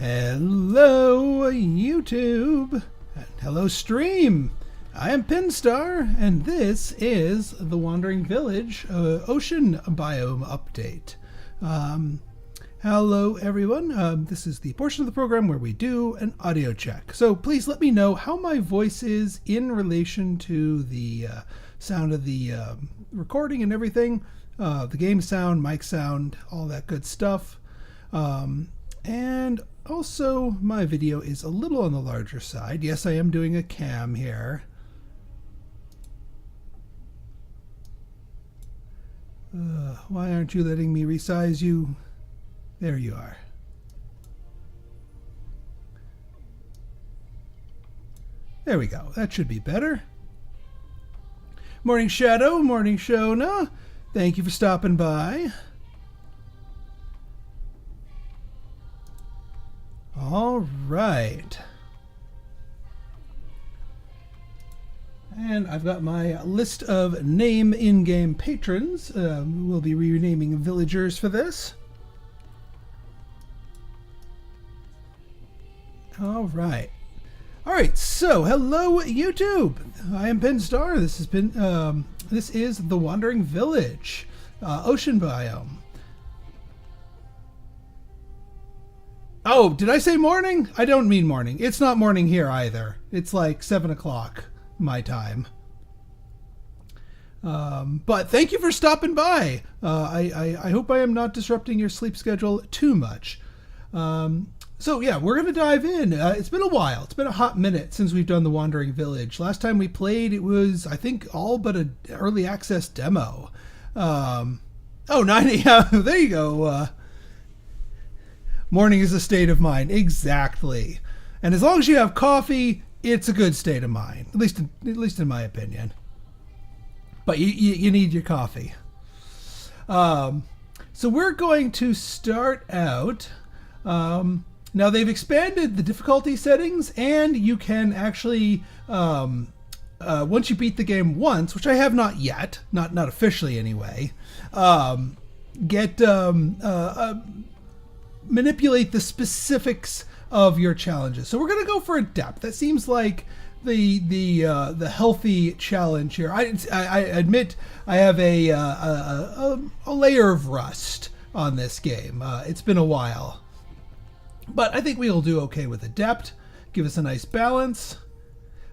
Hello, YouTube, and hello, stream. I am Pinstar, and this is the Wandering Village Ocean Biome Update. Hello, everyone. This is the portion of the program where we do an audio check. So please let me know how my voice is in relation to the sound of the recording and everything, the game sound, mic sound, all that good stuff. And also, my video is a little on the larger side. Yes, I am doing a cam here. Why aren't you letting me resize you? There you are. There we go. That should be better. Morning Shadow, morning Shona. Thank you for stopping by. All right. And I've got my list of name in-game patrons. We'll be renaming villagers for this. All right. All right. So, hello YouTube. I am Pinstar. This is the Wandering Village, Ocean Biome. Oh, did I say morning? I don't mean morning. It's not morning here either. It's like 7 o'clock my time. But thank you for stopping by. I hope I am not disrupting your sleep schedule too much. So yeah, we're going to dive in. It's been a while. It's been a hot minute since we've done the Wandering Village. Last time we played, it was, I think, all but an early access demo. 9 yeah, there you go. Morning is a state of mind. Exactly. And as long as you have coffee, it's a good state of mind. At least in my opinion. But you need your coffee. So we're going to start out. Now they've expanded the difficulty settings, and you can actually, once you beat the game once, which I have not yet, not officially anyway, manipulate the specifics of your challenges. So we're going to go for a depth. That seems like the healthy challenge here. I admit I have a layer of rust on this game. It's been a while, but I think we'll do okay with adept. Give us a nice balance.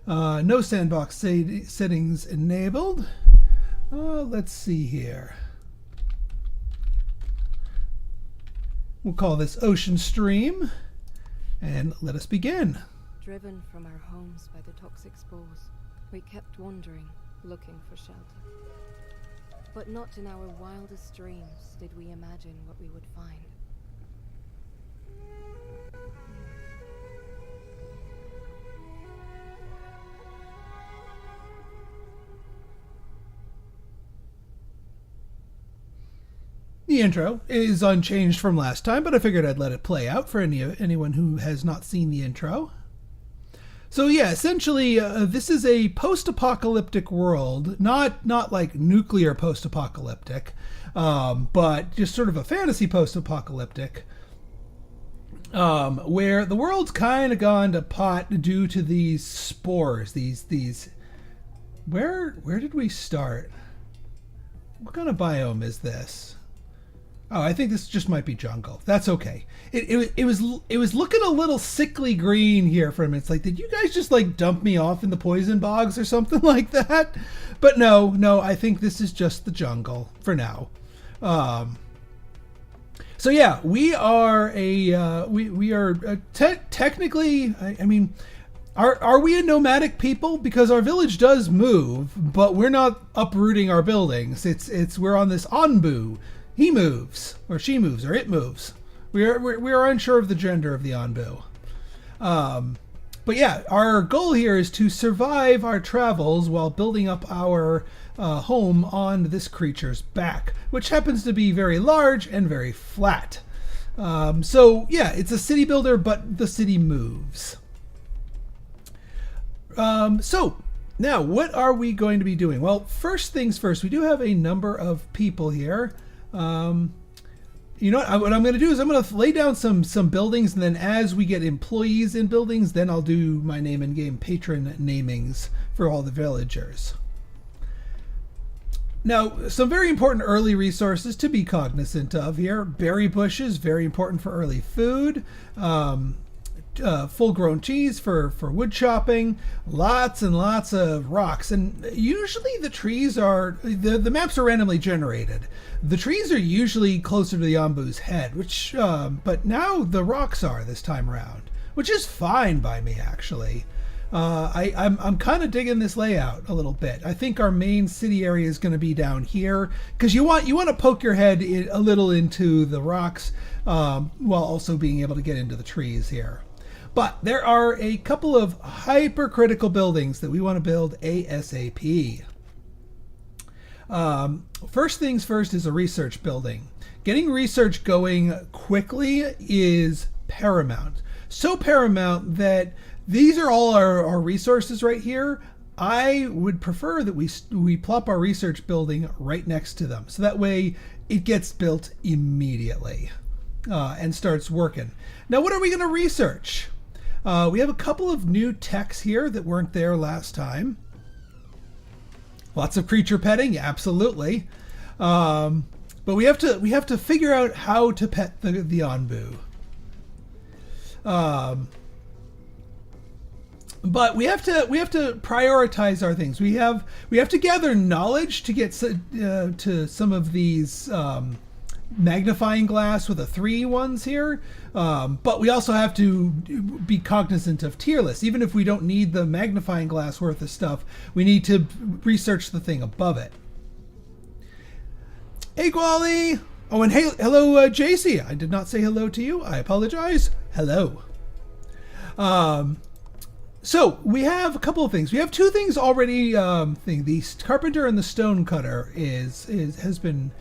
No sandbox settings enabled. Let's see here. We'll call this Ocean Stream, and let us begin. Driven from our homes by the toxic spores, we kept wandering, looking for shelter. But not in our wildest dreams did we imagine what we would find. The intro is unchanged from last time, but I figured I'd let it play out for anyone who has not seen the intro. So yeah, essentially, this is a post-apocalyptic world, not like nuclear post-apocalyptic, but just sort of a fantasy post-apocalyptic, where the world's kind of gone to pot due to these spores. These. Where did we start? What kind of biome is this? Oh, I think this just might be jungle. That's okay. It was looking a little sickly green here for a minute. It's like, did you guys just like dump me off in the poison bogs or something like that? But no, I think this is just the jungle for now. So yeah, we are technically. I mean, are we a nomadic people? Because our village does move, but we're not uprooting our buildings. We're on this onbu. He moves, or she moves, or it moves. We are unsure of the gender of the onbu. But yeah, our goal here is to survive our travels while building up our home on this creature's back, which happens to be very large and very flat. So yeah, it's a city builder, but the city moves. So now, what are we going to be doing? Well, first things first, we do have a number of people here. You know what I'm going to do is I'm going to lay down some buildings, and then as we get employees in buildings, then I'll do my name and game patron namings for all the villagers. Now, some very important early resources to be cognizant of here. Berry bushes, very important for early food. Full-grown cheese for wood chopping. Lots and lots of rocks. And usually the trees are... The maps are randomly generated. The trees are usually closer to the Ombu's head, which... but now the rocks are this time around, which is fine by me, actually. I'm kind of digging this layout a little bit. I think our main city area is going to be down here because you want to poke your head a little into the rocks while also being able to get into the trees here. But there are a couple of hypercritical buildings that we want to build ASAP. First things first is a research building. Getting research going quickly is paramount. So paramount that these are all our resources right here. I would prefer that we plop our research building right next to them. So that way it gets built immediately and starts working. Now, what are we going to research? We have a couple of new techs here that weren't there last time. Lots of creature petting, absolutely. But we have to figure out how to pet the Onbu. But we have to prioritize our things. We have to gather knowledge to get to some of these magnifying glass with the 3 ones here. But we also have to be cognizant of tier lists. Even if we don't need the magnifying glass worth of stuff, we need to research the thing above it. Hey, Gwali! Oh, and hey, hello, JC. I did not say hello to you. I apologize. Hello. So we have a couple of things. We have 2 things already. The carpenter and the stone cutter has been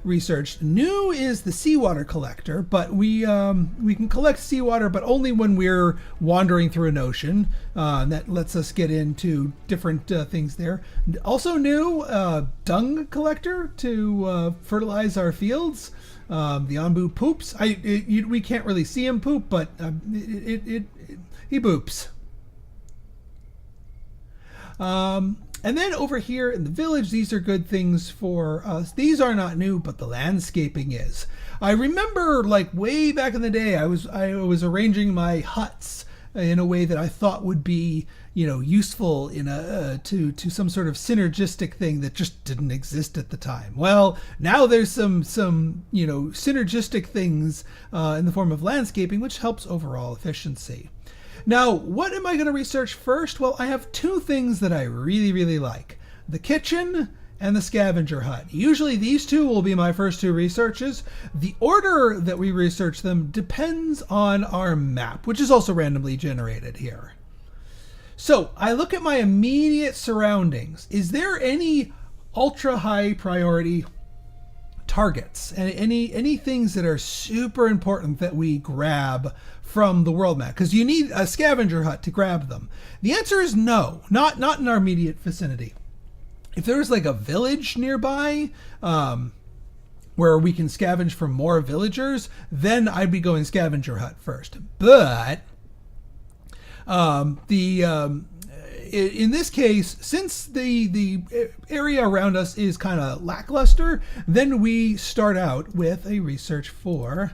researched. New is the seawater collector, but we can collect seawater, but only when we're wandering through an ocean. That lets us get into different things there. Also new, dung collector to fertilize our fields. The Onbu poops. We can't really see him poop, but he boops. And then over here in the village, these are good things for us. These are not new, but the landscaping is. I remember, like, way back in the day, I was arranging my huts in a way that I thought would be, useful in to some sort of synergistic thing that just didn't exist at the time. Well, now there's some synergistic things in the form of landscaping, which helps overall efficiency. Now, what am I going to research first? Well, I have 2 things that I really, really like. The kitchen and the scavenger hut. Usually these 2 will be my first 2 researches. The order that we research them depends on our map, which is also randomly generated here. So I look at my immediate surroundings. Is there any ultra high priority targets and any things that are super important that we grab from the world map? Because you need a scavenger hut to grab them. The answer is no, not in our immediate vicinity. If there's like a village nearby where we can scavenge for more villagers, then I'd be going scavenger hut first. But in this case, since the area around us is kind of lackluster, then we start out with a research for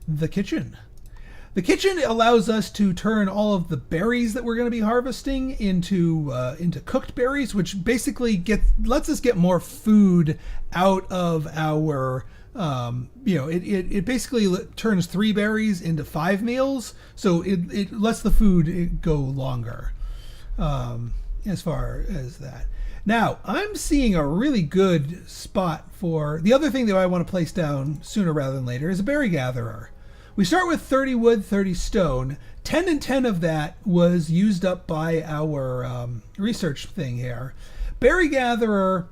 the kitchen. The kitchen allows us to turn all of the berries that we're going to be harvesting into cooked berries, which basically lets us get more food out of our it basically turns 3 berries into 5 meals, so it lets the food go longer. As far as that. Now, I'm seeing a really good spot for... The other thing that I want to place down sooner rather than later is a berry gatherer. We start with 30 wood, 30 stone. 10 and 10 of that was used up by our research thing here. Berry gatherer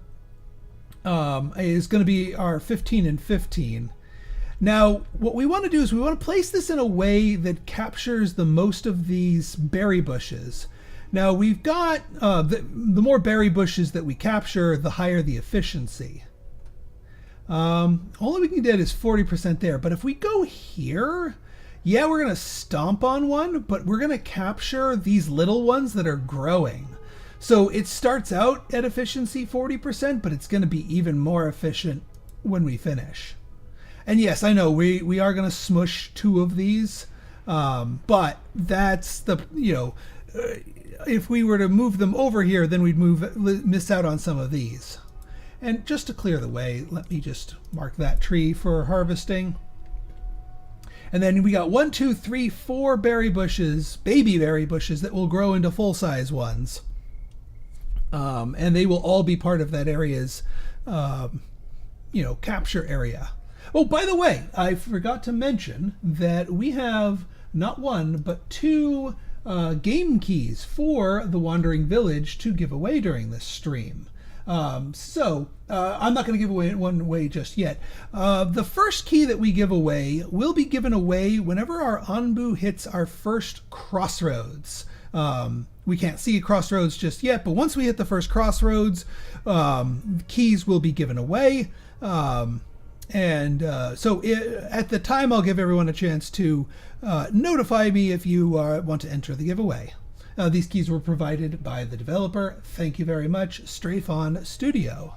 is going to be our 15 and 15. Now, what we want to do is we want to place this in a way that captures the most of these berry bushes. Now, we've got the more berry bushes that we capture, the higher the efficiency. All we can get is 40% there. But if we go here, yeah, we're going to stomp on one, but we're going to capture these little ones that are growing. So it starts out at efficiency 40%, but it's going to be even more efficient when we finish. And yes, I know we are going to smush 2 of these, but that's the, if we were to move them over here, then we'd miss out on some of these. And just to clear the way, let me just mark that tree for harvesting. And then we got 1, 2, 3, 4 berry bushes, baby berry bushes that will grow into full-size ones. And they will all be part of that area's, capture area. Oh, by the way, I forgot to mention that we have not 1, but 2 game keys for the Wandering Village to give away during this stream. So I'm not going to give one away just yet. The first key that we give away will be given away whenever our Anbu hits our first crossroads. We can't see crossroads just yet, but once we hit the first crossroads, keys will be given away. So at the time, I'll give everyone a chance to notify me if you want to enter the giveaway. These keys were provided by the developer. Thank you very much, Strafon Studio.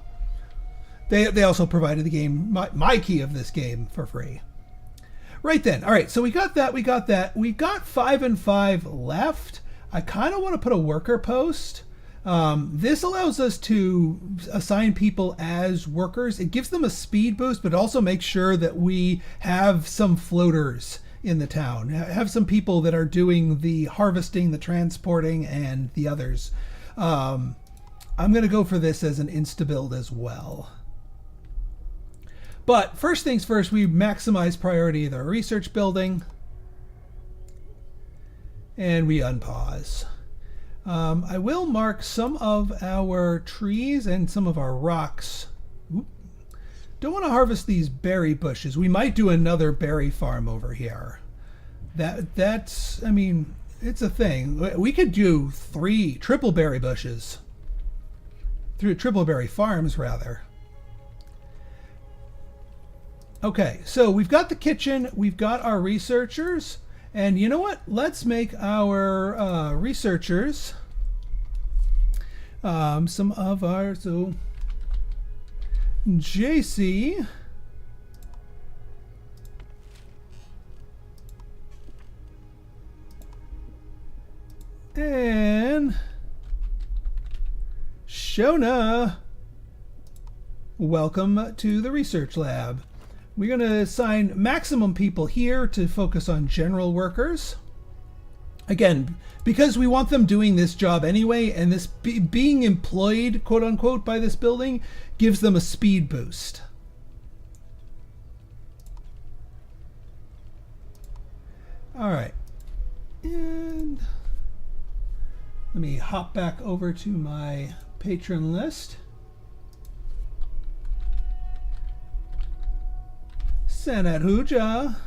They also provided the game, my key of this game, for free. Right then. All right, so we got that. We've got 5 and 5 left. I kind of want to put a worker post. This allows us to assign people as workers. It gives them a speed boost, but also makes sure that we have some floaters in the town. Have some people that are doing the harvesting, the transporting, and the others. I'm going to go for this as an insta-build as well. But first things first, we maximize priority of the research building. And we unpause. I will mark some of our trees and some of our rocks. Oop. Don't want to harvest these berry bushes. We might do another berry farm over here. That's, I mean, it's a thing. We could do 3 triple berry bushes. 3 triple berry farms, rather. Okay, so we've got the kitchen. We've got our researchers. And you know what? Let's make our researchers some of our, so JC and Shona, welcome to the research lab. We're going to assign maximum people here to focus on general workers. Again, because we want them doing this job anyway, and this being employed, quote unquote, by this building gives them a speed boost. All right. And let me hop back over to my patron list. Sanat Huja.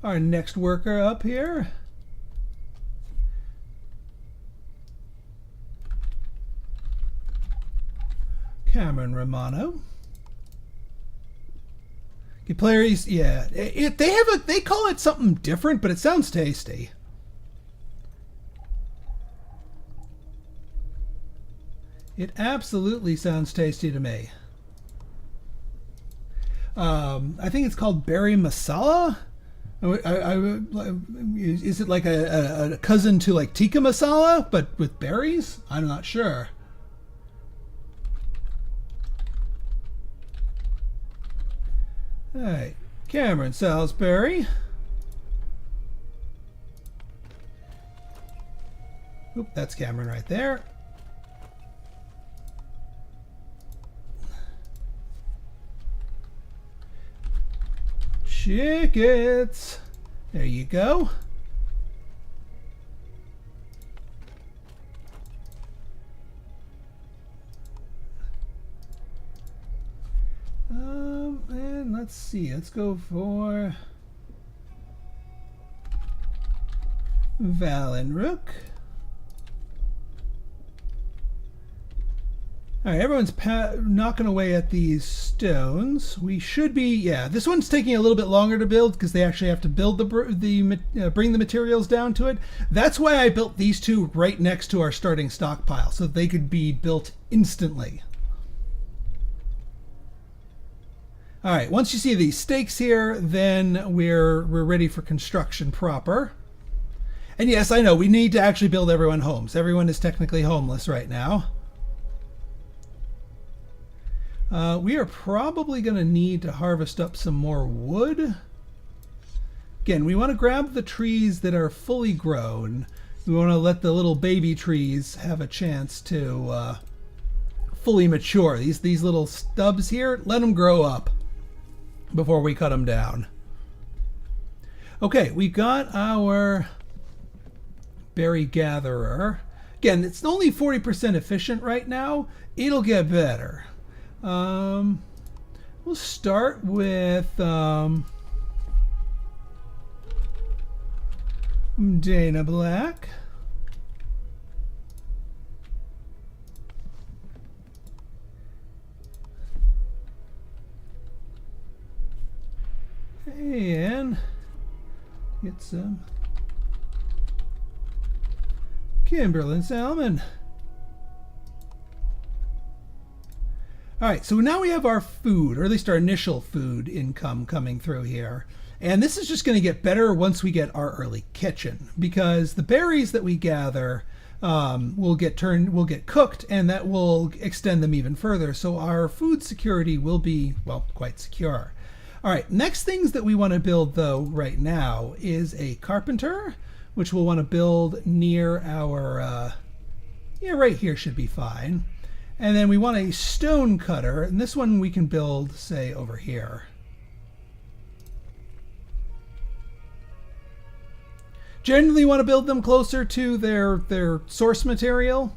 Our next worker up here. Cameron Romano. Players, yeah. They call it something different, but it sounds tasty. It absolutely sounds tasty to me. I think it's called berry masala. Is it like a cousin to like tikka masala, but with berries? I'm not sure. All right, Cameron Salisbury. Oop, that's Cameron right there. Chickets. There you go. And let's see. Let's go for Valenrook. All right, everyone's knocking away at these stones. We should be, yeah. This one's taking a little bit longer to build because they actually have to build bring the materials down to it. That's why I built these two right next to our starting stockpile so they could be built instantly. All right, once you see these stakes here, then we're ready for construction proper. And yes, I know we need to actually build everyone homes. Everyone is technically homeless right now. We are probably going to need to harvest up some more wood. Again, we want to grab the trees that are fully grown. We want to let the little baby trees have a chance to fully mature. These little stubs here, let them grow up before we cut them down. Okay, we got our berry gatherer. Again, it's only 40% efficient right now. It'll get better. We'll start with Dana Black. And get some Kimberlyn Salmon. All right, so now we have our food, or at least our initial food income coming through here. And this is just going to get better once we get our early kitchen, because the berries that we gather will get cooked, and that will extend them even further. So our food security will be, well, quite secure. All right, next things that we want to build, though, right now is a carpenter, which we'll want to build near our, yeah, right here should be fine. And then we want a stone cutter, and this one we can build, say, over here. Generally want to build them closer to their source material.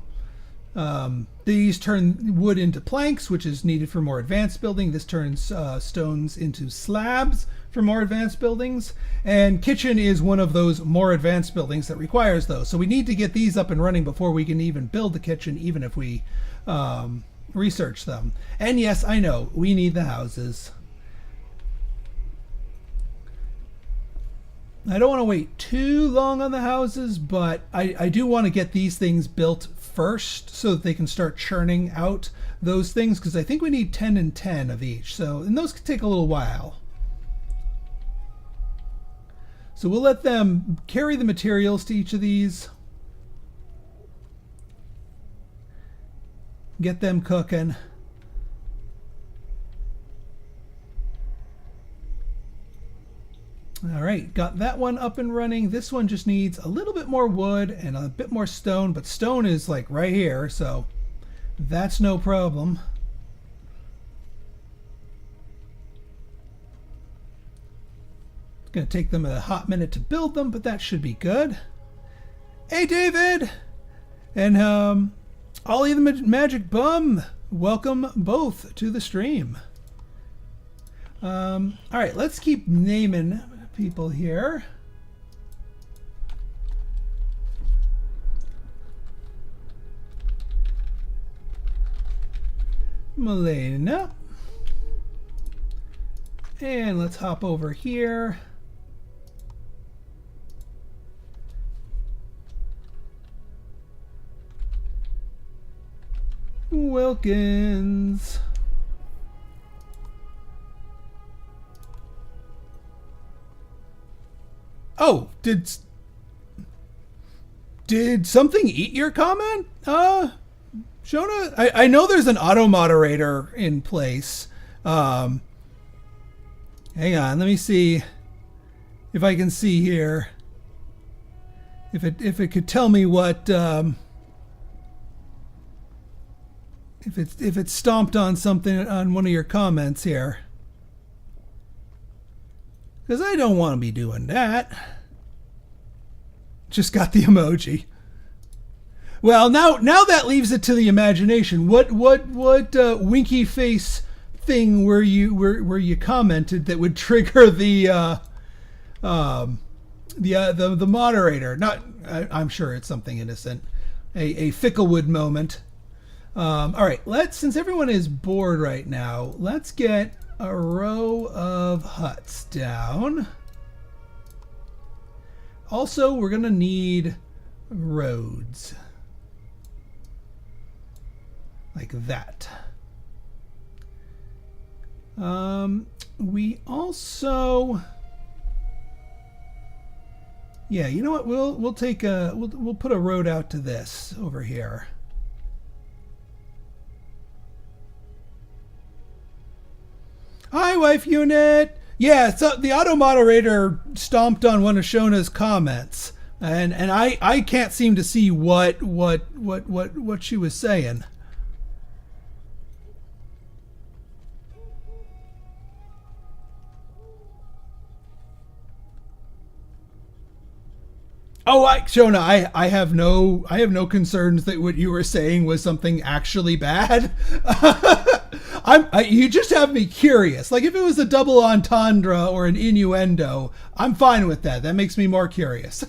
These turn wood into planks, which is needed for more advanced building. This turns stones into slabs for more advanced buildings. And kitchen is one of those more advanced buildings that requires those. So we need to get these up and running before we can even build the kitchen, even if we research them. And yes, I know, we need the houses. I don't want to wait too long on the houses, but I do want to get these things built first so that they can start churning out those things, because I think we need 10 and 10 of each. So, and those could take a little while. So we'll let them carry the materials to each of these. Get them cooking. All right, got that one up and running. This one just needs a little bit more wood and a bit more stone, but stone is like right here, so that's no problem. It's gonna take them a hot minute to build them, but that should be good. Hey, David! And Ollie the Magic Bum, welcome both to the stream. All right, let's keep naming people here. Melena. And let's hop over here. Wilkins. Oh, did something eat your comment? Shona? I know there's an auto moderator in place. Hang on, let me see if I can see here. If it could tell me what if it stomped on something on one of your comments here. Because I don't want to be doing that. Just got the emoji. Well, now that leaves it to the imagination. What winky face thing were you commented that would trigger the moderator? Not, I'm sure it's something innocent. A Ficklewood moment. All right, since everyone is bored right now, let's get a row of huts down. Also, we're gonna need roads. Like that. We also, yeah, you know what? We'll take we'll put a road out to this over here. Hi, wife unit. Yeah, so the auto moderator stomped on one of Shona's comments, and I can't seem to see what she was saying. Oh, Shona, I have no concerns that what you were saying was something actually bad. You just have me curious. Like if it was a double entendre or an innuendo, I'm fine with that. That makes me more curious.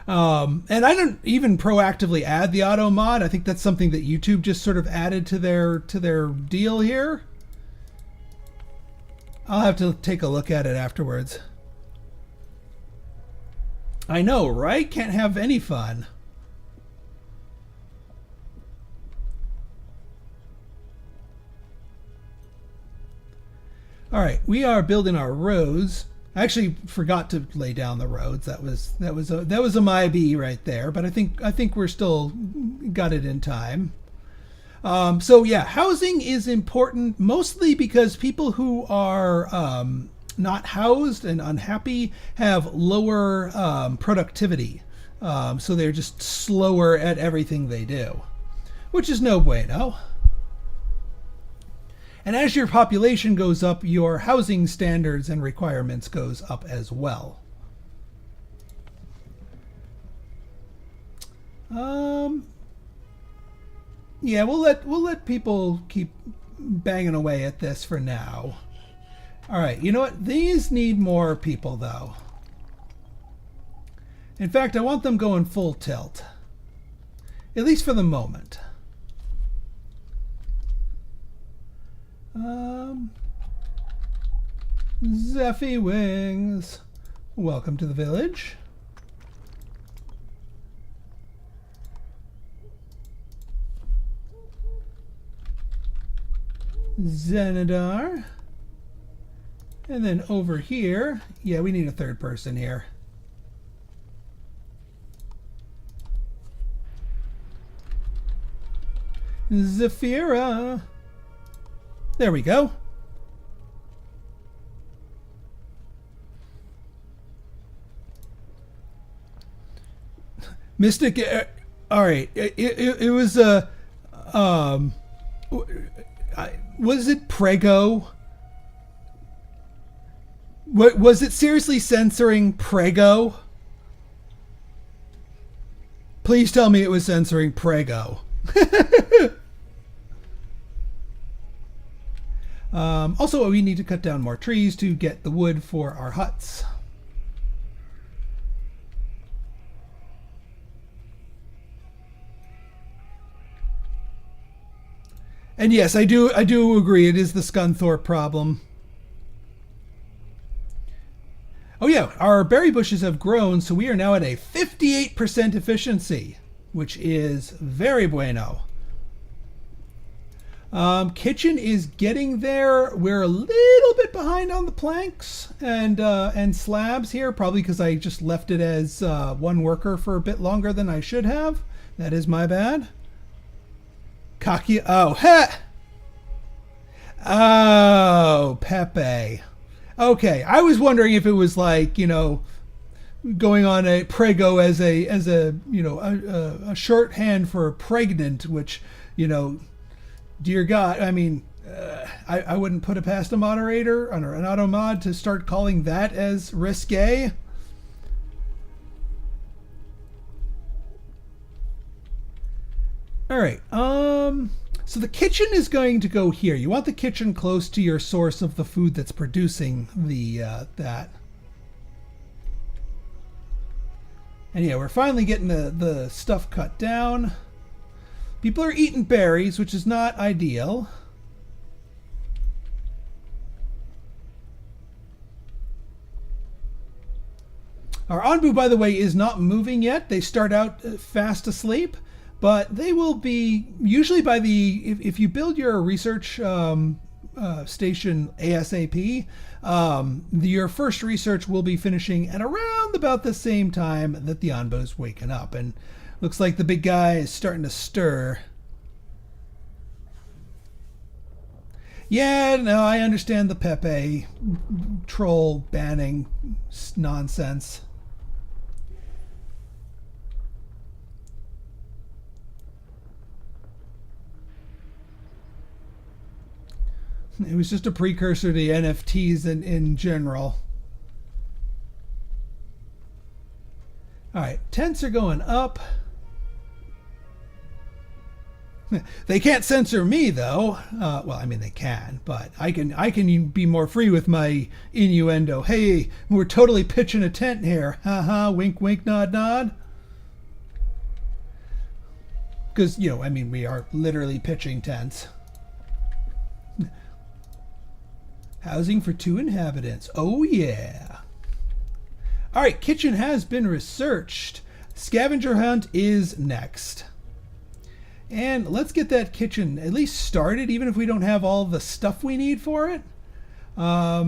And I don't even proactively add the auto mod. I think that's something that YouTube just sort of added to their deal here. I'll have to take a look at it afterwards. I know, right? Can't have any fun. All right, we are building our roads. I actually forgot to lay down the roads. That was a my bee right there. But I think we're still got it in time. So yeah, housing is important mostly because people who are not housed and unhappy have lower productivity. So they're just slower at everything they do, which is no bueno. And as your population goes up, your housing standards and requirements goes up as well. Yeah, we'll let people keep banging away at this for now. All right, you know what? These need more people, though. In fact, I want them going full tilt. At least for the moment. Zeffy Wings. Welcome to the village. Zenadar. And then over here, yeah, we need a third person here. Zafira. There we go. Mystic, all right. It was was it Prego? What was it? Seriously censoring Prego? Please tell me it was censoring Prego. Also, we need to cut down more trees to get the wood for our huts. And yes, I do agree. It is the Scunthorpe problem. Oh yeah, our berry bushes have grown, so we are now at a 58% efficiency, which is very bueno. Kitchen is getting there. We're a little bit behind on the planks and slabs here, probably because I just left it as one worker for a bit longer than I should have. That is my bad. Kaki, oh, heh! Oh, Pepe. Okay, I was wondering if it was like, you know, going on a prego as a you know, a shorthand for pregnant, which, you know, dear God, I mean, I wouldn't put it past a moderator or an auto mod to start calling that as risque. All right. So the kitchen is going to go here. You want the kitchen close to your source of the food that's producing the that. And yeah, we're finally getting the stuff cut down. People are eating berries, which is not ideal. Our Anbu, by the way, is not moving yet. They start out fast asleep, but they will be usually by if you build your research station ASAP, your first research will be finishing at around about the same time that the Anbu's waking up. And looks like the big guy is starting to stir. Yeah, no, I understand the Pepe troll banning nonsense. It was just a precursor to NFTs in general. Alright, tents are going up. They can't censor me though. Well, I mean they can, but I can be more free with my innuendo. Hey, we're totally pitching a tent here. Haha, wink wink, nod nod. Because, you know, I mean, we are literally pitching tents. Housing for 2 inhabitants. Oh yeah. All right, kitchen has been researched. Scavenger hunt is next. And let's get that kitchen at least started, even if we don't have all the stuff we need for it. Yeah,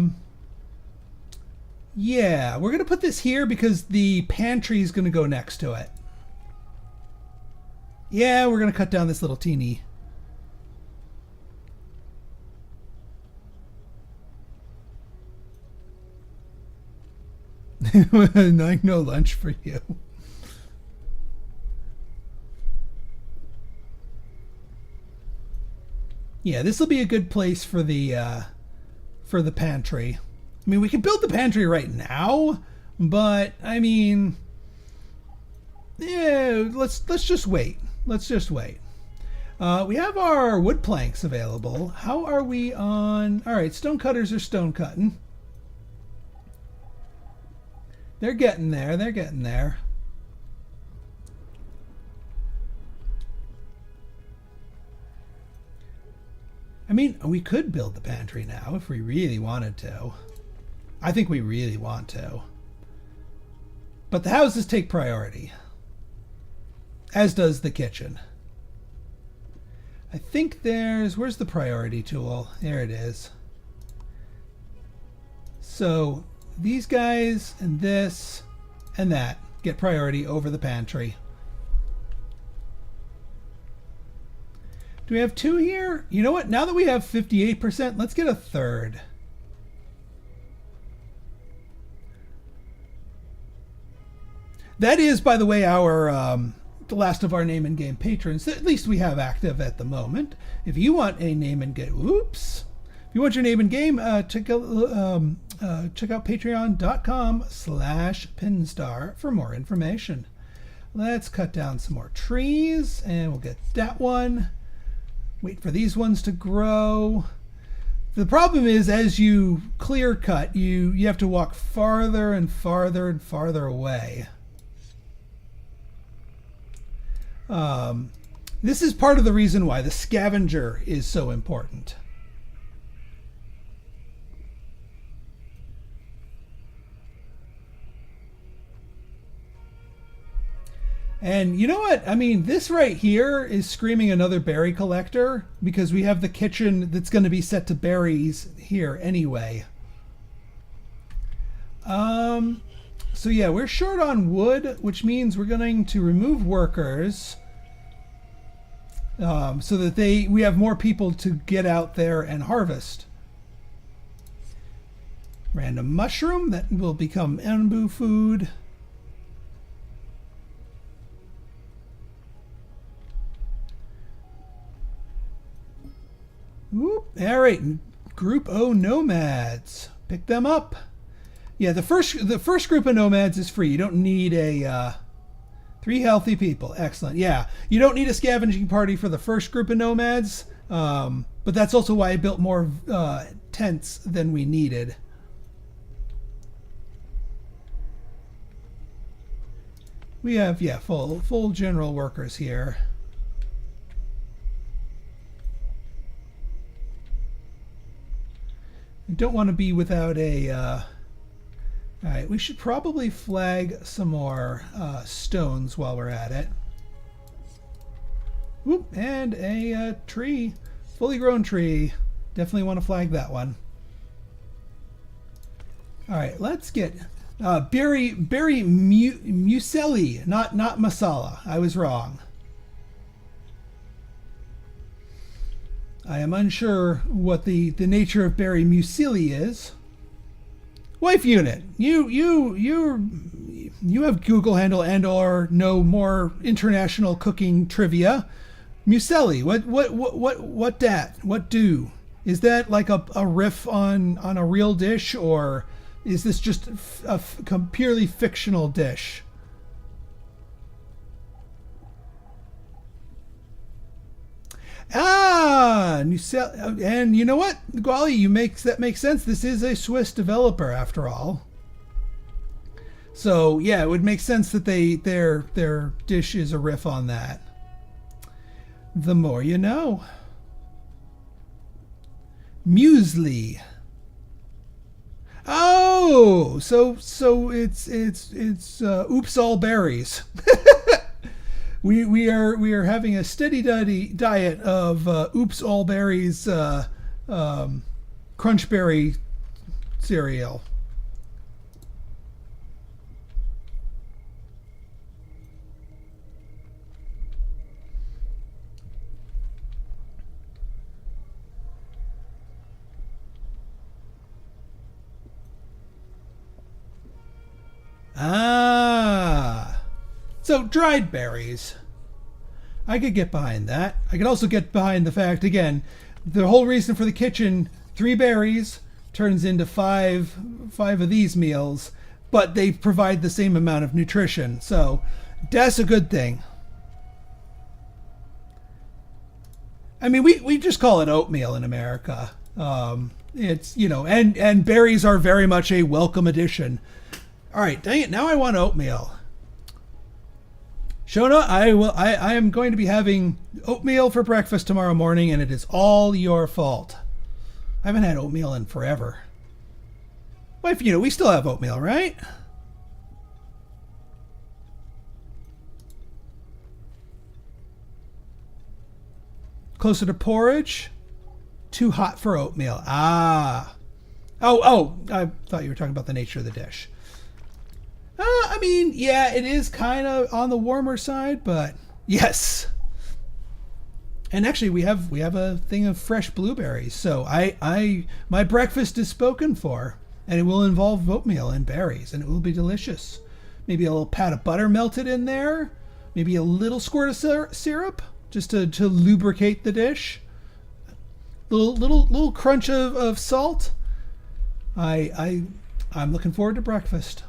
we're going to put this here because the pantry is going to go next to it. Yeah, we're going to cut down this little teeny. No lunch for you. Yeah, this will be a good place for the pantry. I mean, we can build the pantry right now, but I mean, yeah, let's just wait. Let's just wait. We have our wood planks available. How are we on? All right, stone cutters are stone cutting. They're getting there. They're getting there. I mean, we could build the pantry now if we really wanted to. I think we really want to. But the houses take priority. As does the kitchen. I think where's the priority tool? There it is. So these guys and this and that get priority over the pantry. Do we have 2 here? You know what? Now that we have 58%, let's get a third. That is, by the way, the last of our name and game patrons that at least we have active at the moment. If you want a name and game, if you want your name and game, check out patreon.com/pinstar for more information. Let's cut down some more trees and we'll get that one. Wait for these ones to grow. The problem is, as you clear cut, you have to walk farther and farther and farther away. This is part of the reason why the scavenger is so important. And you know what? I mean, this right here is screaming another berry collector because we have the kitchen that's going to be set to berries here anyway. So yeah, we're short on wood, which means we're going to remove workers so that we have more people to get out there and harvest. Random mushroom that will become Anbu food. Oop, all right, group O nomads. Pick them up. Yeah, the first group of nomads is free. You don't need a 3 healthy people. Excellent. Yeah, you don't need a scavenging party for the first group of nomads. But that's also why I built more tents than we needed. We have, yeah, full general workers here. I don't want to be without a... all right, we should probably flag some more stones while we're at it. Whoop, and a tree. Fully grown tree. Definitely want to flag that one. All right, let's get berry muesli, not masala. I was wrong. I am unsure what the nature of berry muesli is. Wife unit, you have Google handle and or know more international cooking trivia. Muesli, what dat? What do? Is that like a riff on a real dish, or is this just a purely fictional dish? Ah, and you know what, Guali, that makes sense. This is a Swiss developer after all. So yeah, it would make sense that their dish is a riff on that. The more you know. Muesli. Oh, so it's oops all berries. We are having a steady diet of oops all berries crunchberry cereal. Ah, so dried berries. I could get behind that. I could also get behind the fact, again, the whole reason for the kitchen, 3 berries turns into 5 of these meals, but they provide the same amount of nutrition. So that's a good thing. I mean, we just call it oatmeal in America. It's, and berries are very much a welcome addition. All right, dang it! Now I want oatmeal. Shona, I am going to be having oatmeal for breakfast tomorrow morning, and it is all your fault. I haven't had oatmeal in forever. Wife, we still have oatmeal, right? Closer to porridge. Too hot for oatmeal. Ah. Oh! I thought you were talking about the nature of the dish. I mean, yeah, it is kind of on the warmer side, but yes. And actually, we have a thing of fresh blueberries, so my breakfast is spoken for, and it will involve oatmeal and berries, and it will be delicious. Maybe a little pat of butter melted in there, maybe a little squirt of syrup, just to lubricate the dish. Little crunch of salt. I'm looking forward to breakfast.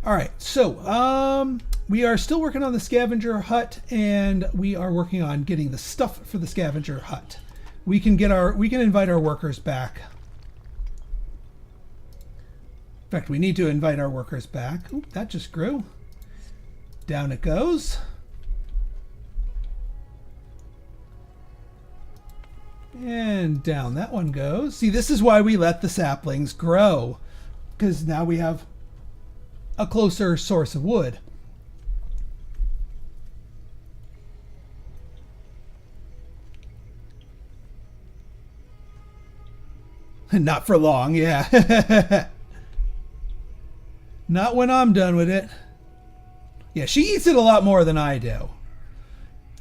All right, so we are still working on the scavenger hut, and we are working on getting the stuff for the scavenger hut. We can invite our workers back. In fact, we need to invite our workers back. Oop, that just grew. Down it goes. And down that one goes. See, this is why we let the saplings grow, because now we have a closer source of wood. Not for long, yeah. Not when I'm done with it. Yeah, she eats it a lot more than I do.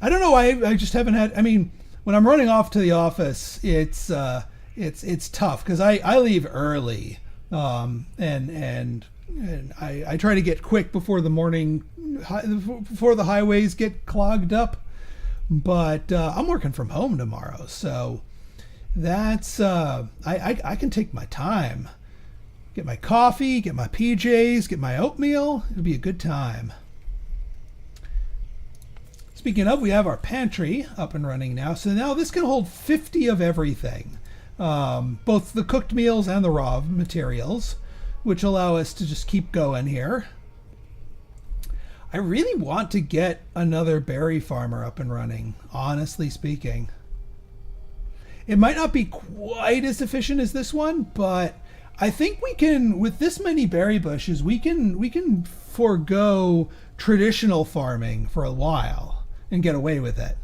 I don't know why. I just haven't had. I mean, when I'm running off to the office, it's tough because I leave early, and I try to get quick before before the highways get clogged up. But I'm working from home tomorrow, so that's I can take my time, get my coffee, get my PJs, get my oatmeal. It'll be a good time. Speaking of, we have our pantry up and running now. So now this can hold 50 of everything, both the cooked meals and the raw materials. which allow us to just keep going here. I really want to get another berry farmer up and running, honestly speaking. It might not be quite as efficient as this one, but I think we can, with this many berry bushes, we can forego traditional farming for a while and get away with it.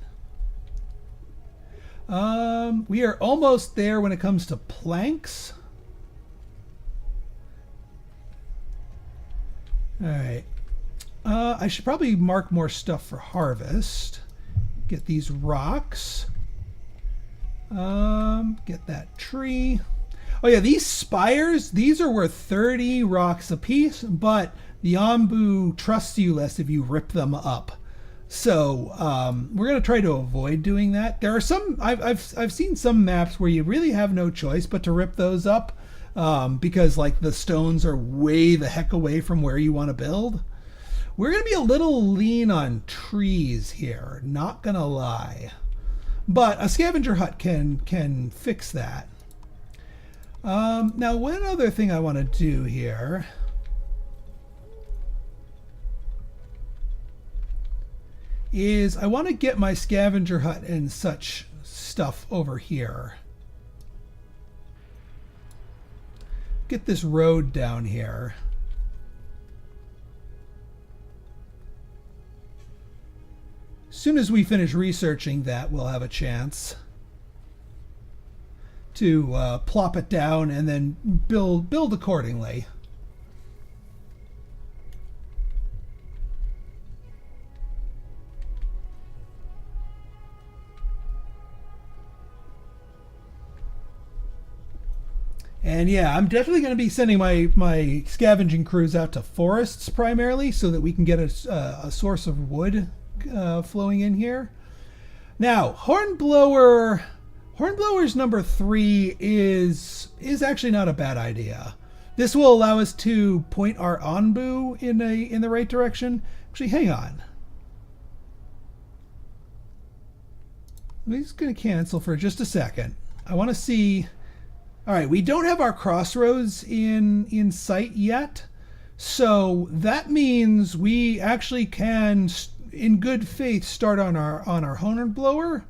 We are almost there when it comes to planks. All right. I should probably mark more stuff for harvest. Get these rocks. Get that tree. Oh yeah, these spires, these are worth 30 rocks a piece, but the Ombu trusts you less if you rip them up. So we're going to try to avoid doing that. There are some, I've seen some maps where you really have no choice but to rip those up because like the stones are way the heck away from where you want to build. We're going to be a little lean on trees here, not going to lie. But a scavenger hut can fix that. Now, one other thing I want to do here is I want to get my scavenger hut and such stuff over here. Get this road down here. As soon as we finish researching that, we'll have a chance to plop it down and then build accordingly. And yeah, I'm definitely going to be sending my scavenging crews out to forests primarily so that we can get a source of wood flowing in here. Now, Hornblower's number 3 is actually not a bad idea. This will allow us to point our Onbu in the right direction. Actually, hang on. I'm just going to cancel for just a second. I want to see. All right, we don't have our crossroads in sight yet, so that means we actually can, in good faith, start on our Hornblower,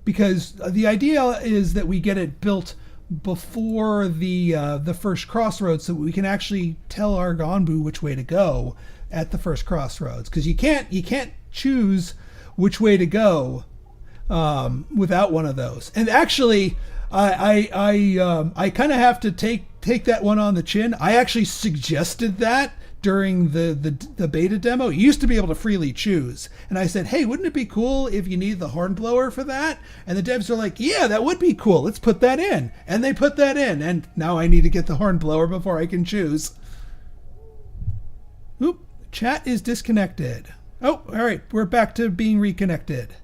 because the idea is that we get it built before the first crossroads, so we can actually tell our Gonbu which way to go at the first crossroads. Because you can't choose which way to go without one of those. And actually, I kind of have to take that one on the chin. I actually suggested that during the beta demo. You used to be able to freely choose, and I said, hey, wouldn't it be cool if you need the Hornblower for that? And the devs are like, yeah, that would be cool, let's put that in. And they put that in, and now I need to get the Hornblower before I can choose. Oop, chat is disconnected. Oh, all right, we're back to being reconnected.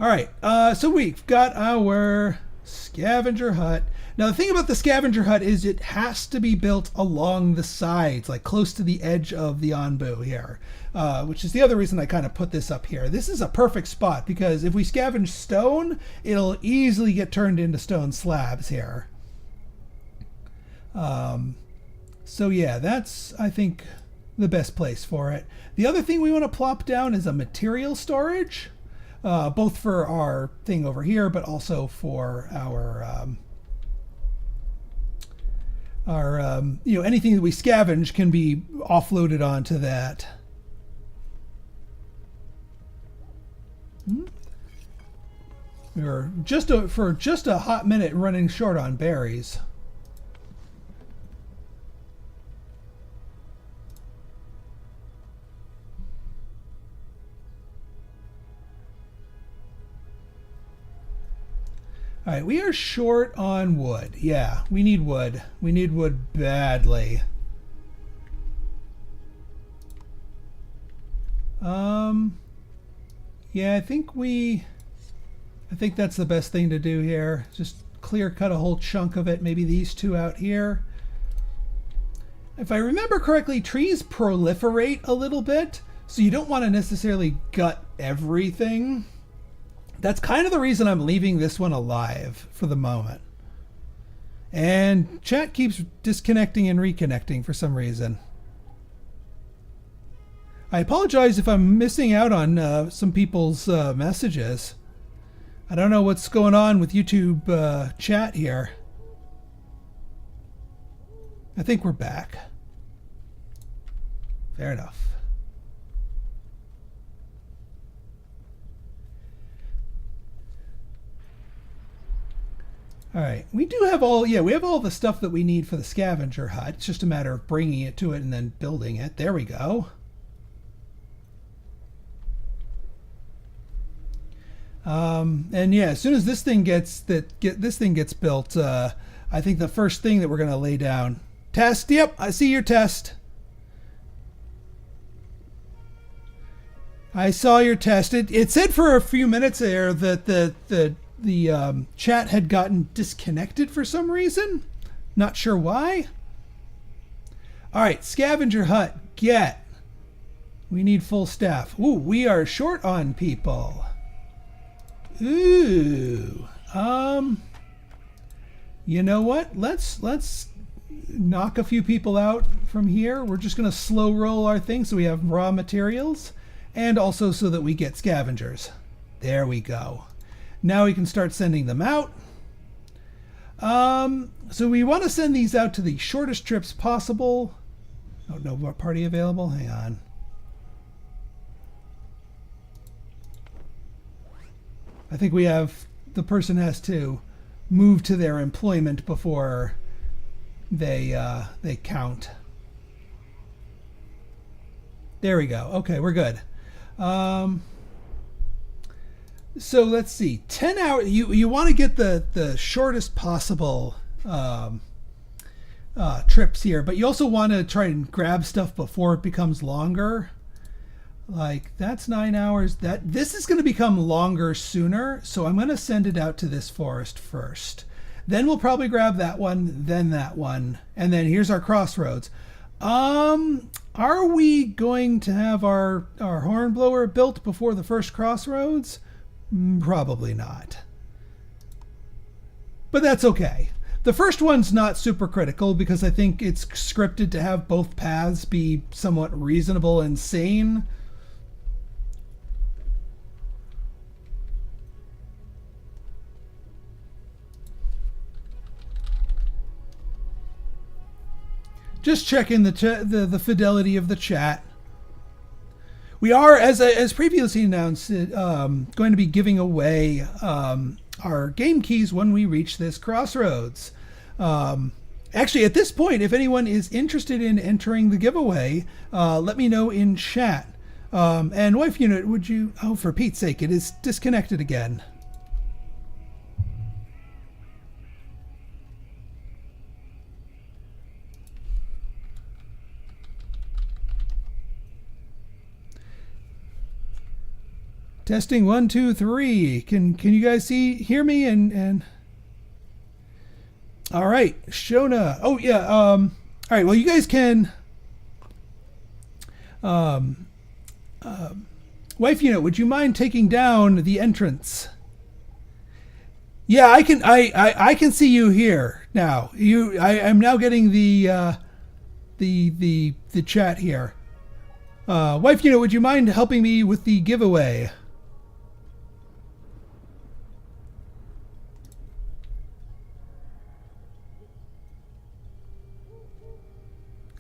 All right, so we've got our scavenger hut. Now, the thing about the scavenger hut is it has to be built along the sides, like close to the edge of the Onbu here, which is the other reason I kind of put this up here. This is a perfect spot because if we scavenge stone, it'll easily get turned into stone slabs here. So yeah, that's, I think, the best place for it. The other thing we want to plop down is a material storage. Both for our thing over here, but also for our anything that we scavenge can be offloaded onto that. We're for just a hot minute running short on berries. All right, we are short on wood. Yeah, we need wood. We need wood badly. Yeah, I think that's the best thing to do here. Just clear cut a whole chunk of it. Maybe these two out here. If I remember correctly, trees proliferate a little bit, so you don't want to necessarily gut everything. That's kind of the reason I'm leaving this one alive for the moment. And chat keeps disconnecting and reconnecting for some reason. I apologize if I'm missing out on some people's messages. I don't know what's going on with YouTube chat here. I think we're back. Fair enough. All right, we do have we have all the stuff that we need for the scavenger hut. It's just a matter of bringing it to it and then building it. There we go. And yeah, as soon as this thing gets built, I think the first thing that we're going to lay down. Test. Yep, I see your test. I saw your test. It said for a few minutes there that the chat had gotten disconnected for some reason. Not sure why. All right, scavenger hut. Get. We need full staff. Ooh, we are short on people. Ooh. You know what? Let's knock a few people out from here. We're just going to slow roll our thing so we have raw materials and also so that we get scavengers. There we go. Now we can start sending them out. So we want to send these out to the shortest trips possible. Oh, no party available? Hang on. I think we have, the person has to move to their employment before they count. There we go. Okay, we're good. So let's see. 10 hours. You want to get the shortest possible trips here, but you also want to try and grab stuff before it becomes longer. Like, that's 9 hours. This is going to become longer sooner, so I'm going to send it out to this forest first. Then we'll probably grab that one, then that one, and then here's our crossroads. Are we going to have our hornblower built before the first crossroads? Probably not. But that's okay. The first one's not super critical because I think it's scripted to have both paths be somewhat reasonable and sane. Just checking the fidelity of the chat. We are, as previously announced, going to be giving away our game keys when we reach this crossroads. Actually, at this point, if anyone is interested in entering the giveaway, let me know in chat. And wife unit, would you? Oh, for Pete's sake, it is disconnected again. Testing 1, 2, 3. Can you guys hear me and all right, Shona. Oh yeah. All right. Well, you guys can. Wife unit, would you mind taking down the entrance? Yeah, I can. I can see you here now. I'm now getting the chat here. Wife unit, would you mind helping me with the giveaway?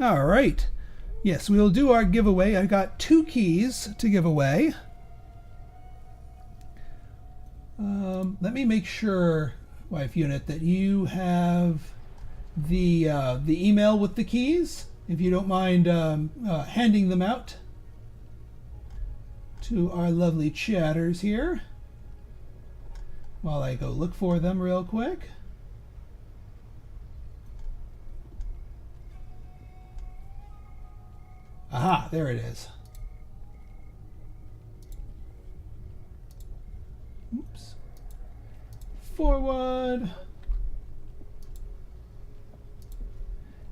All right. Yes, we'll do our giveaway. I got 2 keys to give away. Let me make sure, wife unit, that you have the email with the keys. If you don't mind handing them out to our lovely chatters here, while I go look for them real quick. Aha, there it is. Oops. Forward.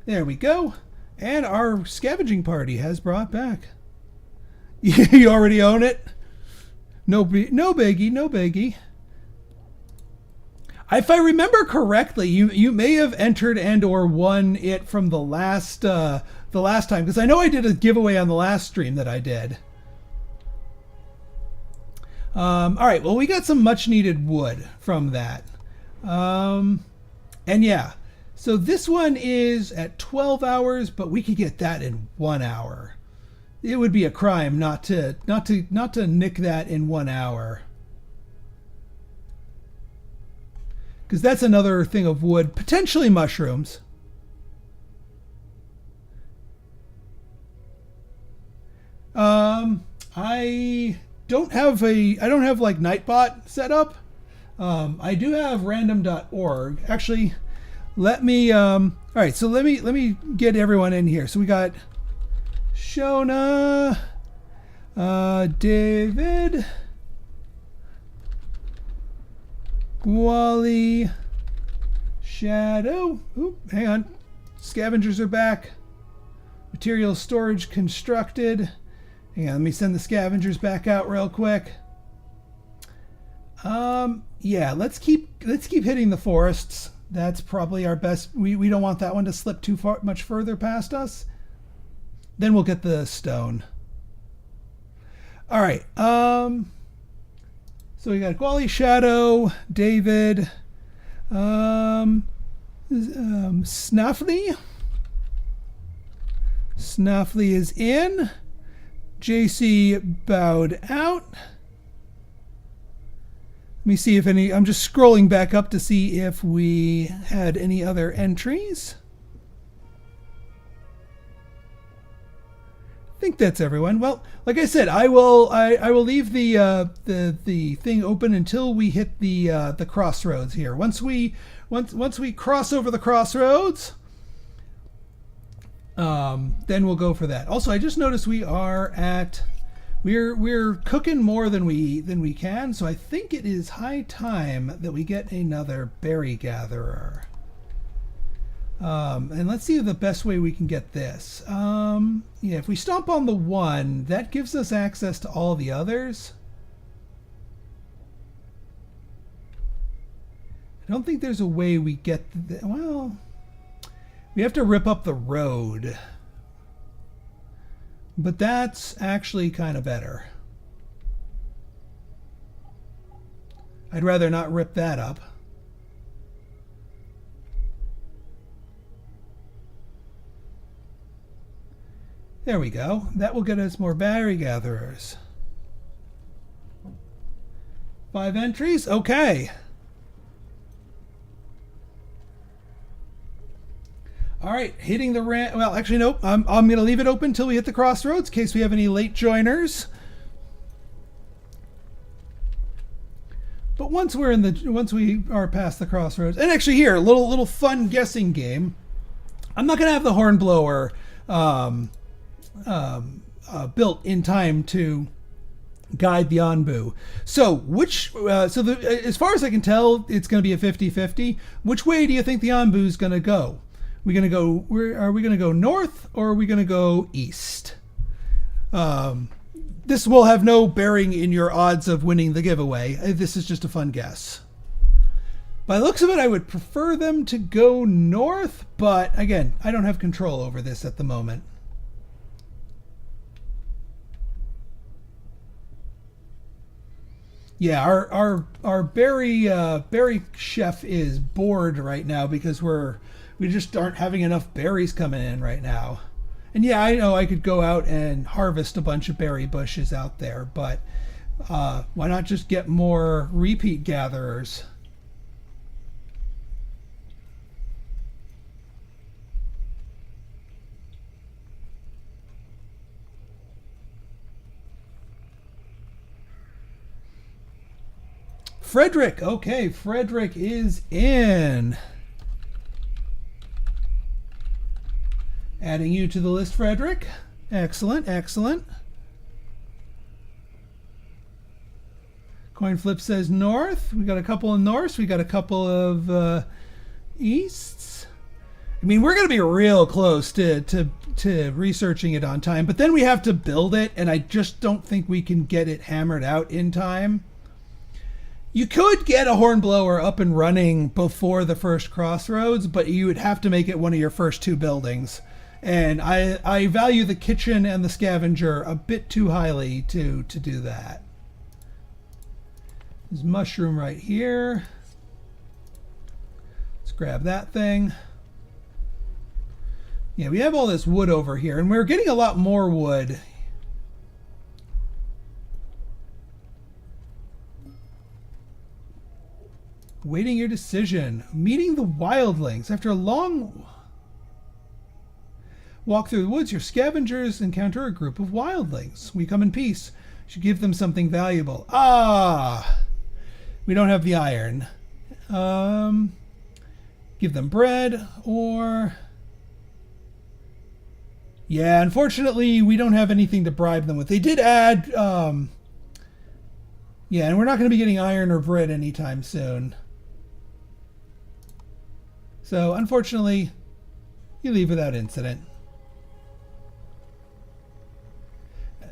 There we go. And our scavenging party has brought back. You already own it? No biggie, no biggie. If I remember correctly, you may have entered and or won it from the last time, because I know I did a giveaway on the last stream that I did. All right, well, we got some much needed wood from that. And yeah, so this one is at 12 hours, but we could get that in 1 hour. It would be a crime not to nick that in 1 hour. Because that's another thing of wood, potentially mushrooms. I don't have like Nightbot set up. I do have random.org. Actually, let me all right, so let me get everyone in here. So we got Shona, David, Wally, Shadow. Oop, hang on. Scavengers are back. Material storage constructed. Hang on, let me send the scavengers back out real quick. Yeah, let's keep hitting the forests. That's probably our best. We don't want that one to slip too much further past us. Then we'll get the stone. All right. So we got Gwali, Shadow, David, Snuffly. Snuffly is in. JC bowed out. Let me see if any. I'm just scrolling back up to see if we had any other entries. I think that's everyone. Well, like I said, I will leave the thing open until we hit the crossroads here. Once we cross over the crossroads, then we'll go for that. Also, I just noticed we're cooking more than we can, so I think it is high time that we get another berry gatherer. And let's see the best way we can get this. Yeah, if we stomp on the one, that gives us access to all the others. I don't think there's a way we get well, we have to rip up the road. But that's actually kind of better. I'd rather not rip that up. There we go. That will get us more berry gatherers. 5 entries? Okay. All right, hitting the well, actually, nope. I'm going to leave it open until we hit the crossroads in case we have any late joiners. But once we are past the crossroads, and actually here, a little fun guessing game. I'm not going to have the Hornblower built in time to guide the Anbu. So as far as I can tell, it's going to be a 50-50. Which way do you think the Anbu is going to go? Are we going to go north or are we going to go east? This will have no bearing in your odds of winning the giveaway. This is just a fun guess. By the looks of it, I would prefer them to go north, but again, I don't have control over this at the moment. Yeah, our berry chef is bored right now because we just aren't having enough berries coming in right now. And yeah, I know I could go out and harvest a bunch of berry bushes out there, but why not just get more repeat gatherers? Frederick, okay, Frederick is in. Adding you to the list, Frederick. Excellent, excellent. Coin flip says north. We got a couple of norths. We got a couple of easts. I mean, we're going to be real close to researching it on time, but then we have to build it, and I just don't think we can get it hammered out in time. You could get a Hornblower up and running before the first Crossroads, but you would have to make it one of your first 2 buildings. And I value the kitchen and the scavenger a bit too highly to do that. There's mushroom right here. Let's grab that thing. Yeah, we have all this wood over here, and we're getting a lot more wood. Waiting your decision. Meeting the wildlings. After a long walk through the woods, your scavengers encounter a group of wildlings. We come in peace. You should give them something valuable. Ah! We don't have the iron. Give them bread, or... Yeah, unfortunately, we don't have anything to bribe them with. They did add... Yeah, and we're not going to be getting iron or bread anytime soon. So, unfortunately, you leave without incident.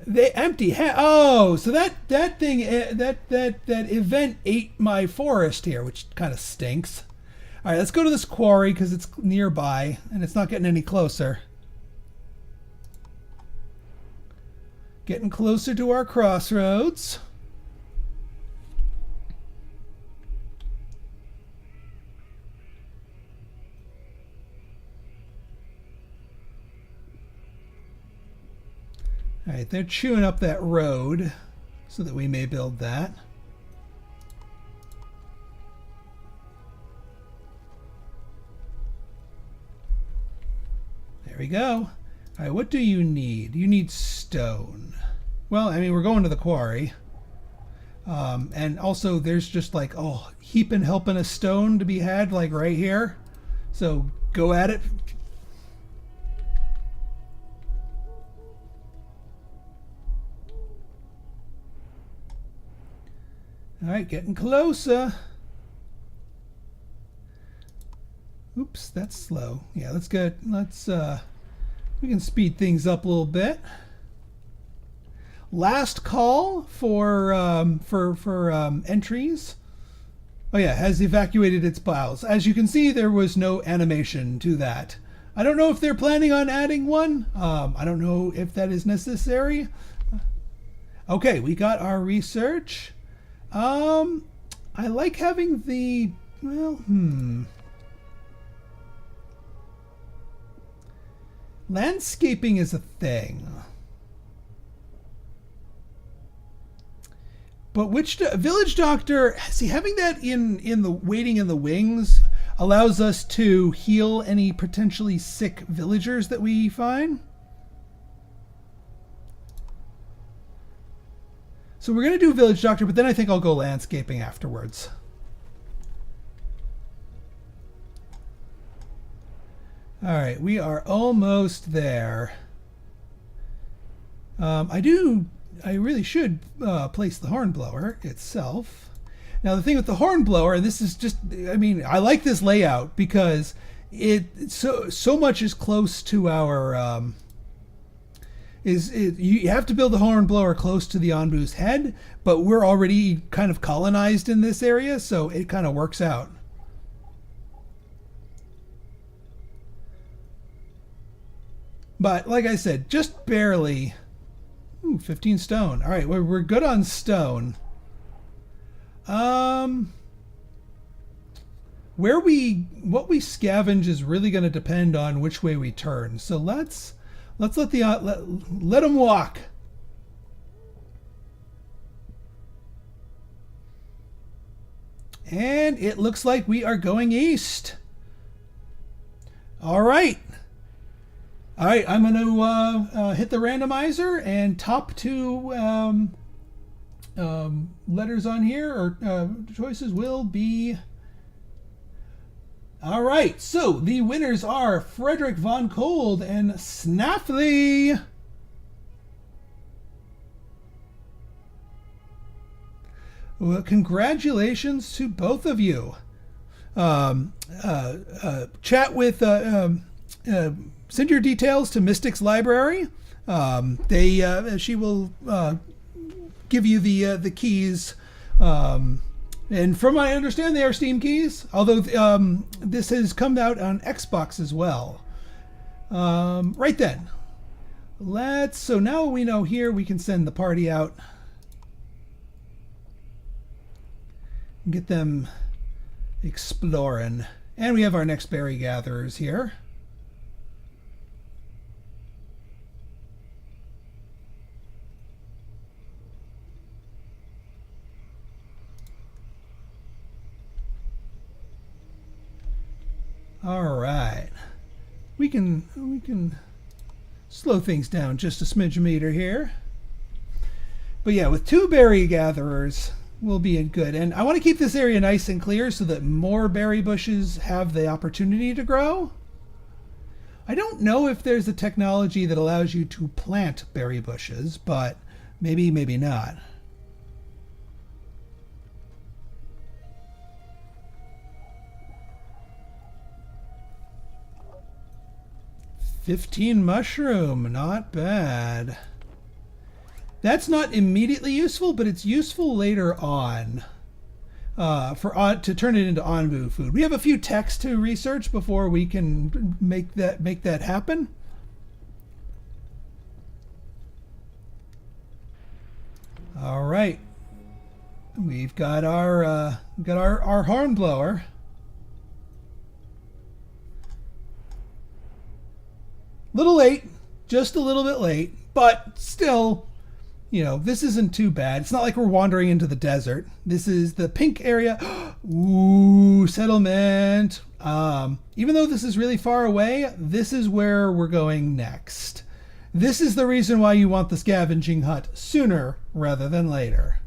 They empty. Oh, so that thing, that event ate my forest here, which kind of stinks. All right, let's go to this quarry because it's nearby and it's not getting any closer. Getting closer to our crossroads. All right, they're chewing up that road so that we may build that. There we go. All right, what do you need? You need stone. Well, I mean, we're going to the quarry. And also there's just like, oh, heaping helping a stone to be had like right here. So go at it. All right, getting closer. Oops, that's slow. Yeah, let's get, we can speed things up a little bit. Last call for entries. Oh yeah, has evacuated its bowels. As you can see, there was no animation to that. I don't know if they're planning on adding one. I don't know if that is necessary. Okay, we got our research. I like having the, well, landscaping is a thing. But which village doctor, see, having that in the waiting in the wings allows us to heal any potentially sick villagers that we find. So we're going to do village doctor, but then I think I'll go landscaping afterwards. All right, we are almost there. I really should place the Hornblower itself. Now the thing with the Hornblower, and this is just, I mean, I like this layout because it so much is close to our you have to build the Hornblower close to the Onbu's head, but we're already kind of colonized in this area, so it kind of works out. But like I said, just barely. Ooh, 15 stone. All right, we're good on stone. What we scavenge is really going to depend on which way we turn. So let's let them walk. And it looks like we are going east. All right. All right, I'm going to hit the randomizer, and top 2 letters on here, or choices, will be... All right, so the winners are Frederick Von Cold and Snaffly. Well, congratulations to both of you. Chat with... send your details to Mystic's Library. She will give you the keys And from what I understand, they are Steam keys, although this has come out on Xbox as well. Right then. So now we know here we can send the party out. Get them exploring. And we have our next berry gatherers here. All right. We can slow things down just a smidge meter here. But yeah, with 2 berry gatherers, we'll be in good. And I want to keep this area nice and clear so that more berry bushes have the opportunity to grow. I don't know if there's a technology that allows you to plant berry bushes, but maybe not. $15 mushroom, not bad. That's not immediately useful, but it's useful later on to turn it into onbu food. We have a few techs to research before we can make that happen. All right, we've got our hornblower. Little late, just a little bit late, but still, this isn't too bad. It's not like we're wandering into the desert. This is the pink area. Ooh, settlement. Even though this is really far away, this is where we're going next. This is the reason why you want the scavenging hut sooner rather than later.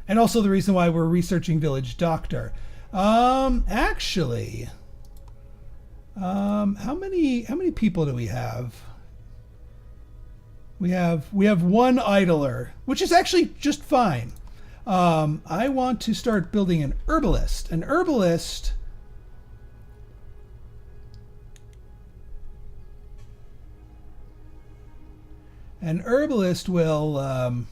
And also the reason why we're researching Village Doctor. Actually... how many people do we have? We have 1 idler, which is actually just fine. I want to start building an herbalist. An herbalist will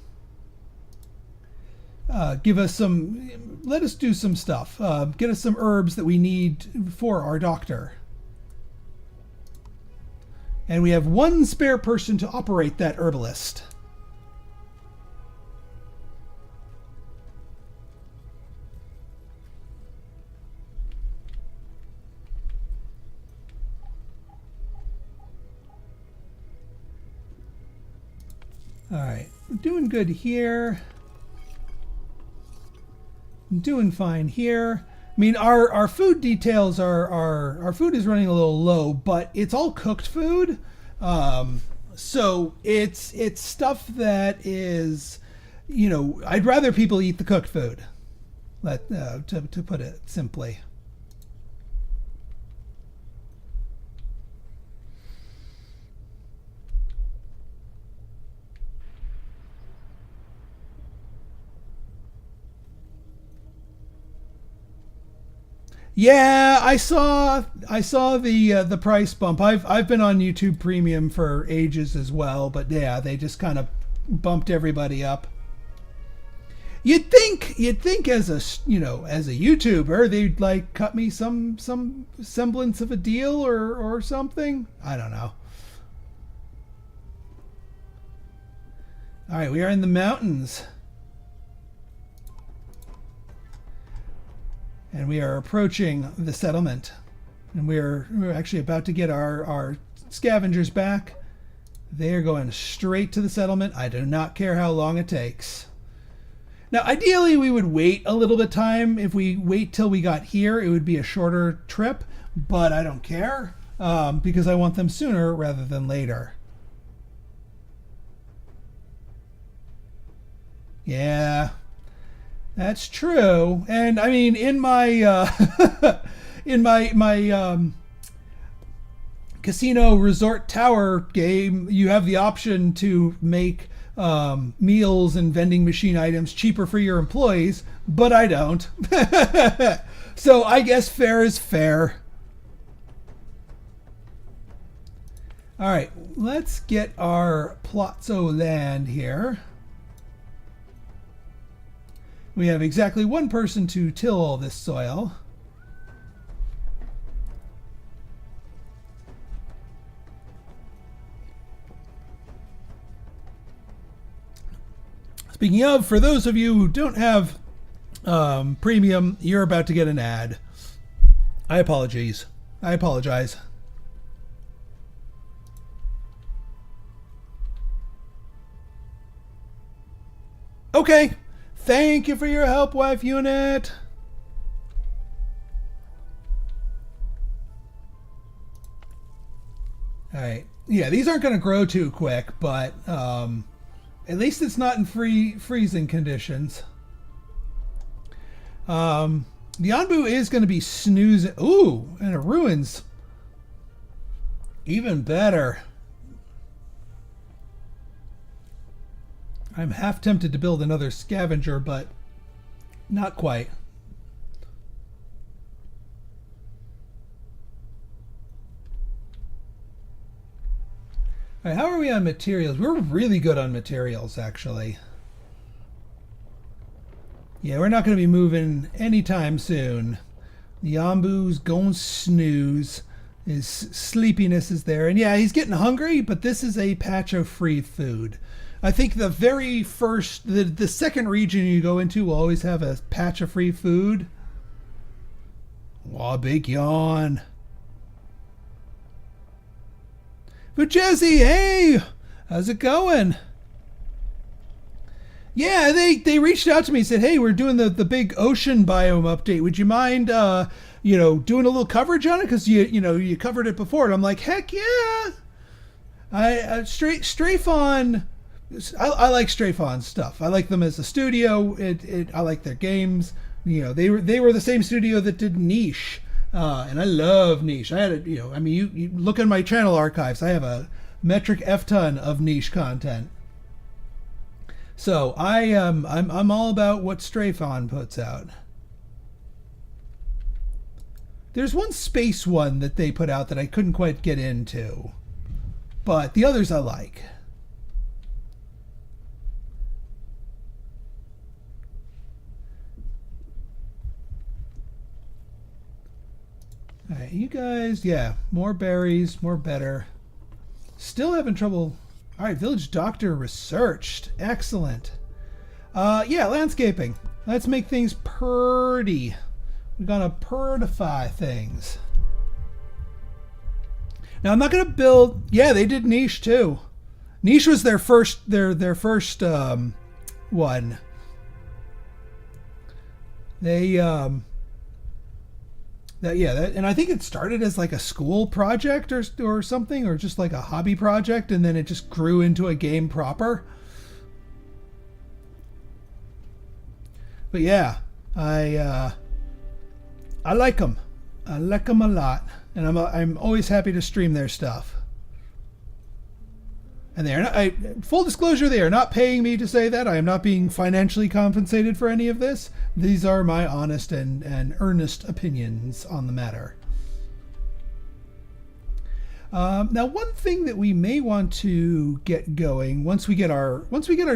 give us let us do some stuff. Get us some herbs that we need for our doctor. And we have 1 spare person to operate that herbalist. All right, we're doing good here. I'm doing fine here. I mean, our food details our food is running a little low, but it's all cooked food. So it's stuff that is, I'd rather people eat the cooked food. To put it simply. Yeah, I saw the price bump. I've been on YouTube Premium for ages as well, but yeah, they just kind of bumped everybody up. You'd think as a YouTuber they'd like cut me some semblance of a deal or something. I don't know. All right, we are in the mountains. And we are approaching the settlement. And we're actually about to get our scavengers back. They are going straight to the settlement. I do not care how long it takes. Now, ideally, we would wait a little bit of time. If we wait till we got here, it would be a shorter trip. But I don't care because I want them sooner rather than later. Yeah. That's true, and I mean, in my in my casino resort tower game, you have the option to make meals and vending machine items cheaper for your employees, but I don't. So I guess fair is fair. All right, let's get our Plotzo land here. We have exactly one person to till all this soil. Speaking of, for those of you who don't have premium, you're about to get an ad. I apologize. Okay. Thank you for your help, wife unit. Alright. Yeah, these aren't going to grow too quick, but at least it's not in freezing conditions. The Onbu is going to be snoozing. Ooh, and it ruins. Even better. I'm half tempted to build another scavenger, but not quite. All right, how are we on materials? We're really good on materials, actually. Yeah, we're not going to be moving anytime soon. The Ombu's going snooze. His sleepiness is there. And yeah, he's getting hungry, but this is a patch of free food. I think the very first, the second region you go into will always have a patch of free food. Aw, big yawn. But Jesse, hey, how's it going? Yeah, they reached out to me and said, hey, we're doing the big ocean biome update. Would you mind, doing a little coverage on it? Because you covered it before. And I'm like, heck yeah. Strafon. I like Strafon's stuff. I like them as a studio. I like their games. They were the same studio that did Niche, and I love Niche. I had you look at my channel archives. I have a metric F ton of Niche content. So I'm all about what Strafon puts out. There's one space one that they put out that I couldn't quite get into, but the others I like. Alright, you guys, yeah, more berries, more better. Still having trouble. Alright, village doctor researched. Excellent. Yeah, landscaping. Let's make things pretty. We're gonna purtify things. Now I'm not gonna build. Yeah, they did Niche too. Niche was their first one. They and I think it started as like a school project or something, or just like a hobby project, and then it just grew into a game proper. But yeah, I like them. I like them a lot, and I'm always happy to stream their stuff. And they are not. Full disclosure, they are not paying me to say that. I am not being financially compensated for any of this. These are my honest and earnest opinions on the matter. Now, one thing that we may want to get going once we get our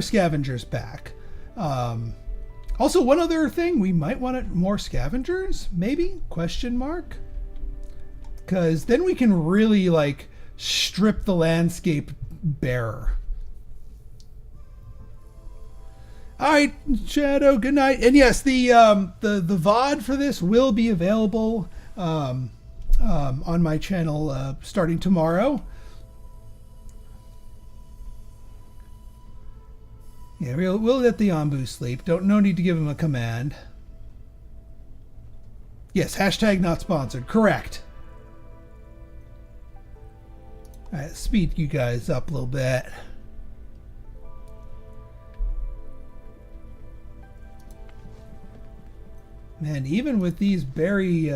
scavengers back. Also, one other thing, we might want more scavengers, maybe? Question mark? Because then we can really like strip the landscape bare. All right, Shadow, good night. And yes, the VOD for this will be available on my channel starting tomorrow. Yeah, we'll let the Ombu sleep. No need to give him a command. Yes, hashtag not sponsored. Correct. All right, speed you guys up a little bit. Man, even with these berry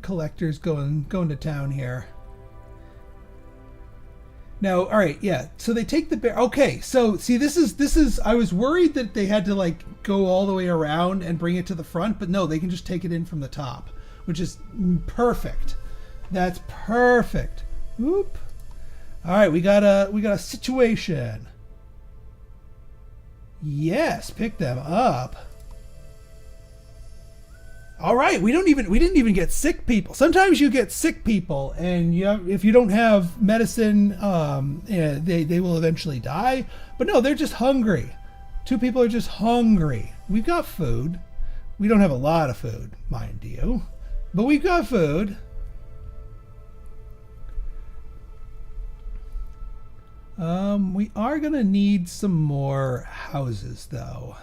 collectors going to town here. Now, all right, yeah. So they take the bear. Okay, so see, this is. I was worried that they had to like go all the way around and bring it to the front, but no, they can just take it in from the top, which is perfect. That's perfect. Whoop. All right, we got a situation. Yes, pick them up. All right, we didn't even get sick people. Sometimes you get sick people, and if you don't have medicine, they will eventually die. But no, they're just hungry. Two people are just hungry. We've got food. We don't have a lot of food, mind you, but we've got food. We are gonna need some more houses, though.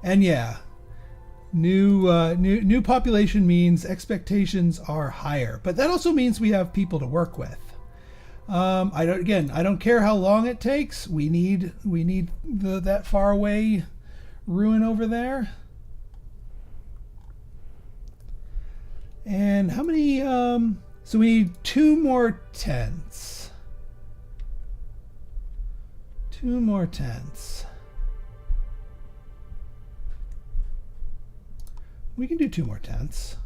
And yeah. New population means expectations are higher, but that also means we have people to work with. I don't care how long it takes. We need that far away ruin over there. And how many? So we need 2 more tents. 2 more tents. We can do 2 more tents.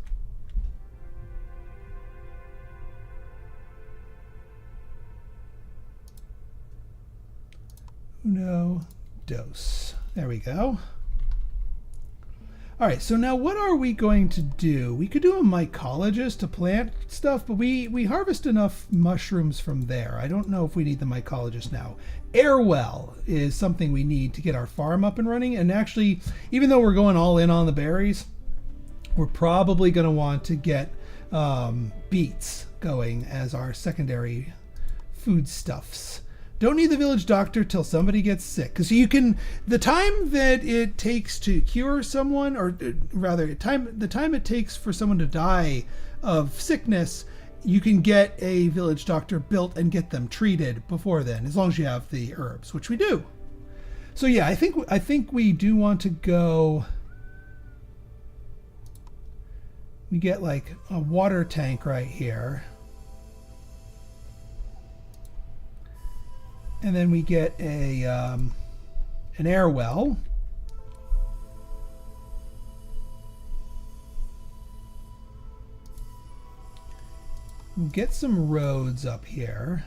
Uno, dos. There we go. All right, so now what are we going to do? We could do a mycologist to plant stuff, but we harvest enough mushrooms from there. I don't know if we need the mycologist now. Air well is something we need to get our farm up and running. And actually, even though we're going all in on the berries, we're probably going to want to get beets going as our secondary foodstuffs. Don't need the village doctor till somebody gets sick, because the time that it takes to cure someone, or rather the time it takes for someone to die of sickness, you can get a village doctor built and get them treated before then, as long as you have the herbs, which we do. So yeah, I think we do want to go. We get like a water tank right here. And then we get an air well. We'll get some roads up here.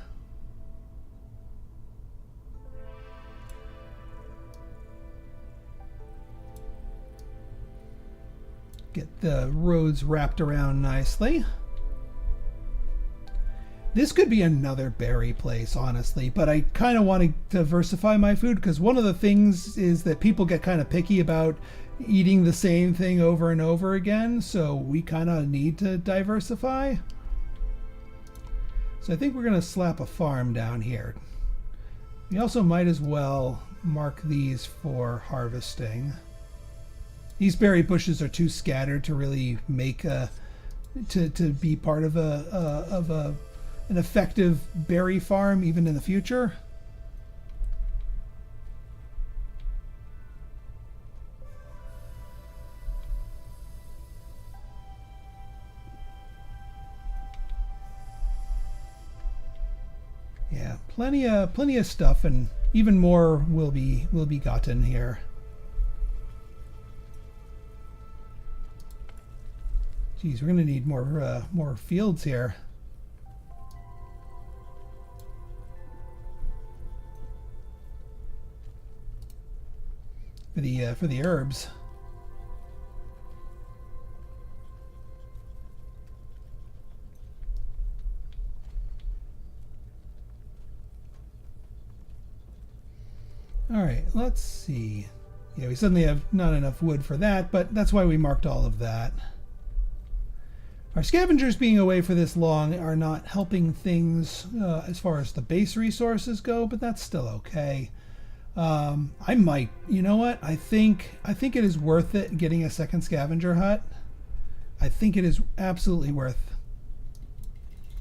Get the roads wrapped around nicely. This could be another berry place, honestly, but I kind of want to diversify my food, because one of the things is that people get kind of picky about eating the same thing over and over again, so we kind of need to diversify. So I think we're going to slap a farm down here. We also might as well mark these for harvesting. These berry bushes are too scattered to really make to be part of an effective berry farm even in the future. Yeah, plenty of stuff, and even more will be gotten here. Geez, we're gonna need more fields here. For the herbs. All right, let's see. Yeah, we suddenly have not enough wood for that, but that's why we marked all of that. Our scavengers being away for this long are not helping things as far as the base resources go, but that's still okay. I might, you know what? I think it is worth it getting a second scavenger hut. I think it is absolutely worth.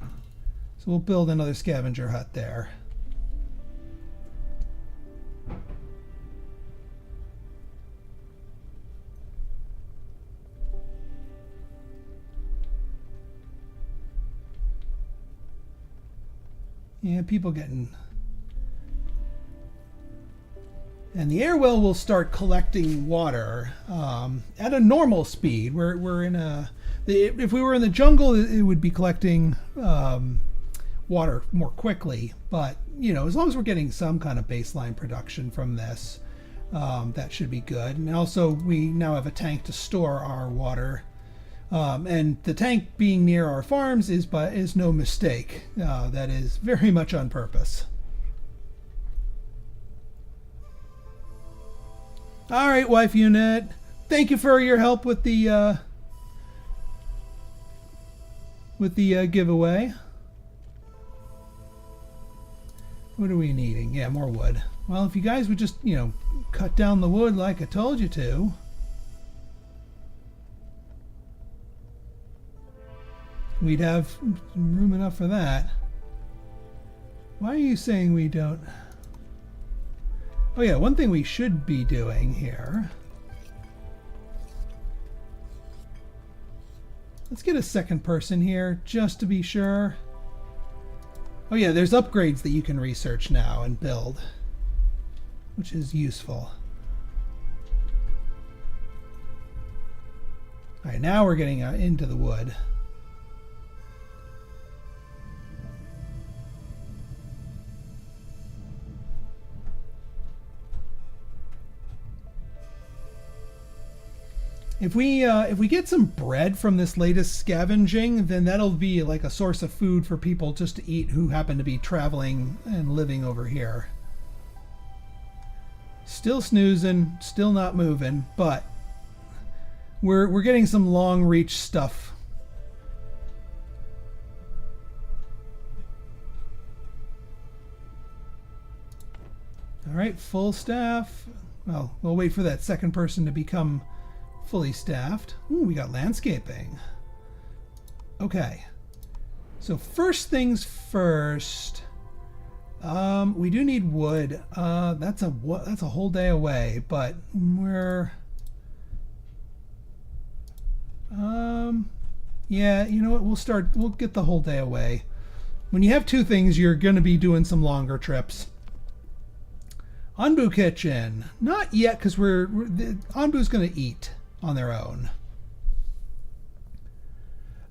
So we'll build another scavenger hut there. Yeah, people getting... And the air well will start collecting water at a normal speed. We're in if we were in the jungle, it would be collecting water more quickly. But you know, as long as we're getting some kind of baseline production from this, That should be good. And also, we now have a tank to store our water. And the tank being near our farms is no mistake. That is very much on purpose. All right, wife unit. Thank you for your help with the giveaway. What are we needing? Yeah, more wood. Well, if you guys would just, cut down the wood like I told you to. We'd have room enough for that. Why are you saying we don't? Oh yeah, one thing we should be doing here. Let's get a second person here, just to be sure. Oh yeah, there's upgrades that you can research now and build, which is useful. All right, now we're getting into the wood. If we get some bread from this latest scavenging, then that'll be like a source of food for people just to eat who happen to be traveling and living over here. Still snoozing, still not moving, but we're getting some long reach stuff. All right, full staff. Well, we'll wait for that second person to become fully staffed. Ooh, we got landscaping. Okay. So first things first. We do need wood. That's a whole day away, but we're yeah, you know what? We'll get the whole day away. When you have two things, you're going to be doing some longer trips. Anbu kitchen. Not yet, because Anbu's going to eat on their own.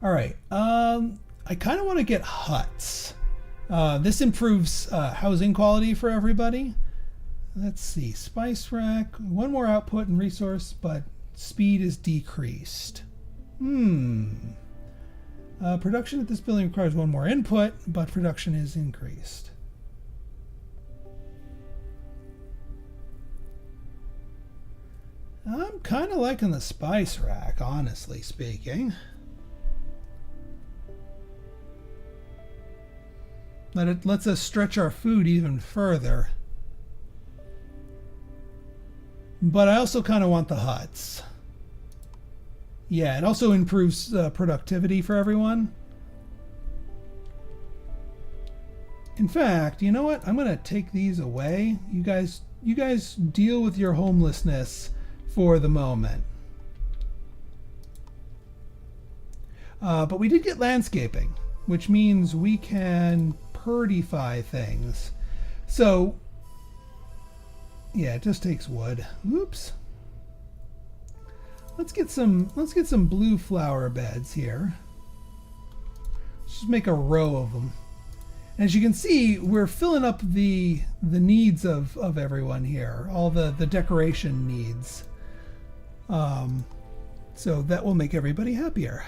All right. I kind of want to get huts. This improves housing quality for everybody. Let's see. Spice rack. One more output and resource, but speed is decreased. Production at this building requires one more input, but production is increased. I'm kind of liking the spice rack, honestly speaking. It lets us stretch our food even further. But I also kind of want the huts. Yeah, it also improves productivity for everyone. In fact, you know what? I'm going to take these away. You guys deal with your homelessness for the moment. But we did get landscaping, which means we can purdify things. So yeah, it just takes wood. Oops. Let's get some blue flower beds here. Let's just make a row of them. As you can see, we're filling up the needs of everyone here, all the decoration needs. So that will make everybody happier.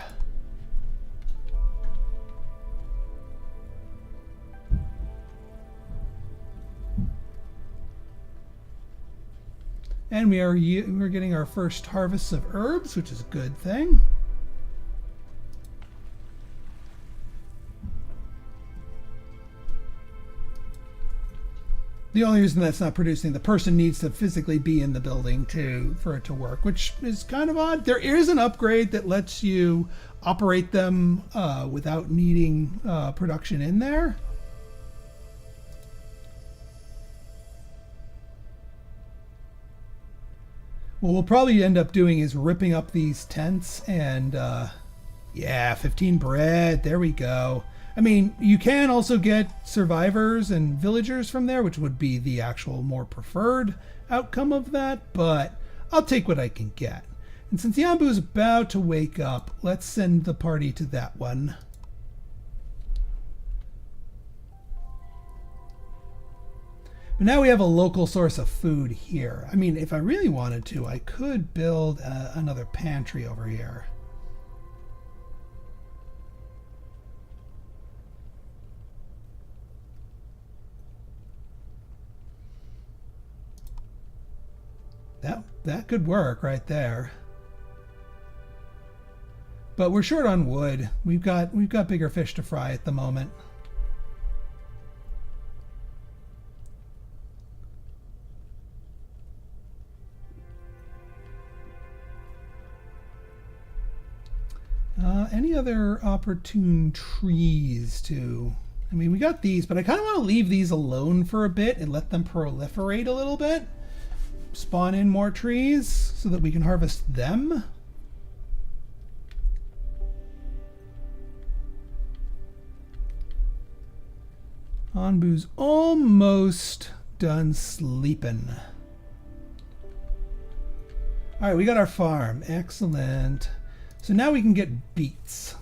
And we're getting our first harvests of herbs, which is a good thing. The only reason that's not producing, the person needs to physically be in the building for it to work, which is kind of odd. There is an upgrade that lets you operate them without needing production in there. What we'll probably end up doing is ripping up these tents and yeah, 15 bread. There we go. I mean, you can also get survivors and villagers from there, which would be the actual more preferred outcome of that, but I'll take what I can get. And since Yambu is about to wake up, let's send the party to that one. But now we have a local source of food here. I mean, if I really wanted to, I could build another pantry over here. That could work right there. But we're short on wood. We've got bigger fish to fry at the moment. Any other opportune trees to... I mean, we got these, but I kind of want to leave these alone for a bit and let them proliferate a little bit. Spawn in more trees so that we can harvest them. Anbu's almost done sleeping. All right, we got our farm. Excellent. So now we can get beets.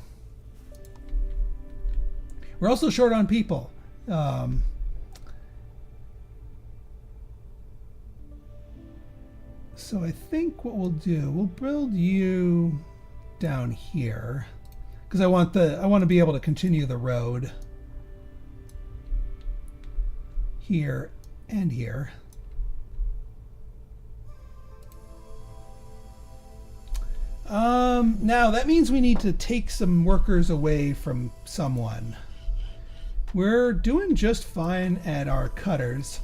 We're also short on people. So I think what we'll do, we'll build you down here because I want to be able to continue the road here and here. Now that means we need to take some workers away from someone. We're doing just fine at our cutters.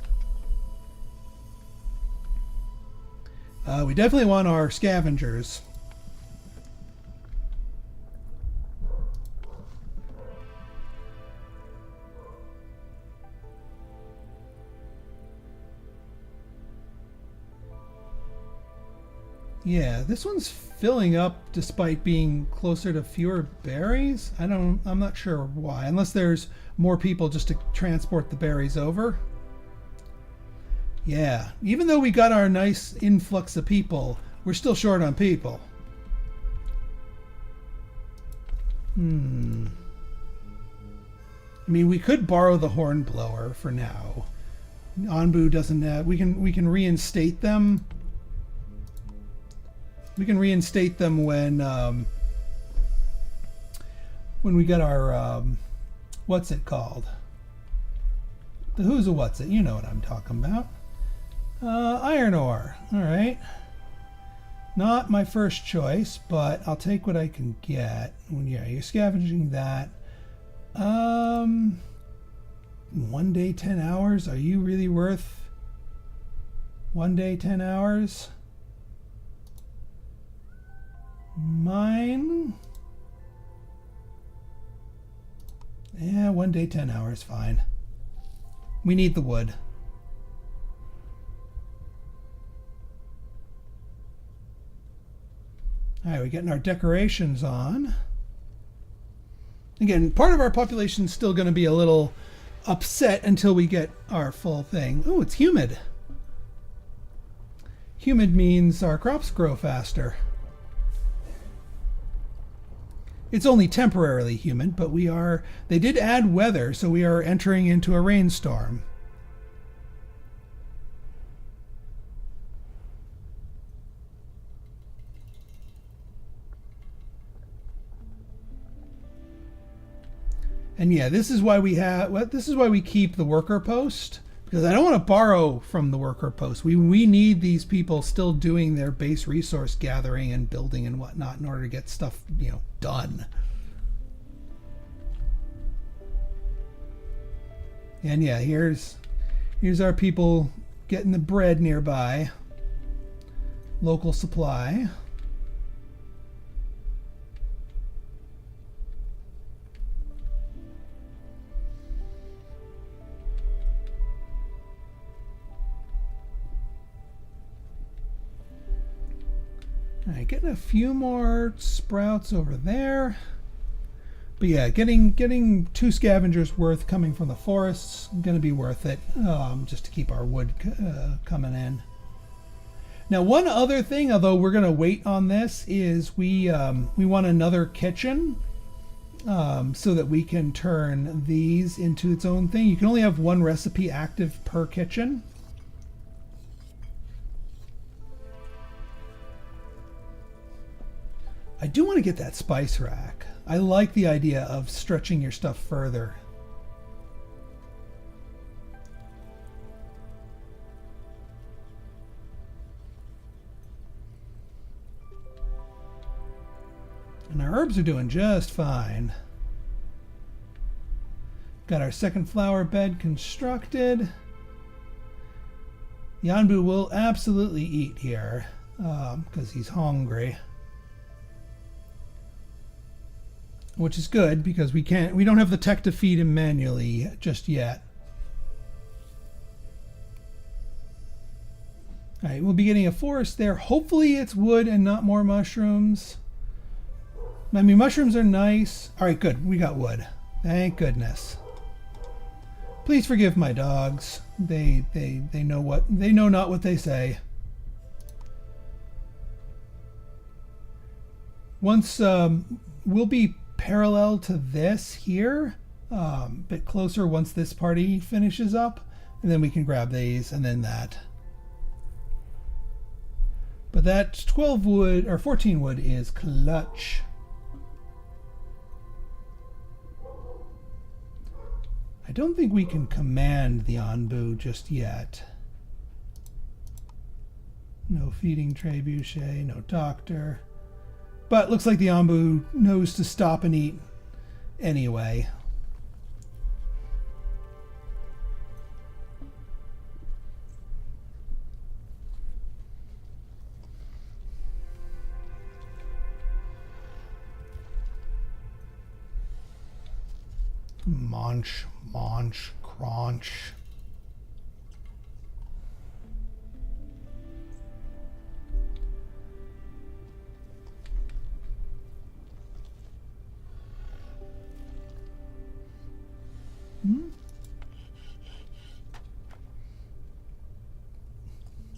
We definitely want our scavengers. Yeah, this one's filling up despite being closer to fewer berries. I'm not sure why, unless there's more people just to transport the berries over. Yeah, even though we got our nice influx of people, we're still short on people. I mean, we could borrow the Hornblower for now. Anbu doesn't have... We can reinstate them. We can reinstate them when we get our what's it called? The who's a what's it? You know what I'm talking about. Iron ore. All right. Not my first choice, but I'll take what I can get. Yeah, you're scavenging that. 1 day, 10 hours. Are you really worth 1 day, 10 hours? Mine. Yeah, 1 day, 10 hours, fine. We need the wood. All right, we're getting our decorations on. Again, part of our population is still going to be a little upset until we get our full thing. Oh, it's humid. Humid means our crops grow faster. It's only temporarily humid, but they did add weather, so we are entering into a rainstorm. And yeah, this is why we keep the worker post, because I don't want to borrow from the worker post. We need these people still doing their base resource gathering and building and whatnot in order to get stuff, done. And yeah, here's our people getting the bread nearby. Local supply. All right, getting a few more sprouts over there. But yeah, getting 2 scavengers worth coming from the forests going to be worth it, just to keep our wood coming in. Now, one other thing, although we're going to wait on this, is we want another kitchen. so that we can turn these into its own thing. You can only have one recipe active per kitchen. I do want to get that spice rack. I like the idea of stretching your stuff further. And our herbs are doing just fine. Got our second flower bed constructed. Yanbu will absolutely eat here because he's hungry. Which is good because we don't have the tech to feed him manually just yet. All right, we'll be getting a forest there. Hopefully it's wood and not more mushrooms. I mean, mushrooms are nice. All right, good. We got wood. Thank goodness. Please forgive my dogs. They know not what they say. Once we'll be parallel to this here, a bit closer once this party finishes up, and then we can grab these and then that. But that 12 wood or 14 wood is clutch. I don't think we can command the Anbu just yet. No feeding trebuchet, no doctor. But looks like the Anbu knows to stop and eat anyway. Munch, munch, crunch. Hmm?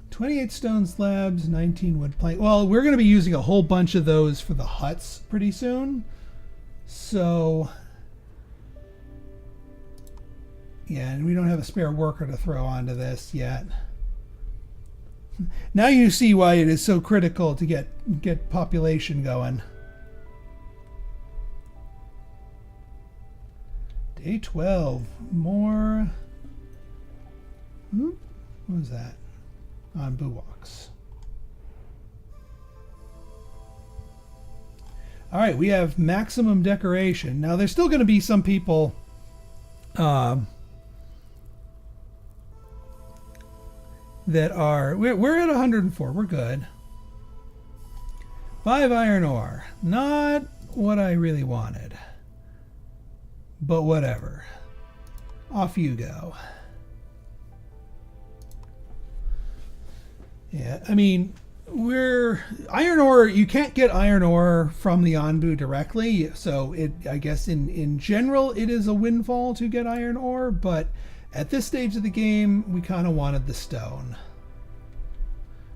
28 stone slabs, 19 wood plank. Well, we're going to be using a whole bunch of those for the huts pretty soon. So yeah, and we don't have a spare worker to throw onto this yet. Now you see why it is so critical to get population going. Day 12. More. What was that? On Buwaks. All right, we have maximum decoration. Now there's still going to be some people that are, we're at 104, we're good. 5 iron ore, not what I really wanted, but whatever. Off you go. Yeah, I mean, iron ore, you can't get iron ore from the Anbu directly, so I guess in general it is a windfall to get iron ore, but at this stage of the game, we kind of wanted the stone.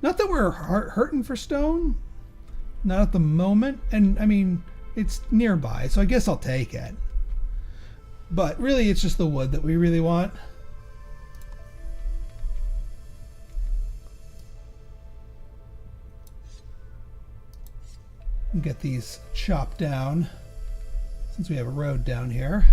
Not that we're hurting for stone. Not at the moment. And, I mean, it's nearby, so I guess I'll take it. But really, it's just the wood that we really want. We'll get these chopped down, since we have a road down here.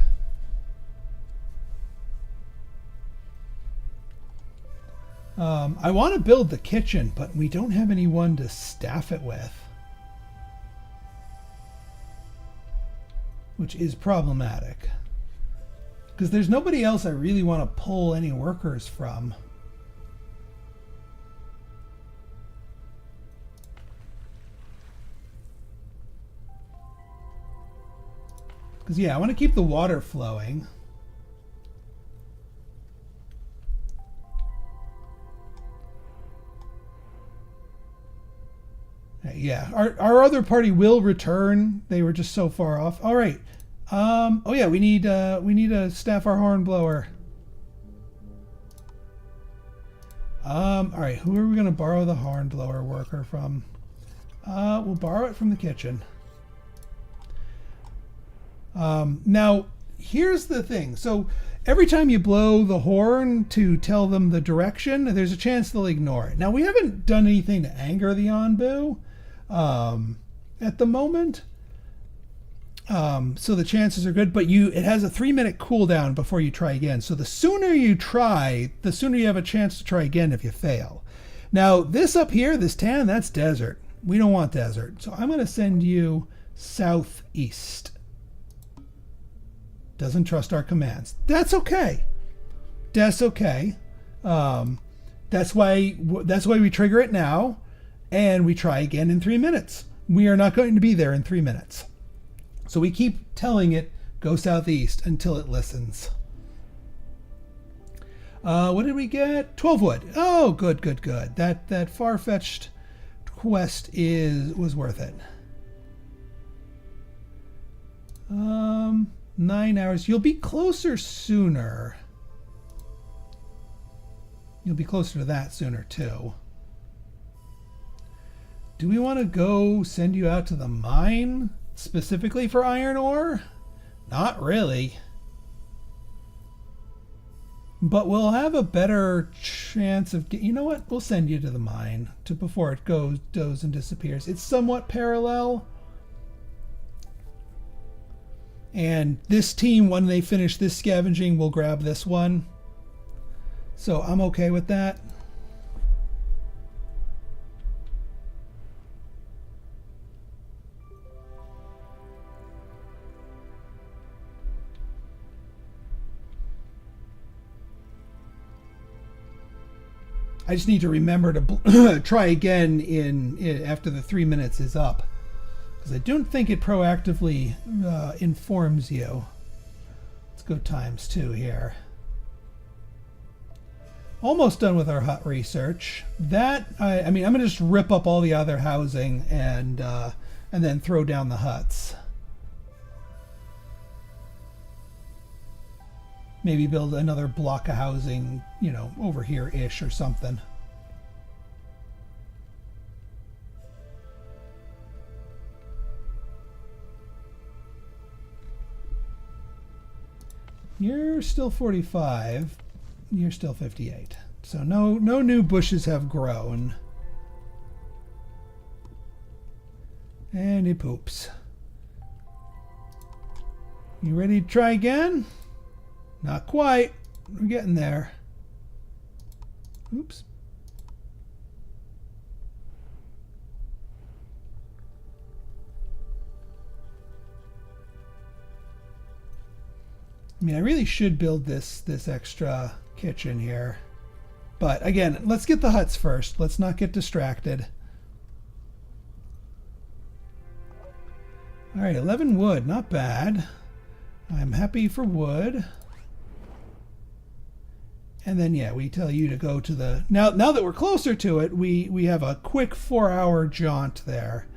I want to build the kitchen, but we don't have anyone to staff it with, which is problematic because there's nobody else I really want to pull any workers from. Because yeah, I want to keep the water flowing. Yeah, our other party will return. They were just so far off. All right. Oh yeah, we need to staff our Hornblower. All right, who are we gonna borrow the Hornblower worker from? We'll borrow it from the kitchen. Now, here's the thing. So every time you blow the horn to tell them the direction, there's a chance they'll ignore it. Now, we haven't done anything to anger the Onbu at the moment. So the chances are good, but it has a 3-minute cooldown before you try again. So the sooner you try, the sooner you have a chance to try again if you fail. Now, this up here, this tan, that's desert. We don't want desert. So I'm going to send you southeast. Doesn't trust our commands. That's okay. That's okay. That's why we trigger it now, and we try again in 3 minutes. We are not going to be there in 3 minutes. So we keep telling it, go southeast, until it listens. What did we get? 12 wood. Oh, good, good, good. That far-fetched quest was worth it. 9 hours. You'll be closer sooner. You'll be closer to that sooner, too. Do we want to go send you out to the mine specifically for iron ore? Not really. But we'll have a better chance of... You know what? We'll send you to the mine before it goes and disappears. It's somewhat parallel. And this team, when they finish this scavenging, will grab this one. So I'm okay with that. I just need to remember to try again after the 3 minutes is up. Because I don't think it proactively informs you. Let's go ×2 here. Almost done with our hut research. I mean, I'm going to just rip up all the other housing and then throw down the huts. Maybe build another block of housing, you know, over here-ish or something. You're still 45. You're still 58. So no new bushes have grown. And it poops. You ready to try again? Not quite. We're getting there. Oops. I mean, I really should build this extra kitchen here. But again, let's get the huts first. Let's not get distracted. All right, 11 wood. Not bad. I'm happy for wood. And then, yeah, we tell you to go to the... Now that we're closer to it, we have a quick 4-hour jaunt there.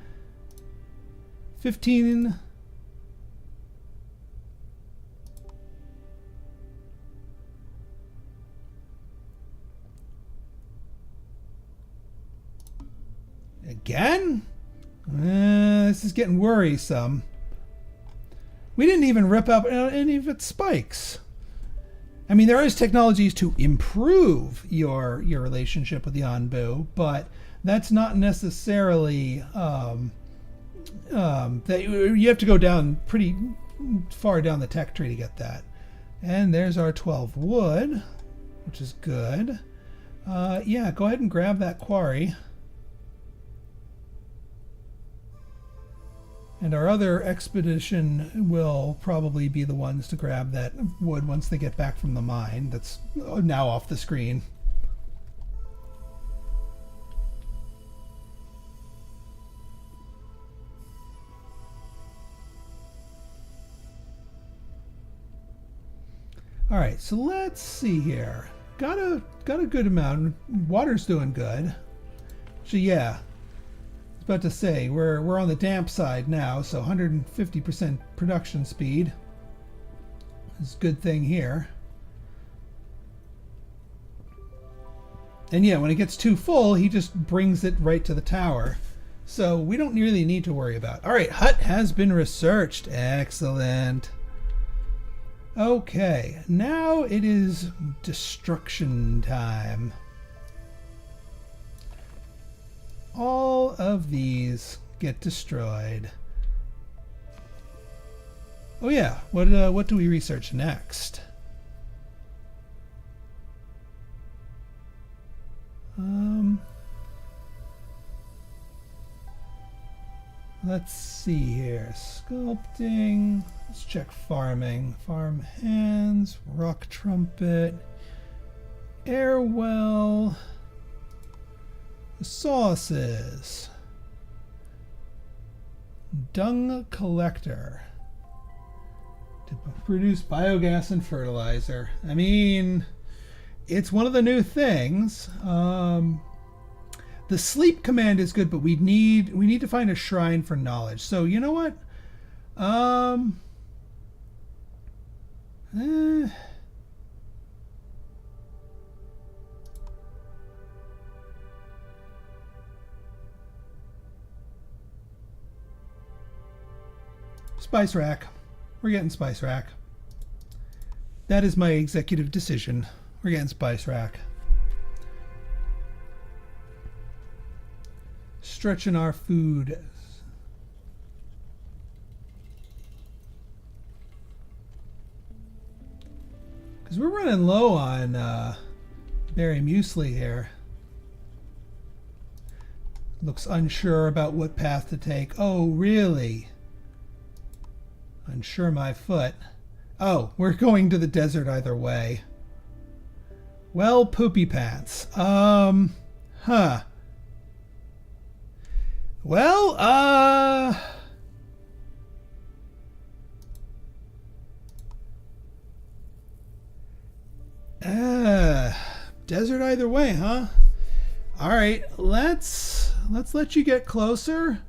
15... Again? This is getting worrisome. We didn't even rip up any of its spikes. I mean, there is technologies to improve your relationship with the Onbu, but that's not necessarily that you have to go down pretty far down the tech tree to get that. And there's our 12 wood, which is good. Yeah, go ahead and grab that quarry. And our other expedition will probably be the ones to grab that wood once they get back from the mine. That's now off the screen. All right, so let's see here. Got a good amount. Water's doing good. So yeah. About to say we're on the damp side now, so 150% production speed is a good thing here. And yeah, when it gets too full, he just brings it right to the tower. So we don't really need to worry about. All right, hut has been researched. Excellent. Okay, now it is destruction time. All of these get destroyed. Oh yeah, what do we research next? Let's see here. Sculpting. Let's check farming. Farm hands, rock trumpet, air well, the sauces, dung collector to produce biogas and fertilizer. I mean, it's one of the new things. The sleep command is good, but we need to find a shrine for knowledge. So you know what? Spice rack. We're getting spice rack. That is my executive decision. We're getting spice rack. Stretching our food. Because we're running low on berry muesli here. Looks unsure about what path to take. Oh, really? Unsure my foot. Oh, we're going to the desert either way. Well, poopy pants. Huh. Well, desert either way, huh? All right, let's let you get closer.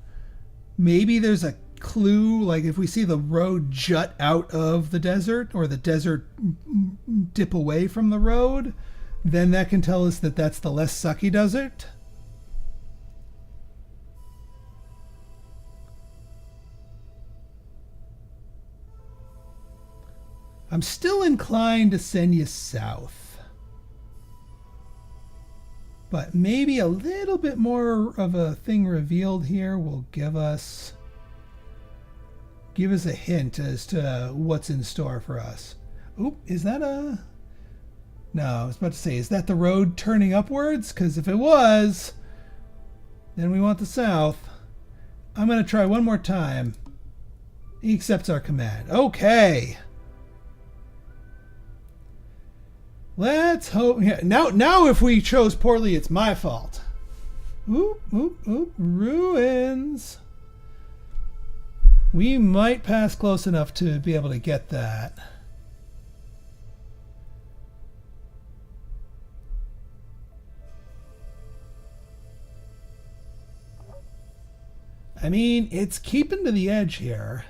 Maybe there's a clue, like if we see the road jut out of the desert or the desert dip away from the road, then that can tell us that that's the less sucky desert. I'm still inclined to send you south. But maybe a little bit more of a thing revealed here will give us a hint as to what's in store for us. Oop, is that a... No, I was about to say, is that the road turning upwards? Because if it was, then we want the south. I'm going to try one more time. He accepts our command. Okay. Let's hope. Yeah, now if we chose poorly, it's my fault. Oop, oop, oop. Ruins. We might pass close enough to be able to get that. I mean, it's keeping to the edge here.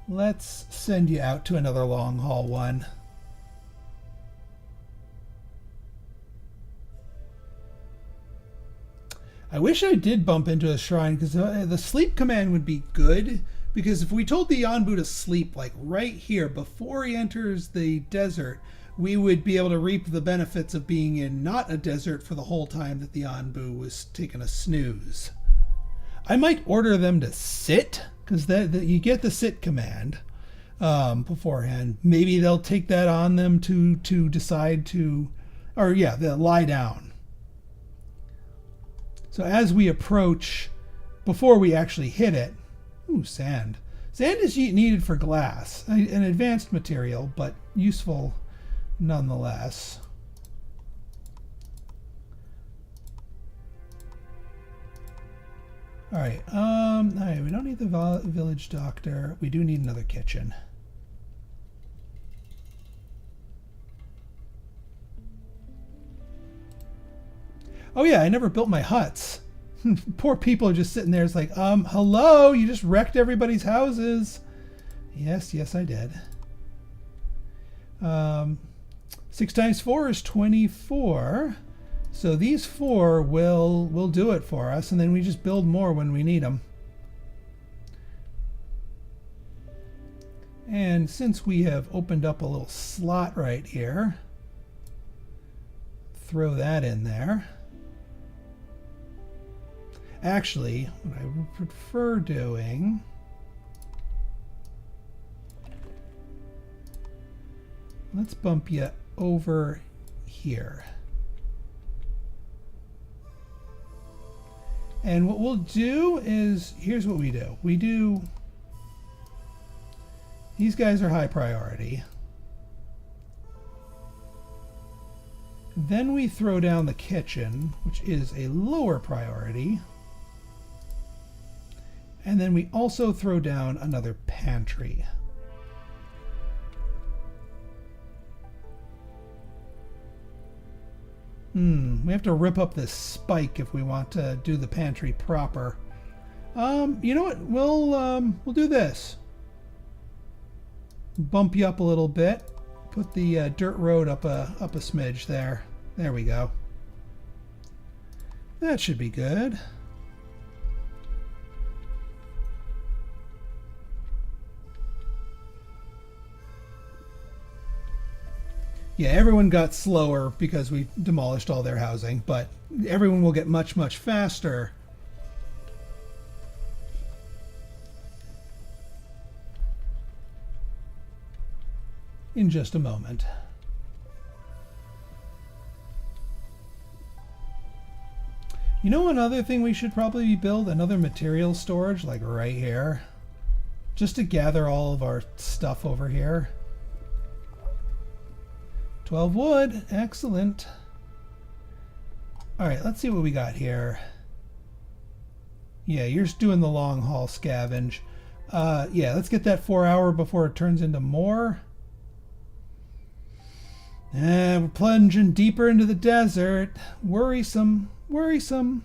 Let's send you out to another long haul one. I wish I did bump into a shrine, because the sleep command would be good, because if we told the Yanbu to sleep like right here before he enters the desert, we would be able to reap the benefits of being in not a desert for the whole time that the Yanbu was taking a snooze. I might order them to sit, because you get the sit command beforehand. Maybe they'll take that on them to decide to, or yeah, they'll lie down. So as we approach, before we actually hit it, ooh, sand. Sand is needed for glass, an advanced material, but useful nonetheless. All right, we don't need the village doctor. We do need another kitchen. Oh yeah, I never built my huts. Poor people are just sitting there. It's like, hello, you just wrecked everybody's houses. Yes, I did. 6 times 4 is 24. So these 4 will do it for us, and then we just build more when we need them. And since we have opened up a little slot right here, throw that in there. Actually, what I would prefer doing, let's bump you over here. And what we'll do is, here's what we do. These guys are high priority. Then we throw down the kitchen, which is a lower priority. And then we also throw down another pantry. We have to rip up this spike if we want to do the pantry proper. You know what? We'll do this. Bump you up a little bit. Put the dirt road up a smidge there. There we go. That should be good. Yeah, everyone got slower because we demolished all their housing, but everyone will get much, much faster. In just a moment. You know, another thing we should probably build, another material storage, like right here, just to gather all of our stuff over here. 12 wood, excellent. All right, let's see what we got here. Yeah, you're just doing the long haul scavenge. Yeah, let's get that 4 hour before it turns into more. And we're plunging deeper into the desert. Worrisome, worrisome.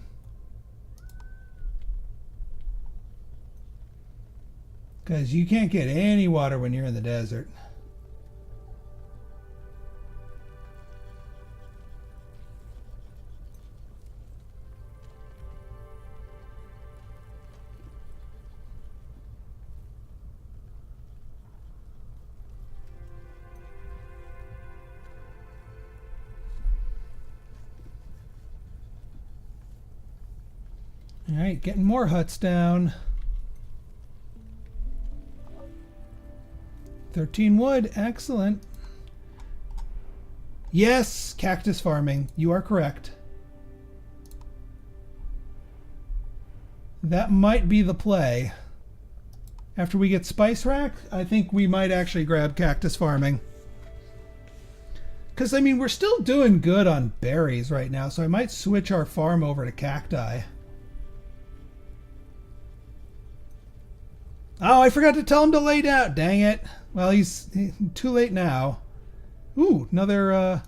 Because you can't get any water when you're in the desert. All right, getting more huts down. 13 wood, excellent. Yes, cactus farming, you are correct. That might be the play. After we get spice rack, I think we might actually grab cactus farming. Because, I mean, we're still doing good on berries right now, so I might switch our farm over to cacti. Oh, I forgot to tell him to lay down. Dang it. Well, he's too late now. Ooh, another,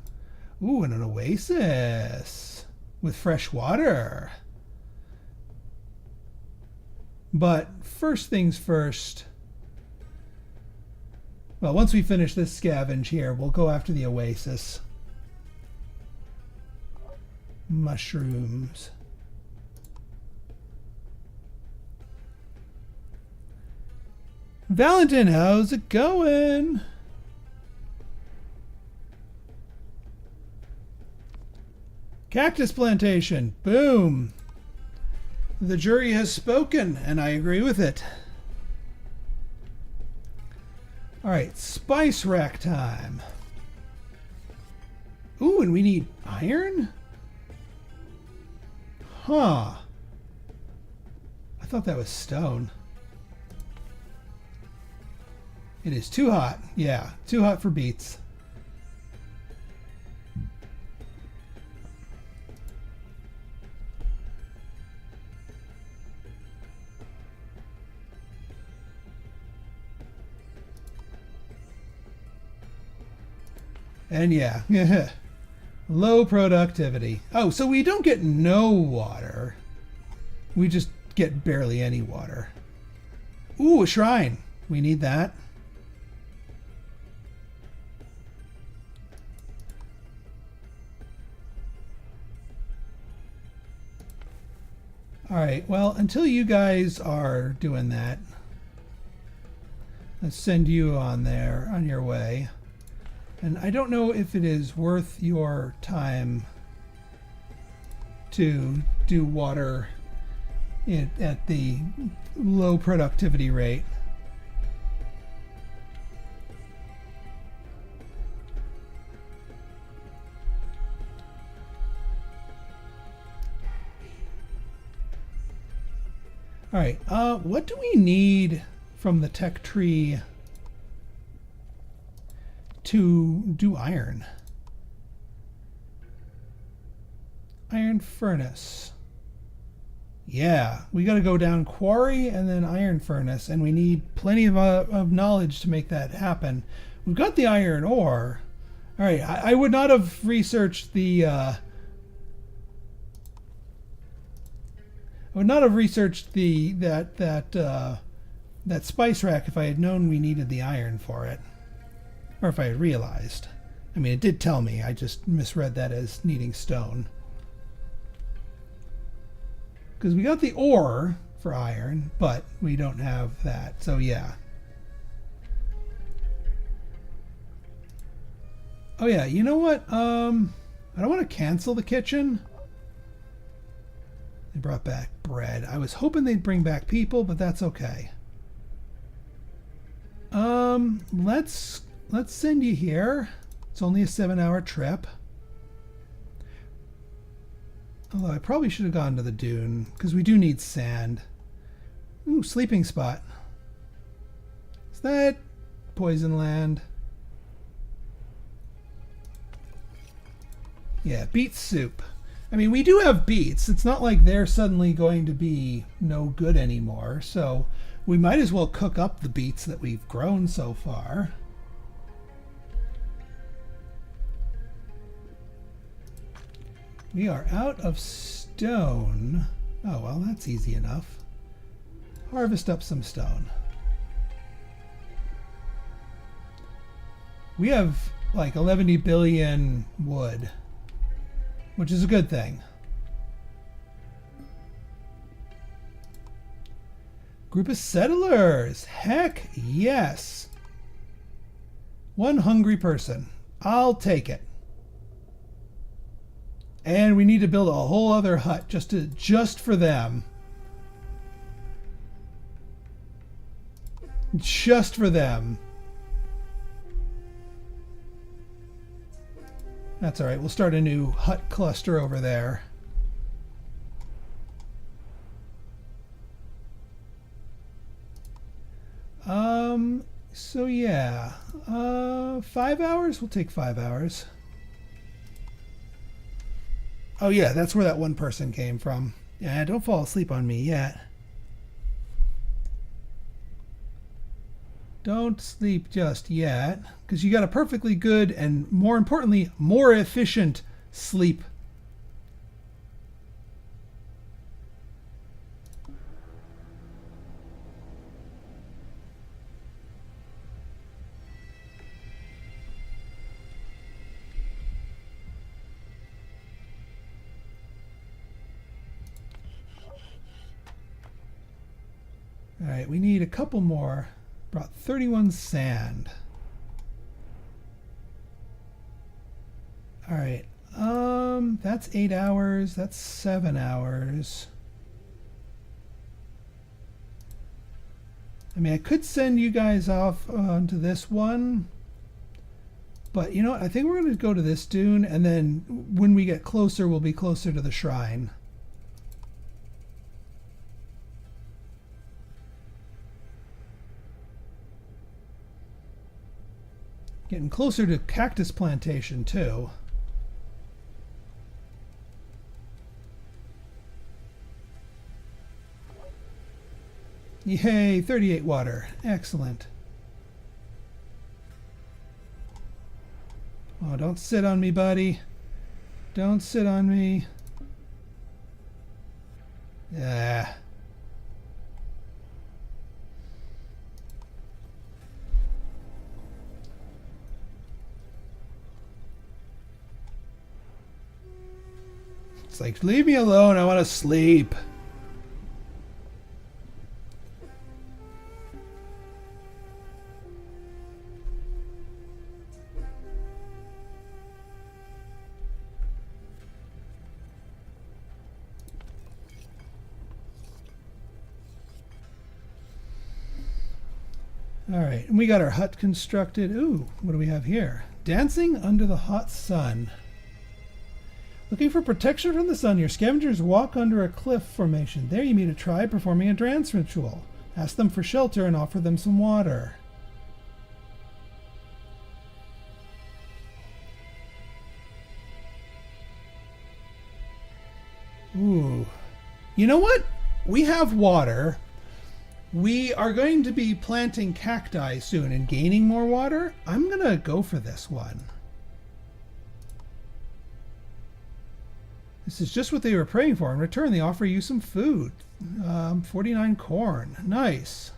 ooh, and an oasis with fresh water. But first things first. Well, once we finish this scavenge here, we'll go after the oasis. Mushrooms. Valentin, how's it going? Cactus plantation. Boom. The jury has spoken, and I agree with it. All right, spice rack time. Ooh, and we need iron? Huh. I thought that was stone. It is too hot. Yeah, too hot for beets. And yeah, low productivity. Oh, so we don't get no water. We just get barely any water. Ooh, a shrine. We need that. Alright, well, until you guys are doing that, let's send you on there, on your way. And I don't know if it is worth your time to do water at the low productivity rate. All right, what do we need from the tech tree to do iron? Iron furnace. Yeah, we got to go down quarry and then iron furnace, and we need plenty of knowledge to make that happen. We've got the iron ore. All right, I would not have researched the... I would not have researched that spice rack if I had known we needed the iron for it, or if I had realized. I mean, it did tell me. I just misread that as needing stone. Because we got the ore for iron, but we don't have that. So yeah. Oh yeah. You know what? I don't want to cancel the kitchen. They brought back bread. I was hoping they'd bring back people, but that's okay. Let's send you here. It's only a 7-hour trip. Although I probably should have gone to the dune, because we do need sand. Ooh, sleeping spot. Is that poison land? Yeah, beet soup. I mean, we do have beets. It's not like they're suddenly going to be no good anymore. So we might as well cook up the beets that we've grown so far. We are out of stone. Oh, well, that's easy enough. Harvest up some stone. We have like 11 billion wood, which is a good thing. Group of settlers. Heck yes. One hungry person. I'll take it. And we need to build a whole other hut just for them. Just for them. That's all right. We'll start a new hut cluster over there. So yeah, 5 hours? We'll take 5 hours. Oh yeah, that's where that one person came from. Yeah, don't fall asleep on me yet. Don't sleep just yet, because you got a perfectly good and, more importantly, more efficient sleep. All right, we need a couple more. Brought 31 sand. All right, that's 8 hours. That's 7 hours. I mean, I could send you guys off onto this one, but you know what? I think we're going to go to this dune, and then when we get closer, we'll be closer to the shrine. Getting closer to cactus plantation too. Yay, 38 water. Excellent. Oh, don't sit on me, buddy. Don't sit on me. Yeah. It's like, leave me alone. I want to sleep. All right, and we got our hut constructed. Ooh, what do we have here? Dancing under the hot sun. Looking for protection from the sun, your scavengers walk under a cliff formation. There you meet a tribe performing a dance ritual. Ask them for shelter and offer them some water. Ooh. You know what? We have water. We are going to be planting cacti soon and gaining more water. I'm going to go for this one. This is just what they were praying for. In return, they offer you some food. 49 corn. Nice.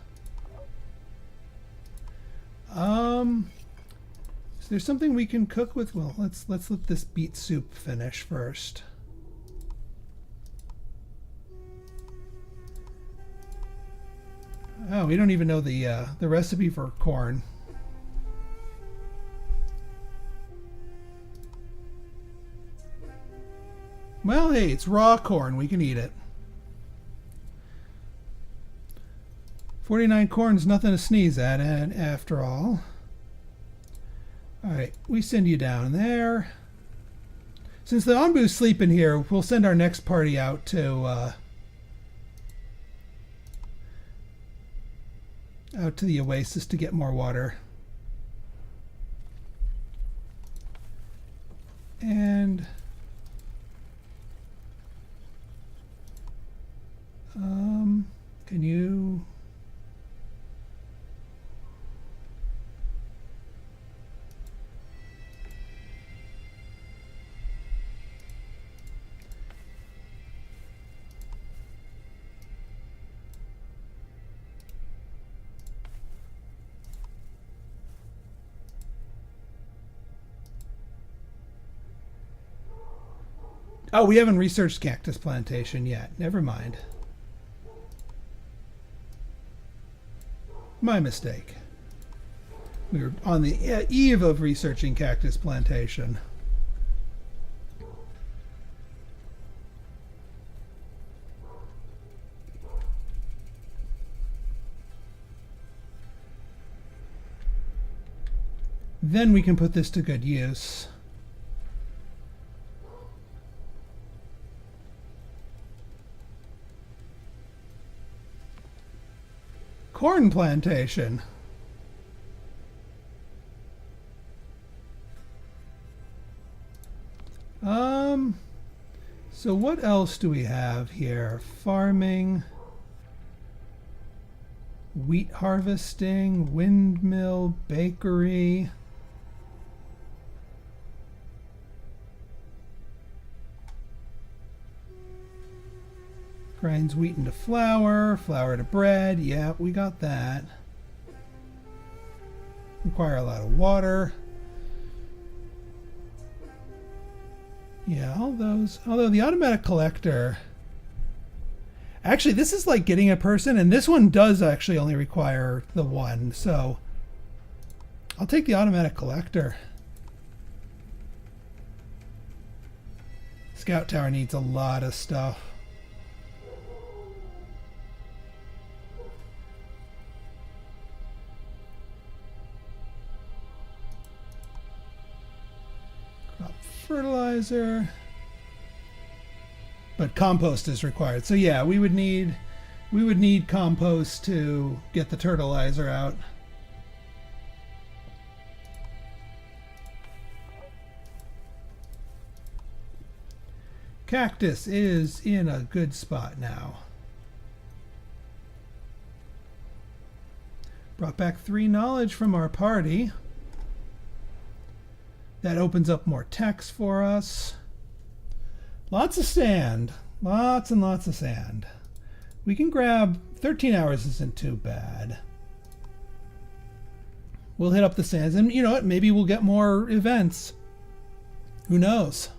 Is there something we can cook with? Well, let's let this beet soup finish first. Oh, we don't even know the recipe for corn. Well, hey, it's raw corn. We can eat it. 49 corn's nothing to sneeze at, and after all. All right, we send you down there. Since the Onbu's sleeping here, we'll send our next party out to the oasis to get more water. And can you Oh, we haven't researched cactus plantation yet. Never mind. My mistake. We were on the eve of researching cactus plantation. Then we can put this to good use. Corn plantation. So what else do we have here? Farming, wheat harvesting, windmill, bakery. Grinds wheat into flour, flour to bread. Yeah, we got that. Require a lot of water. Yeah, all those. Although the automatic collector. Actually, this is like getting a person, and this one does actually only require the one. So I'll take the automatic collector. Scout tower needs a lot of stuff. Fertilizer, but compost is required. So yeah, we would need compost to get the fertilizer out. Cactus is in a good spot now. Brought back 3 knowledge from our party. That opens up more text for us. Lots of sand. Lots and lots of sand. We can grab 13 hours isn't too bad. We'll hit up the sands, and you know what? Maybe we'll get more events. Who knows?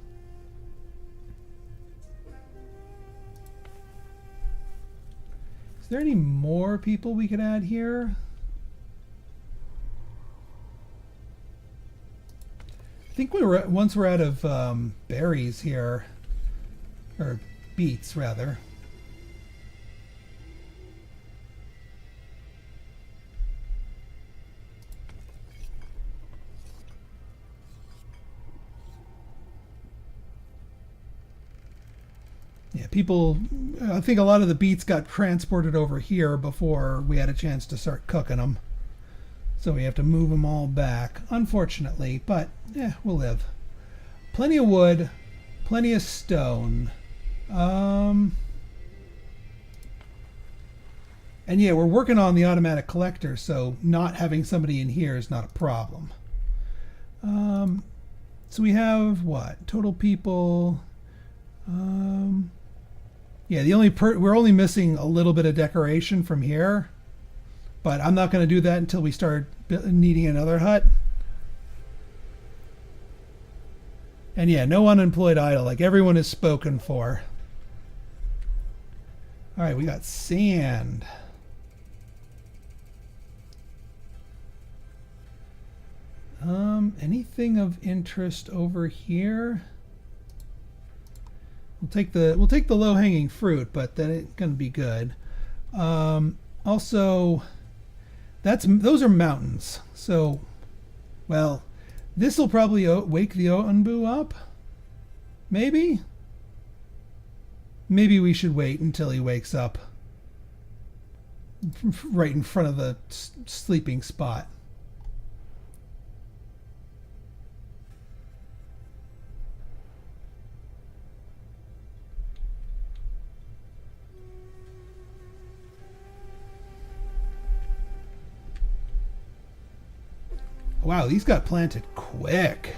Is there any more people we could add here? I think once we're out of berries here, or beets rather. Yeah, people, I think a lot of the beets got transported over here before we had a chance to start cooking them. So we have to move them all back, unfortunately, but yeah, we'll live. Plenty of wood, plenty of stone. And yeah, we're working on the automatic collector, so not having somebody in here is not a problem. So we have what? Total people. Yeah, we're only missing a little bit of decoration from here, but I'm not going to do that until we start needing another hut. And yeah, no unemployed idle. Like, everyone is spoken for. All right, we got sand. Anything of interest over here? We'll take the low-hanging fruit, but that ain't gonna be good. Also, those are mountains. So, well, this will probably wake the Onbu up. Maybe we should wait until he wakes up, right in front of the sleeping spot. Wow, these got planted quick.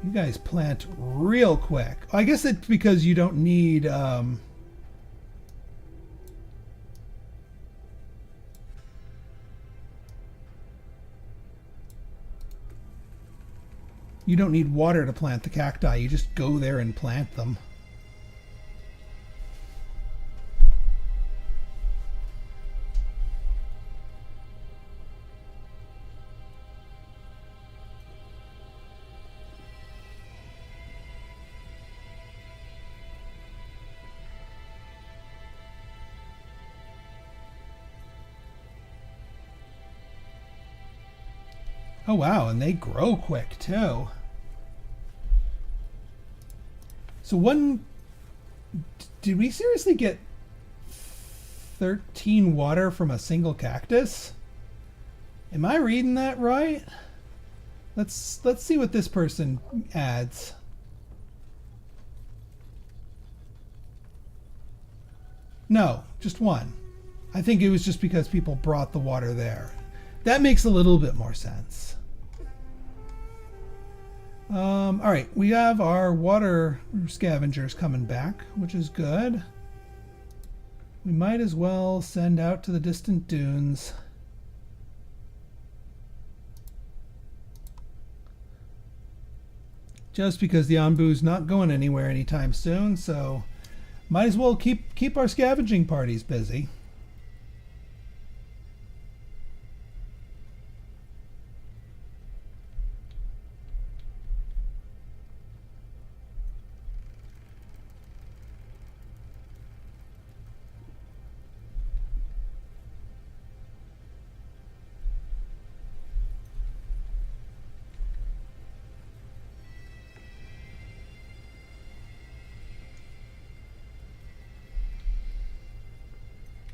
You guys plant real quick. I guess it's because you don't need you don't need water to plant the cacti. You just go there and plant them. Oh wow, and they grow quick too. So did we seriously get 13 water from a single cactus? Am I reading that right? Let's see what this person adds. No, just one. I think it was just because people brought the water there. That makes a little bit more sense. All right, we have our water scavengers coming back, which is good. We might as well send out to the distant dunes. Just because the Onbu's not going anywhere anytime soon, so might as well keep our scavenging parties busy.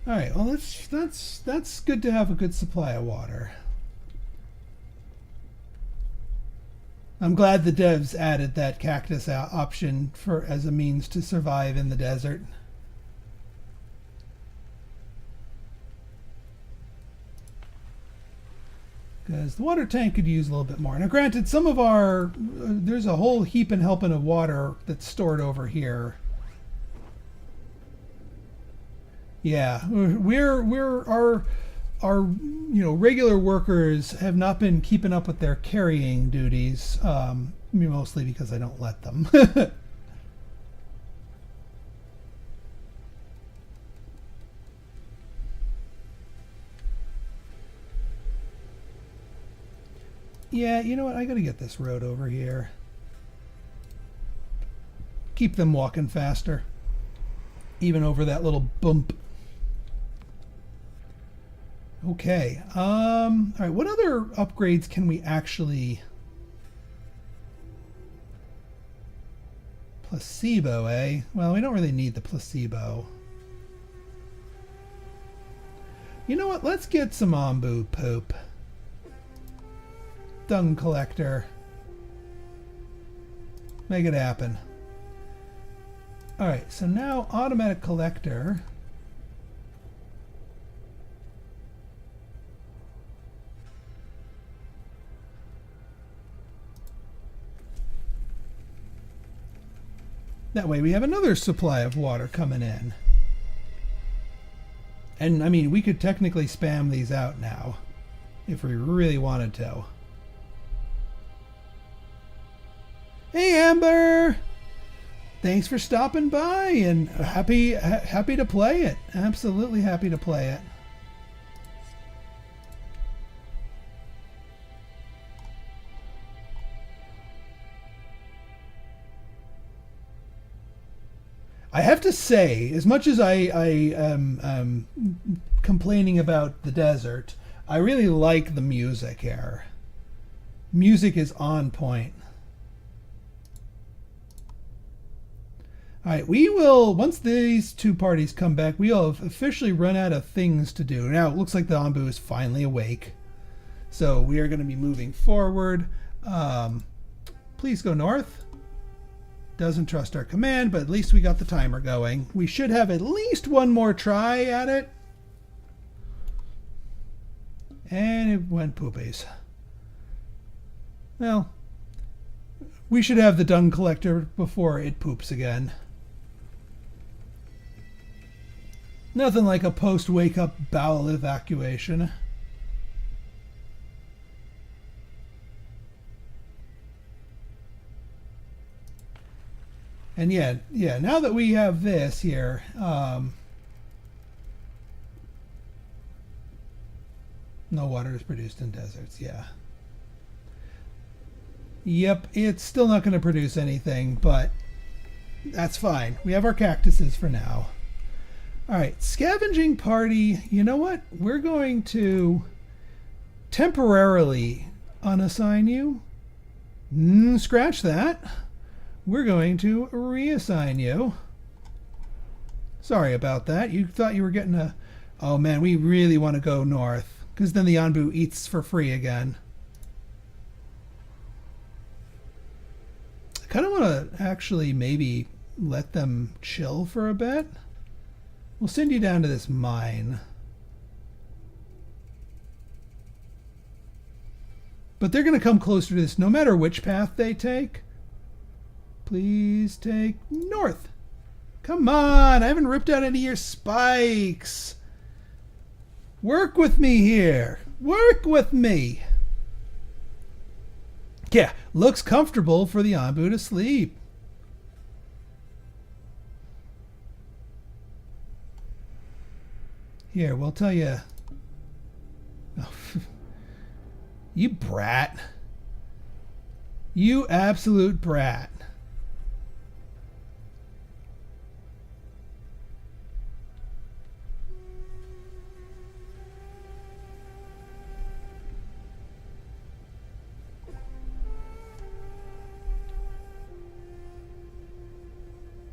All right, well that's good to have a good supply of water. I'm glad the devs added that cactus option as a means to survive in the desert. Because the water tank could use a little bit more. Now granted, some of our there's a whole heap and helping of water that's stored over here. Yeah, our regular workers have not been keeping up with their carrying duties, mostly because I don't let them. Yeah, you know what? I gotta get this road over here. Keep them walking faster, even over that little bump. Okay. All right. What other upgrades can we actually? Placebo, eh? Well, we don't really need the placebo. You know what? Let's get some ombu poop. Dung collector. Make it happen. Alright, so now automatic collector. That way we have another supply of water coming in. And I mean, we could technically spam these out now if we really wanted to. Hey Amber! Thanks for stopping by, and happy to play it. Absolutely happy to play it. I have to say, as much as I am complaining about the desert, I really like the music here. Music is on point. Alright, we will, once these two parties come back, we'll have officially run out of things to do. Now, it looks like the Ombu is finally awake. So, we are going to be moving forward. Please go north. Doesn't trust our command, but at least we got the timer going. We should have at least one more try at it. And it went poopies. Well, we should have the dung collector before it poops again. Nothing like a post-wake-up bowel evacuation. And yeah, now that we have this here, no water is produced in deserts, yeah. Yep, it's still not going to produce anything, but that's fine. We have our cactuses for now. Alright, scavenging party, you know what? We're going to temporarily unassign you. Scratch that. We're going to reassign you. Sorry about that. You thought you were getting a... Oh man, we really want to go north, because then the Anbu eats for free again. I kind of want to actually maybe let them chill for a bit. We'll send you down to this mine. But they're going to come closer to this no matter which path they take. Please take north. Come on, I haven't ripped out any of your spikes. Work with me here. Work with me. Yeah, looks comfortable for the Anbu to sleep. Here, we'll tell you. Oh, you brat. You absolute brat.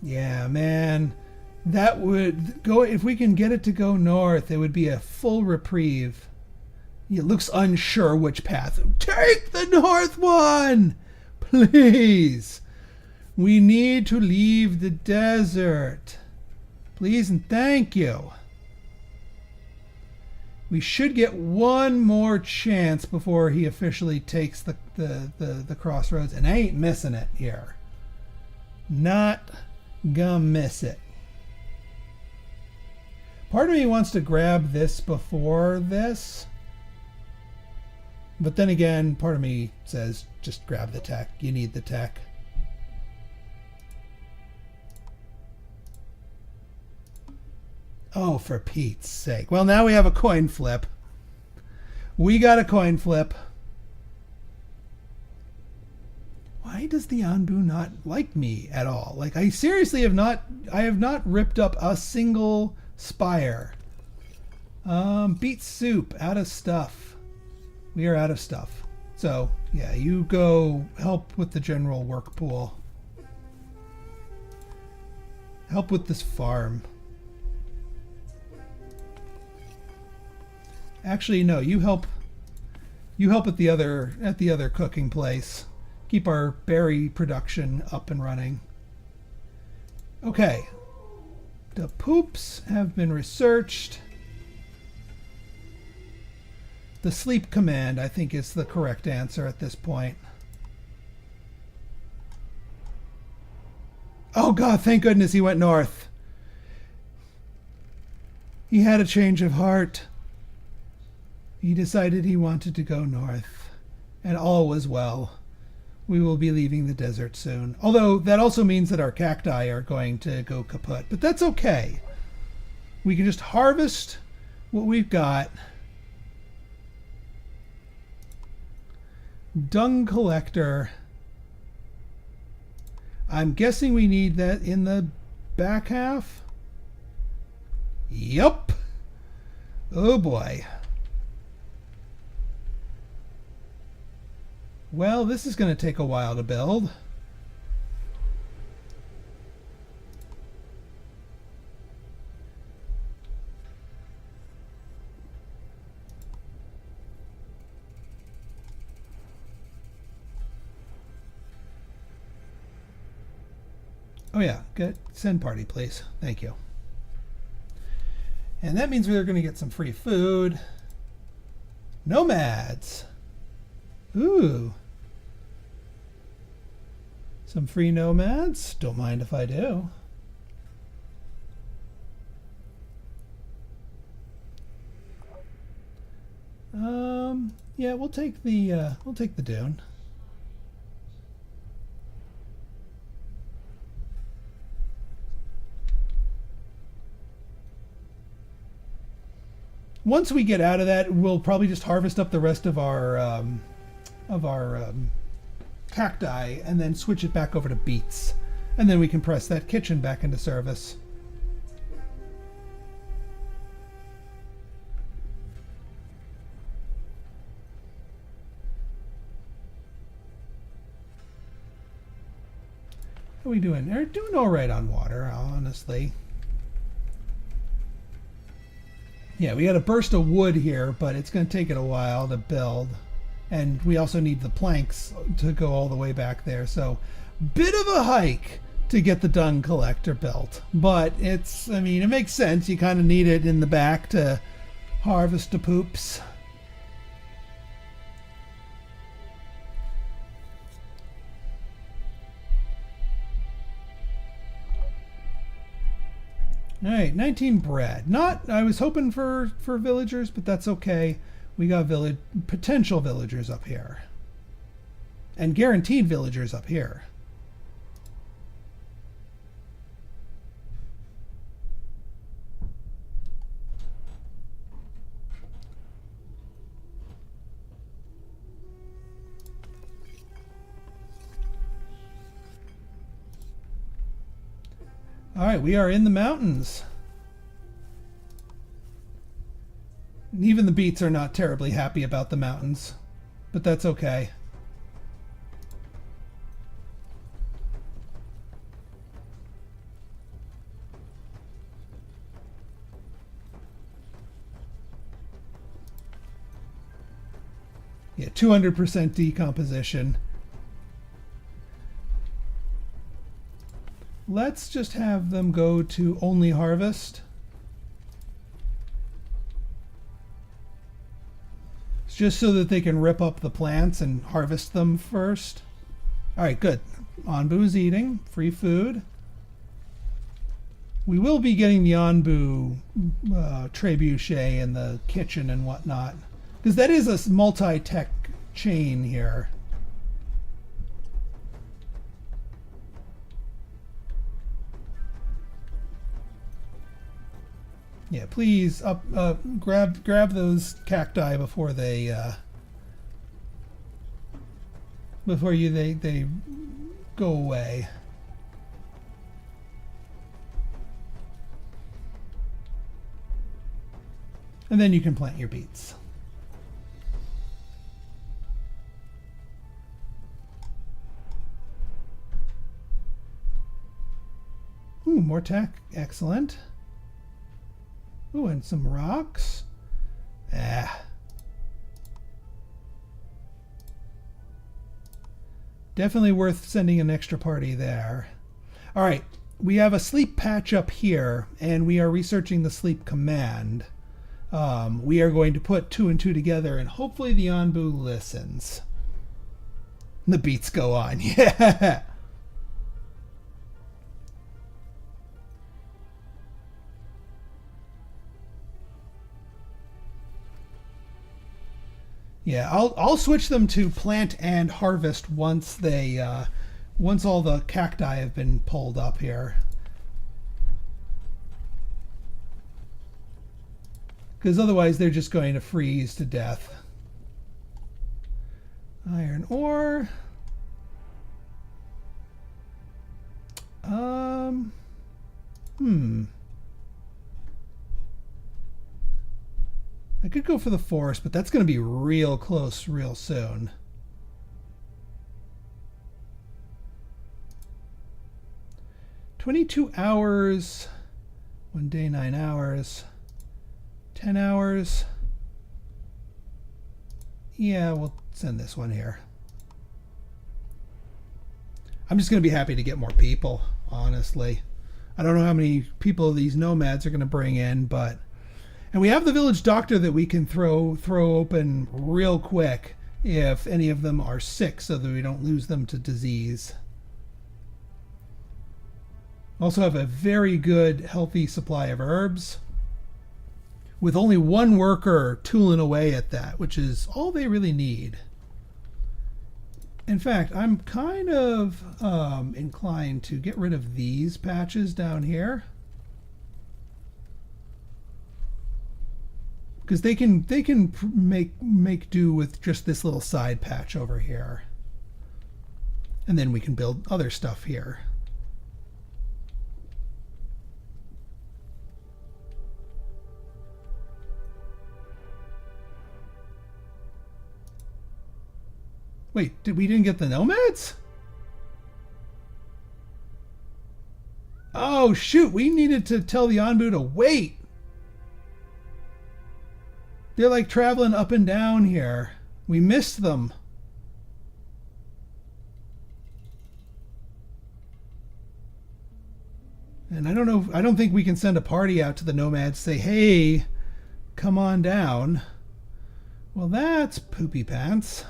Yeah, man. That would go, if we can get it to go north, it would be a full reprieve. It looks unsure which path. Take the north one! Please. We need to leave the desert. Please and thank you. We should get one more chance before he officially takes the crossroads, and I ain't missing it here. Not gonna miss it. Part of me wants to grab this before this, but then again, part of me says just grab the tech. You need the tech. Oh, for Pete's sake. Well, now we have a coin flip. We got a coin flip. Why does the Anbu not like me at all? Like, I seriously have not ripped up a single spire. Beet soup, out of stuff. We are out of stuff. So, yeah, you go help with the general work pool. Help with this farm. Actually, no, you help. You help at the other cooking place. Keep our berry production up and running. Okay. The poops have been researched. The sleep command, I think, is the correct answer at this point. Oh God, thank goodness he went north. He had a change of heart. He decided he wanted to go north. And all was well. We will be leaving the desert soon. Although that also means that our cacti are going to go kaput. But that's okay. We can just harvest what we've got. Dung collector. I'm guessing we need that in the back half. Yup. Oh boy. Well, this is going to take a while to build. Oh yeah, good. Send party, please. Thank you. And that means we're going to get some free food. Nomads. Ooh. Some free nomads. Don't mind if I do. Yeah, we'll take the dune. Once we get out of that, we'll probably just harvest up the rest of our cacti and then switch it back over to beets. And then we can press that kitchen back into service. How are we doing? We're doing all right on water, honestly. Yeah, we got a burst of wood here, but it's going to take it a while to build. And we also need the planks to go all the way back there. So, bit of a hike to get the dung collector built. But it's, I mean, it makes sense. You kind of need it in the back to harvest the poops. All right, 19 bread. Not, I was hoping for villagers, but that's okay. We got potential villagers up here. And guaranteed villagers up here. All right, we are in the mountains. And even the beets are not terribly happy about the mountains, but that's okay. Yeah, 200% decomposition. Let's just have them go to only harvest. Just so that they can rip up the plants and harvest them first. All right, good. Onbu's eating. Free food. We will be getting the Onbu trebuchet in the kitchen and whatnot. Because that is a multi-tech chain here. Yeah, please grab those cacti before they they go away. And then you can plant your beets. Ooh, more tech. Excellent. Ooh, and some rocks. Definitely worth sending an extra party there. All right, we have a sleep patch up here, and we are researching the sleep command. We are going to put 2 and 2 together, and hopefully the Anbu listens. The beats go on. Yeah. Yeah, I'll switch them to plant and harvest once they once all the cacti have been pulled up here. Because otherwise they're just going to freeze to death. Iron ore. I could go for the forest, but that's going to be real close real soon. "22 hours, 1 day, 9 hours, 10 hours. Yeah, we'll send this one here. I'm just going to be happy to get more people, honestly. I don't know how many people these nomads are going to bring in, but... And we have the village doctor that we can throw open real quick if any of them are sick so that we don't lose them to disease. Also have a very good, healthy supply of herbs, with only 1 worker tooling away at that, which is all they really need. In fact, I'm kind of inclined to get rid of these patches down here, because they can make do with just this little side patch over here, and then we can build other stuff here. Wait, we didn't get the nomads? Oh shoot, we needed to tell the Anbu to wait. They're like traveling up and down here. We missed them. And I don't think we can send a party out to the nomads, say, hey, come on down. Well, that's poopy pants.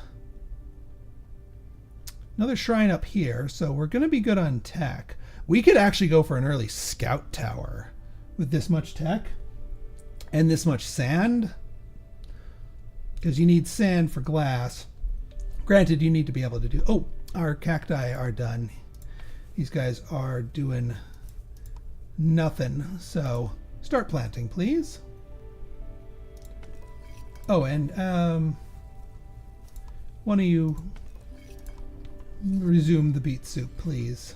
Another shrine up here, so we're going to be good on tech. We could actually go for an early scout tower with this much tech and this much sand, because you need sand for glass. Granted, you need to be able to do... Oh, our cacti are done. These guys are doing nothing, so start planting, please. Oh, and one of you resume the beet soup, please.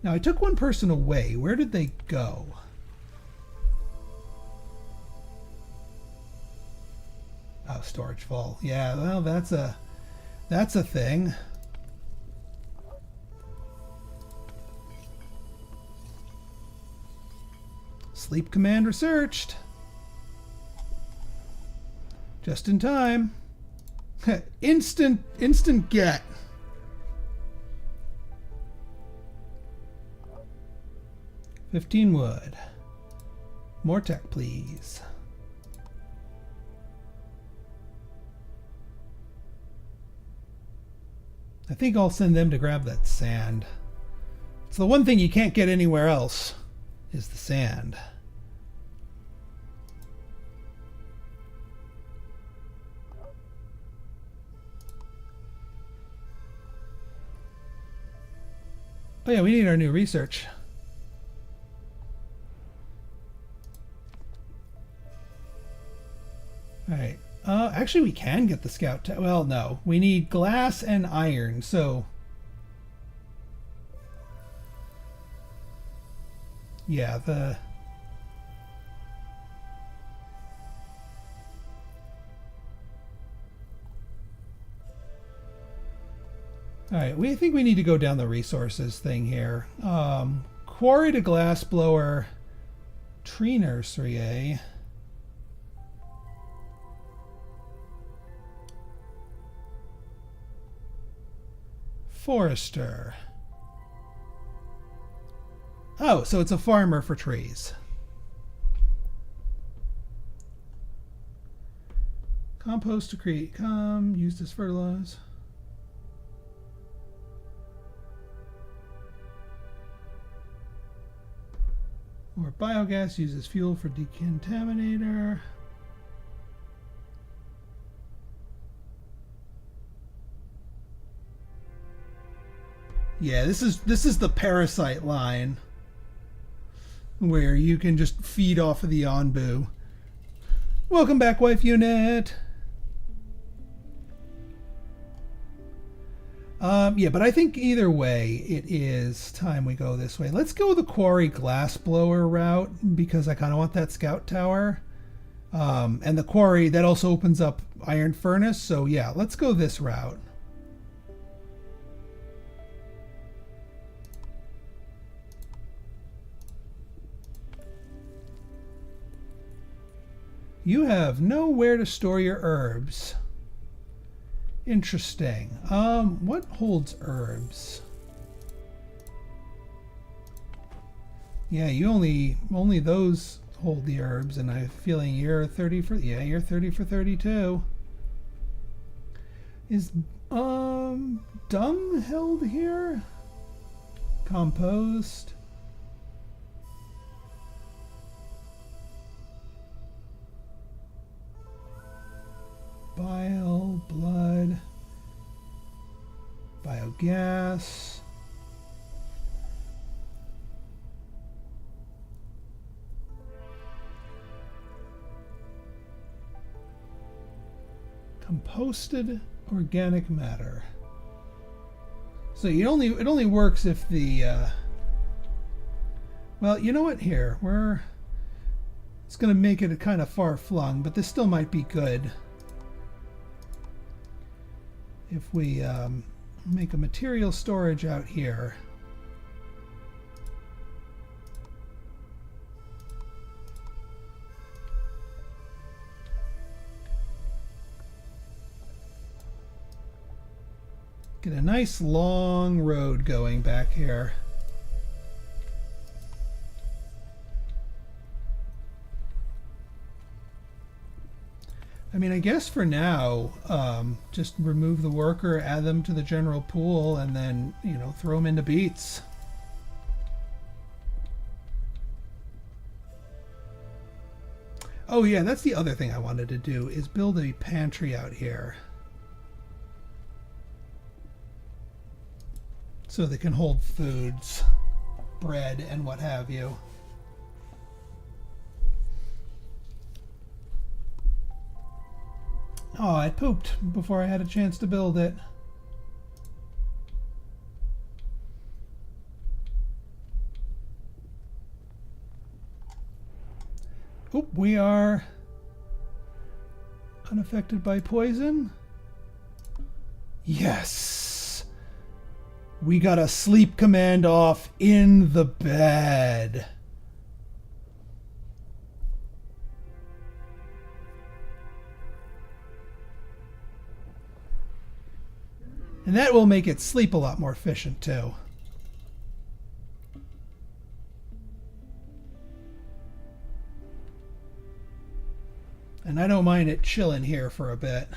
Now, I took 1 person away. Where did they go? Oh, storage full. Yeah, well, that's a thing. Sleep command researched. Just in time. Instant get. $15 wood. More tech, please. I think I'll send them to grab that sand. It's the one thing you can't get anywhere else, is the sand. Oh yeah, we need our new research. Alright. Actually, we can get the scout. Well, no. We need glass and iron, so... Yeah, the... Alright, we think we need to go down the resources thing here. quarry to glassblower, tree nursery, eh? Forester. Oh, so it's a farmer for trees. Compost to create used as fertilizer. Or biogas used as fuel for decontaminator. Yeah, this is the parasite line where you can just feed off of the onbu. Welcome back, wife unit. Yeah, but I think either way, it is time we go this way. Let's go the quarry glassblower route because I kind of want that scout tower. And the quarry, that also opens up iron furnace. So yeah, let's go this route. You have nowhere to store your herbs. Interesting. What holds herbs? Yeah, you only those hold the herbs, and I'm feeling you're 30 for you're 30 for 32. Is dung held here? Compost. Bile, blood, biogas. Composted organic matter. So it only works if the well, you know what, here it's going to make it a kind of far flung, but this still might be good. If we make a material storage out here. Get a nice long road going back here. I mean, I guess for now, just remove the worker, add them to the general pool, and then, throw them into beats. Oh yeah, that's the other thing I wanted to do, is build a pantry out here. So they can hold foods, bread, and what have you. Oh, I pooped before I had a chance to build it. Oop, we are unaffected by poison. Yes! We got a sleep command off in the bed. And that will make it sleep a lot more efficient too. And I don't mind it chilling here for a bit.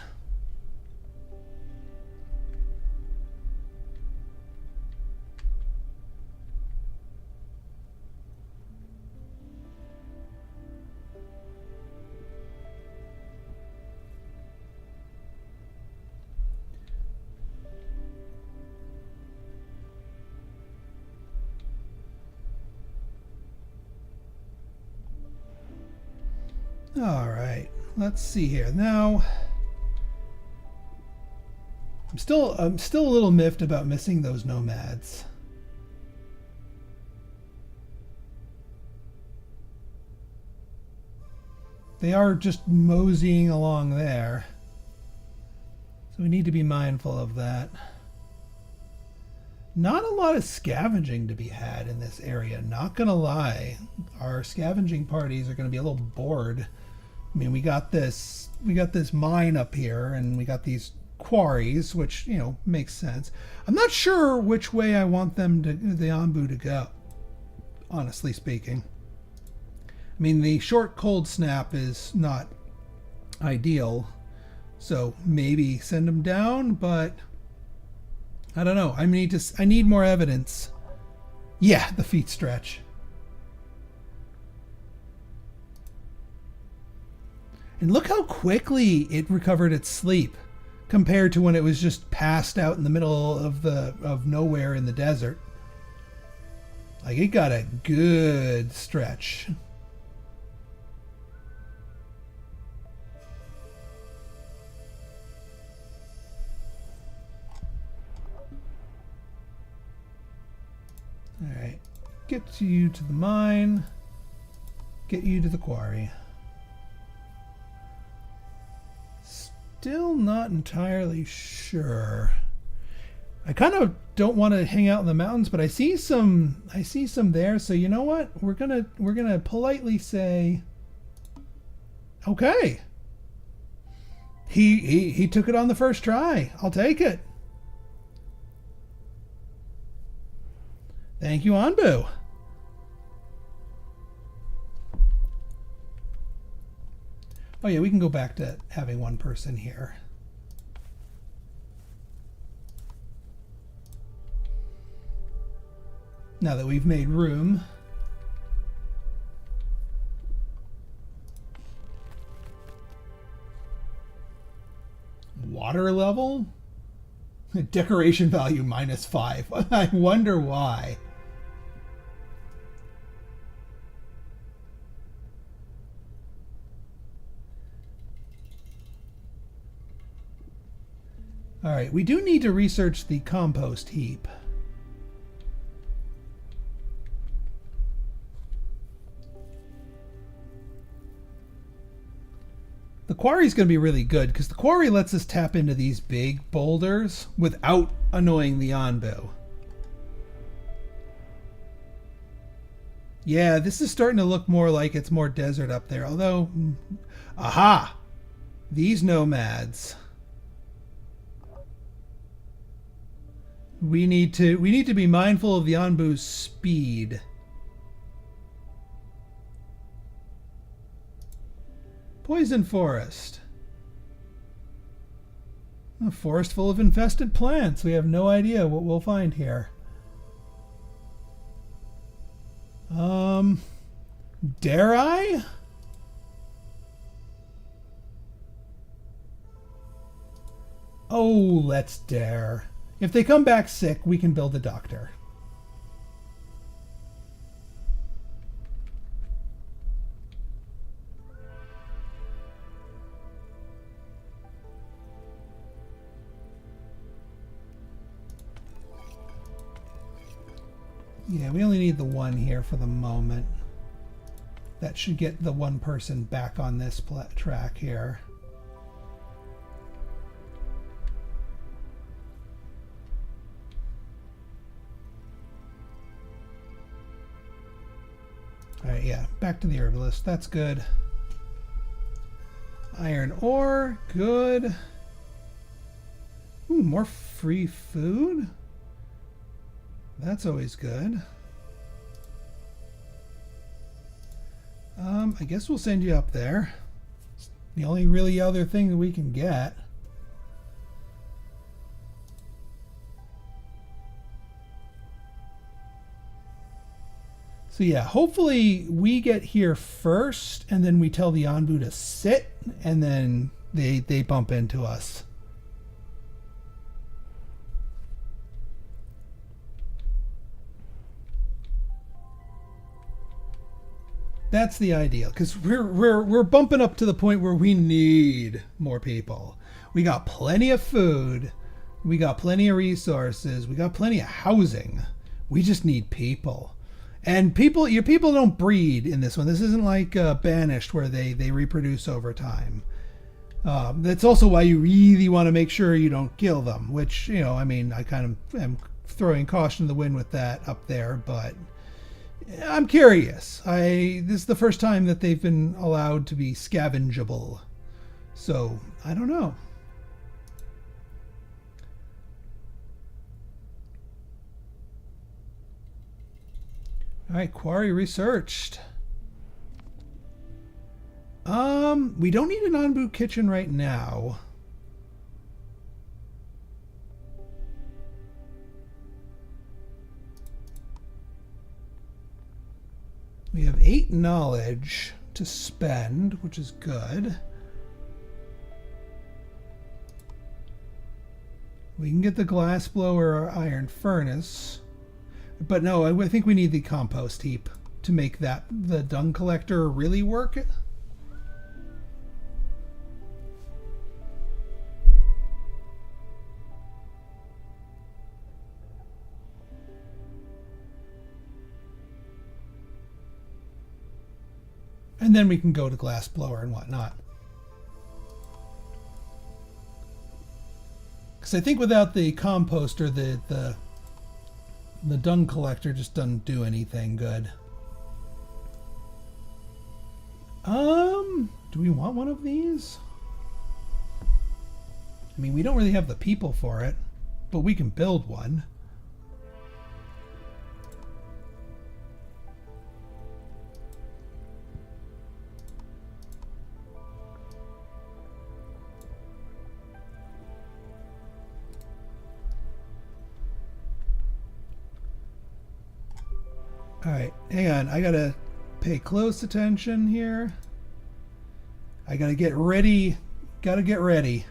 All right, let's see here. Now, I'm still a little miffed about missing those nomads. They are just moseying along there. So we need to be mindful of that. Not a lot of scavenging to be had in this area, not gonna lie. Our scavenging parties are gonna be a little bored. I mean, we got this mine up here, and we got these quarries, which, you know, makes sense. I'm not sure which way I want them to, the Anbu, to go, honestly speaking. I mean, the short cold snap is not ideal, so maybe send them down, but I don't know. I need more evidence. Yeah, the feet stretch. And look how quickly it recovered its sleep compared to when it was just passed out in the middle of nowhere in the desert. Like, it got a good stretch. Alright, get you to the mine, get you to the quarry. Still not entirely sure. I kind of don't want to hang out in the mountains, but I see some there, so you know what? We're gonna politely say, okay. He took it on the first try. I'll take it. Thank you, Anbu. Oh yeah, we can go back to having one person here. Now that we've made room. Water level? Decoration value -5. I wonder why. All right, we do need to research the compost heap. The quarry is going to be really good because the quarry lets us tap into these big boulders without annoying the Anbu. Yeah, this is starting to look more like it's more desert up there, although... Aha! These nomads... We need to be mindful of the Anbu's speed. Poison forest. A forest full of infested plants. We have no idea what we'll find here. Dare I? Oh, let's dare. If they come back sick, we can build a doctor. Yeah, we only need the one here for the moment. That should get the one person back on this track here. Alright, yeah, back to the herbalist. That's good. Iron ore, good. Ooh, more free food? That's always good. I guess we'll send you up there. It's the only really other thing that we can get. So yeah, hopefully we get here first, and then we tell the Anbu to sit, and then they bump into us. That's the ideal, because we're bumping up to the point where we need more people. We got plenty of food, we got plenty of resources, we got plenty of housing. We just need people. And your people don't breed in this one. This isn't like Banished, where they reproduce over time. That's also why you really want to make sure you don't kill them, which, you know, I mean, I kind of am throwing caution to the wind with that up there, but I'm curious. This is the first time that they've been allowed to be scavengeable. So, I don't know. Alright, quarry researched. We don't need an on-boot kitchen right now. We have 8 knowledge to spend, which is good. We can get the glass blower or iron furnace. But no, I think we need the compost heap to make the dung collector really work. And then we can go to glass blower and whatnot. Because I think without the composter, the dung collector just doesn't do anything good. Do we want one of these? I mean, we don't really have the people for it, but we can build one. Alright, hang on. I gotta pay close attention here. I gotta get ready. Gotta get ready.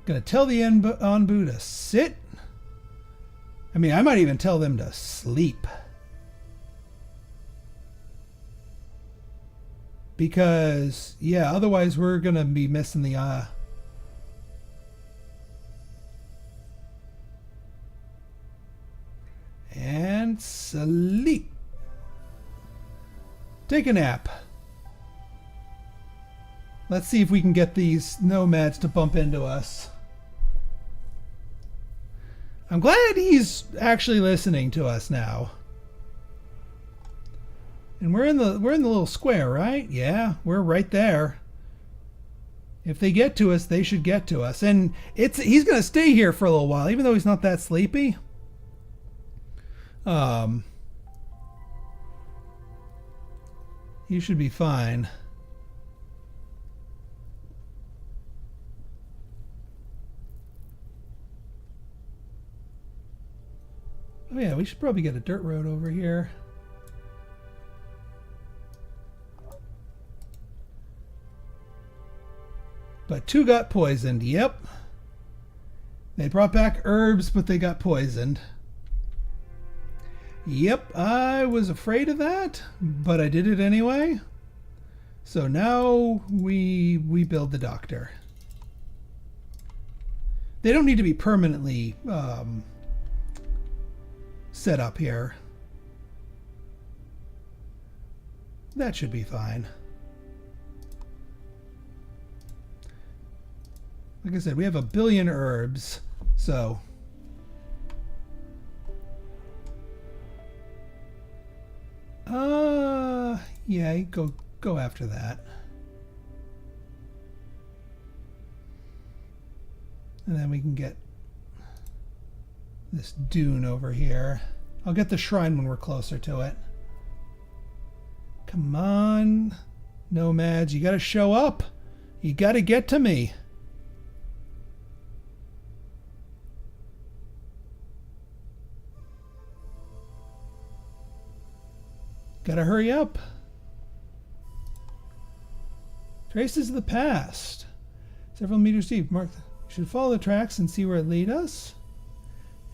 Gonna tell the Onbu to sit. I mean, I might even tell them to sleep. Because, yeah, otherwise we're gonna be missing the and sleep. Take a nap. Let's see if we can get these nomads to bump into us. I'm glad he's actually listening to us now. And we're in the little square, right? Yeah, we're right there. If they get to us, they should get to us. And he's going to stay here for a little while, even though he's not that sleepy. You should be fine. Oh yeah, we should probably get a dirt road over here. But 2 got poisoned, yep. They brought back herbs, but they got poisoned. Yep, I was afraid of that, but I did it anyway. So now we build the doctor. They don't need to be permanently set up here. That should be fine. Like I said, we have 1 billion herbs, so... yeah, go after that. And then we can get this dune over here. I'll get the shrine when we're closer to it. Come on, nomads, you gotta show up. You gotta get to me. Gotta hurry up. Traces of the past. Several meters deep. Mark. Should follow the tracks and see where it lead us.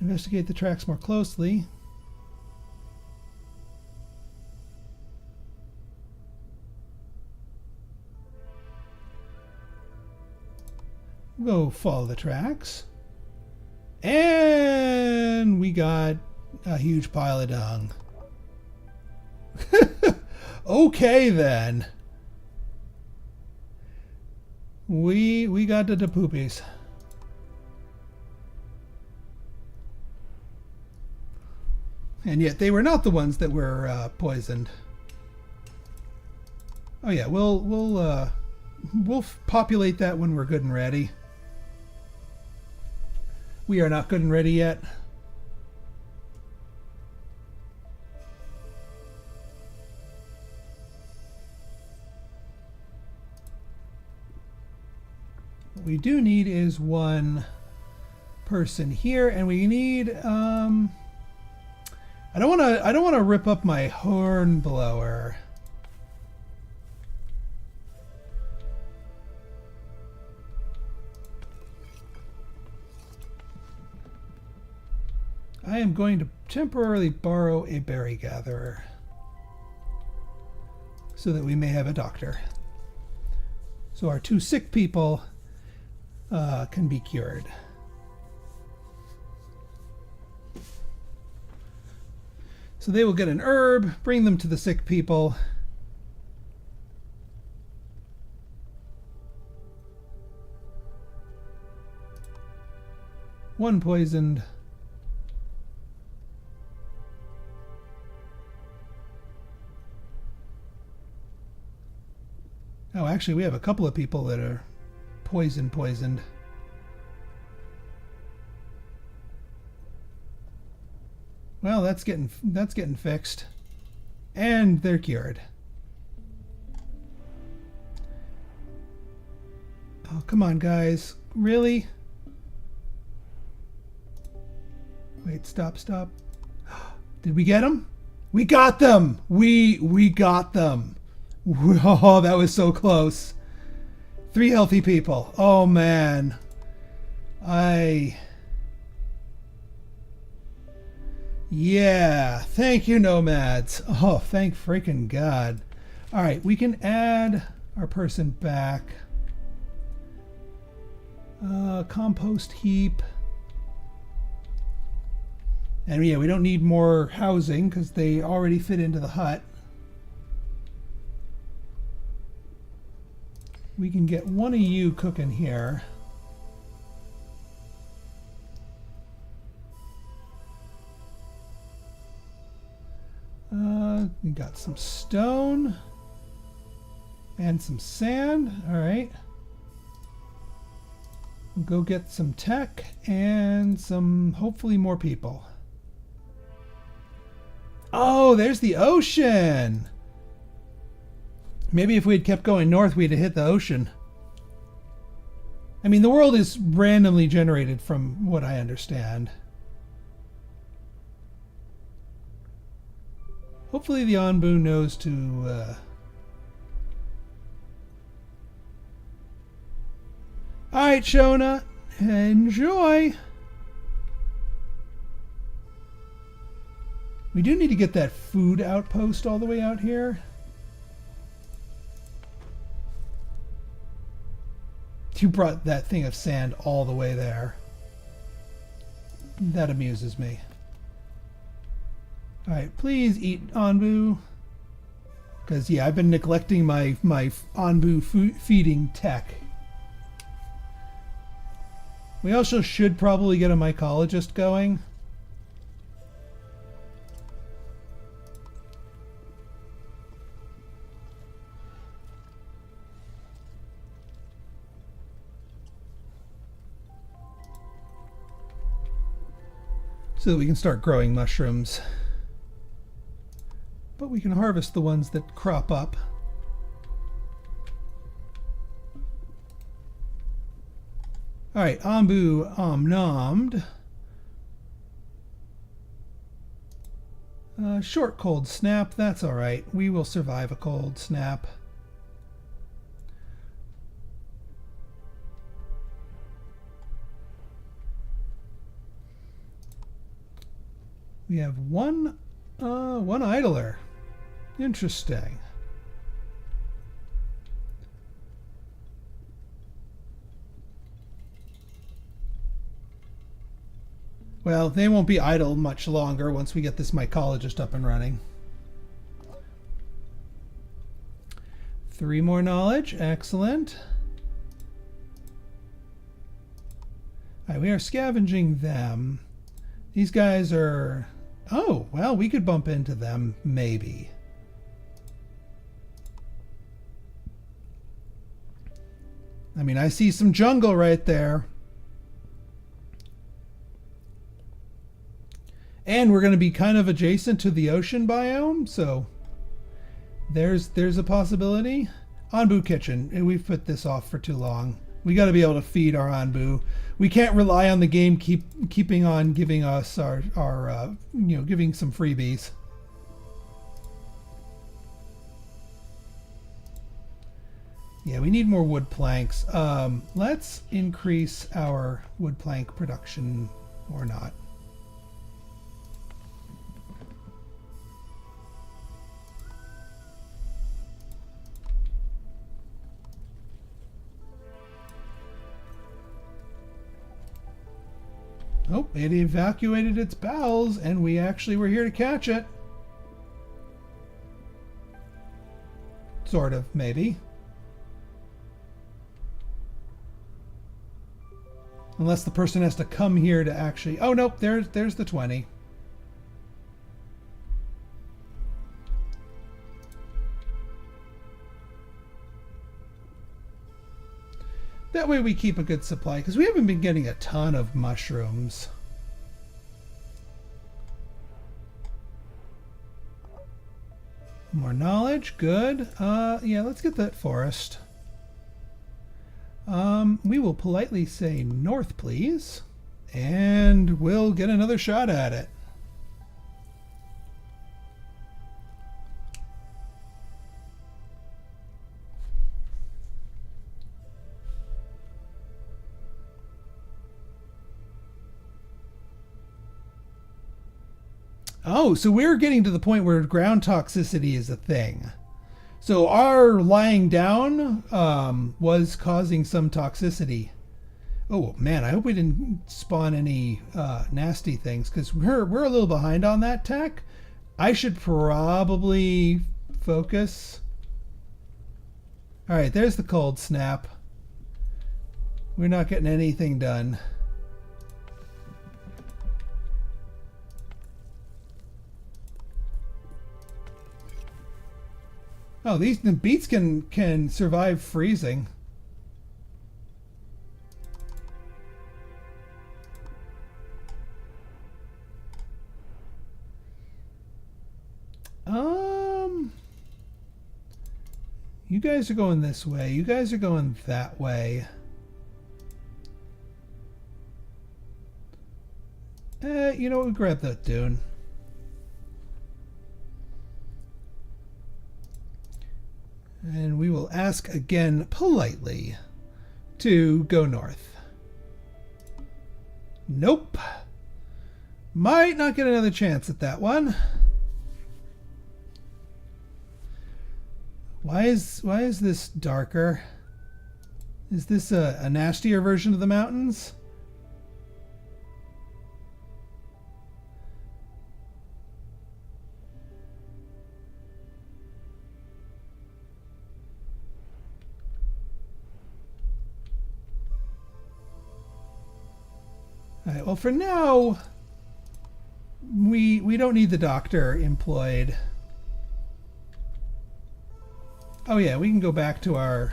Investigate the tracks more closely. Go follow the tracks. And we got a huge pile of dung. Okay then. We got the poopies. And yet they were not the ones that were poisoned. Oh yeah, we'll populate that when we're good and ready. We are not good and ready yet. What we do need is one person here, and we need I don't want to rip up my Hornblower. I am going to temporarily borrow a berry gatherer so that we may have a doctor. So our 2 sick people can be cured. So they will get an herb, bring them to the sick people. One poisoned. Oh, actually, we have a couple of people that are poisoned. Well, that's getting fixed. And they're cured. Oh, come on, guys. Really? Wait, stop. Did we get them? We got them! We got them. Oh, that was so close. 3 healthy people. Oh, man. Yeah, thank you, nomads. Oh, thank freaking God. All right, we can add our person back. Compost heap. And yeah, we don't need more housing because they already fit into the hut. We can get one of you cooking here. We got some stone and some sand. All right. We'll go get some tech and some, hopefully, more people. Oh, there's the ocean. Maybe if we had kept going north, we'd have hit the ocean. I mean, the world is randomly generated from what I understand. Hopefully the Onbu knows to... Alright, Shona. Enjoy! We do need to get that food outpost all the way out here. You brought that thing of sand all the way there. That amuses me. Alright, please eat Onbu. Because, yeah, I've been neglecting my Onbu feeding tech. We also should probably get a mycologist going. So that we can start growing mushrooms. But we can harvest the ones that crop up. Alright, Onbu omnommed. Short cold snap, that's alright. We will survive a cold snap. We have one idler. Interesting. Well, they won't be idle much longer once we get this mycologist up and running. 3 more knowledge. Excellent. All right, we are scavenging them. These guys are Oh, well, we could bump into them, maybe. I mean, I see some jungle right there. And we're going to be kind of adjacent to the ocean biome, so there's a possibility. Anbu kitchen. We've put this off for too long. We got to be able to feed our Anbu. We can't rely on the game keeping on giving us our giving some freebies. Yeah, we need more wood planks. Let's increase our wood plank production or not. Oh, it evacuated its bowels, and we actually were here to catch it. Sort of, maybe. Unless the person has to come here to actually... Oh, nope, there's the 20. That way we keep a good supply, because we haven't been getting a ton of mushrooms. More knowledge, good. Yeah, let's get that forest. We will politely say north, please, and we'll get another shot at it. Oh, so we're getting to the point where ground toxicity is a thing. So our lying down was causing some toxicity. Oh man, I hope we didn't spawn any nasty things, because we're a little behind on that tech. I should probably focus. All right, there's the cold snap. We're not getting anything done. Oh, the beets can survive freezing. You guys are going this way. You guys are going that way. You know what? We'll grab that dune. And we will ask again politely to go north. Nope. Might not get another chance at that one. Why is this darker? Is this a nastier version of the mountains? All right, well, for now, we don't need the doctor employed. Oh yeah, we can go back to our...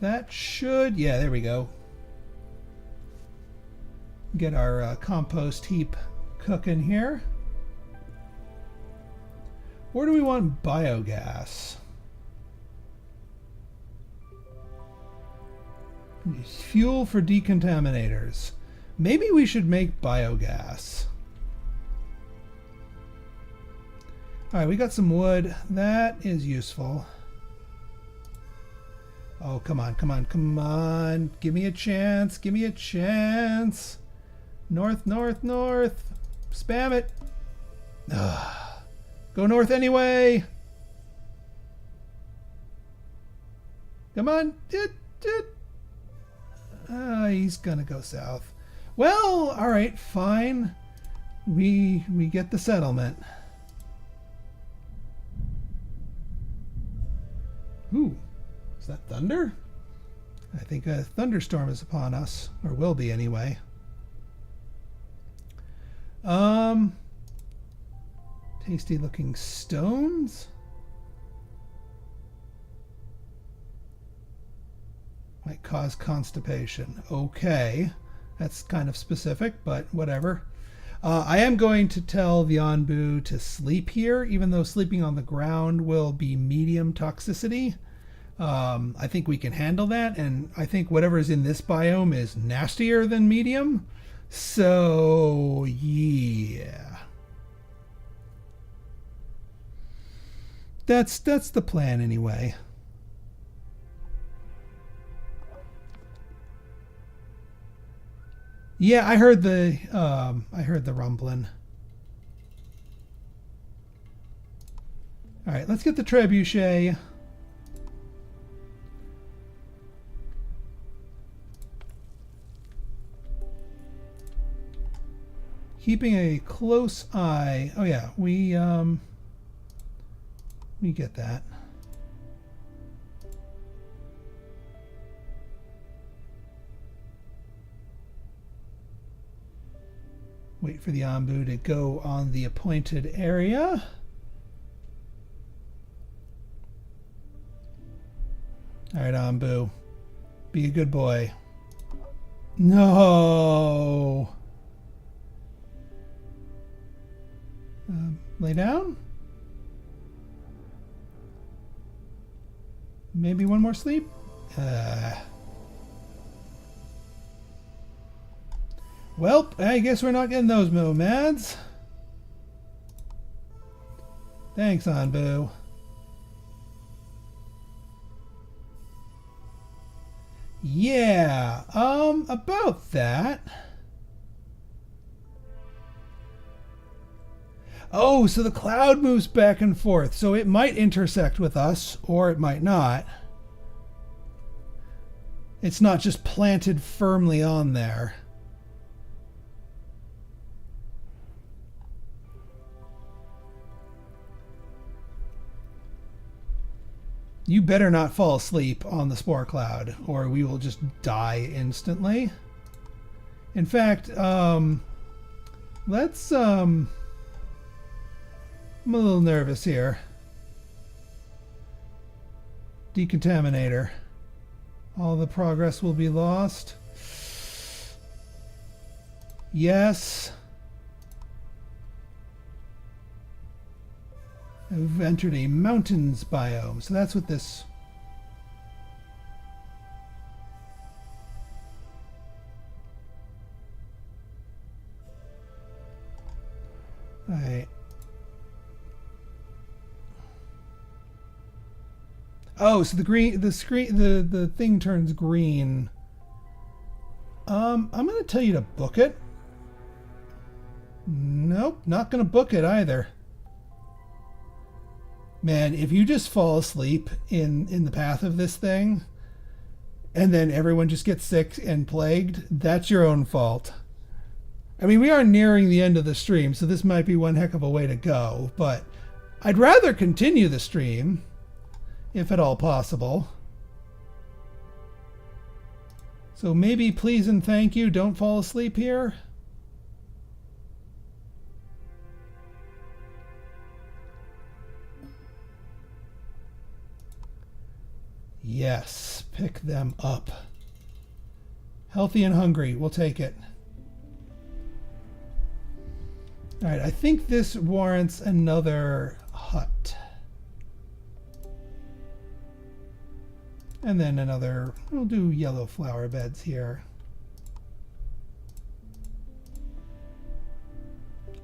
That should... Yeah, there we go. Get our compost heap cooking here. Where do we want biogas? Fuel for decontaminators. Maybe we should make biogas. Alright, we got some wood. That is useful. Oh, come on, come on, come on. Give me a chance. Give me a chance. North, north, north. Spam it. Ugh. Go north anyway. Come on. He's gonna go south. Well, all right, fine. We get the settlement. Ooh, is that thunder? I think a thunderstorm is upon us, or will be anyway. Tasty looking stones. Might cause constipation. Okay, that's kind of specific, but whatever. I am going to tell the Anbu to sleep here, even though sleeping on the ground will be medium toxicity. I think we can handle that, and I think whatever is in this biome is nastier than medium. So, yeah. That's the plan anyway. Yeah, I heard the rumbling. All right, let's get the trebuchet. Keeping a close eye. Oh yeah, we get that. Wait for the Anbu to go on the appointed area. All right, Anbu, be a good boy. No. Lay down. Maybe one more sleep. Well, I guess we're not getting those nomads. Thanks, Anbu. Yeah, about that. Oh, so the cloud moves back and forth, so it might intersect with us, or it might not. It's not just planted firmly on there. You better not fall asleep on the spore cloud, or we will just die instantly. In fact, let's I'm a little nervous here. Decontaminator. All the progress will be lost. Yes. I've entered a mountains biome, so that's what this... Alright. Oh, so the thing turns green. I'm gonna tell you to book it. Nope, not gonna book it either. Man, if you just fall asleep in the path of this thing, and then everyone just gets sick and plagued, that's your own fault. I mean, we are nearing the end of the stream, so this might be one heck of a way to go, but I'd rather continue the stream, if at all possible. So maybe please and thank you, don't fall asleep here. Yes, pick them up. Healthy and hungry, we'll take it. All right, I think this warrants another hut. And then another, we'll do yellow flower beds here.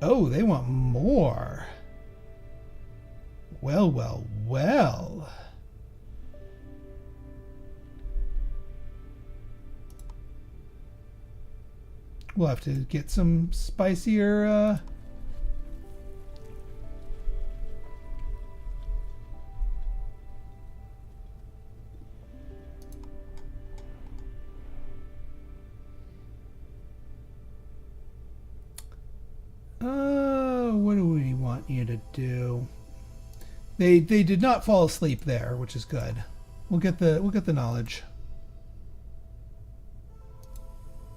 Oh, they want more. Well, well, well. We'll have to get some spicier what do we want you to do? They did not fall asleep there, which is good. We'll get the knowledge.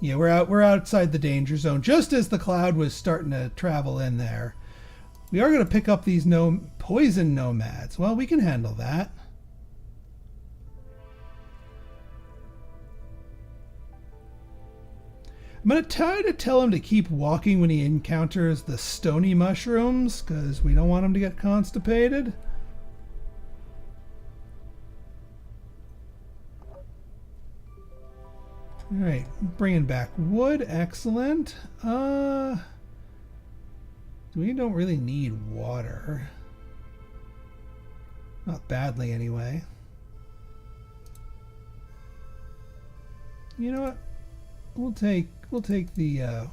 Yeah, we're outside the danger zone, just as the cloud was starting to travel in there. We are going to pick up these poison nomads. Well, we can handle that. I'm going to try to tell him to keep walking when he encounters the stony mushrooms, because we don't want him to get constipated. Alright, bringing back wood. Excellent. We don't really need water. Not badly, anyway. You know what? We'll take the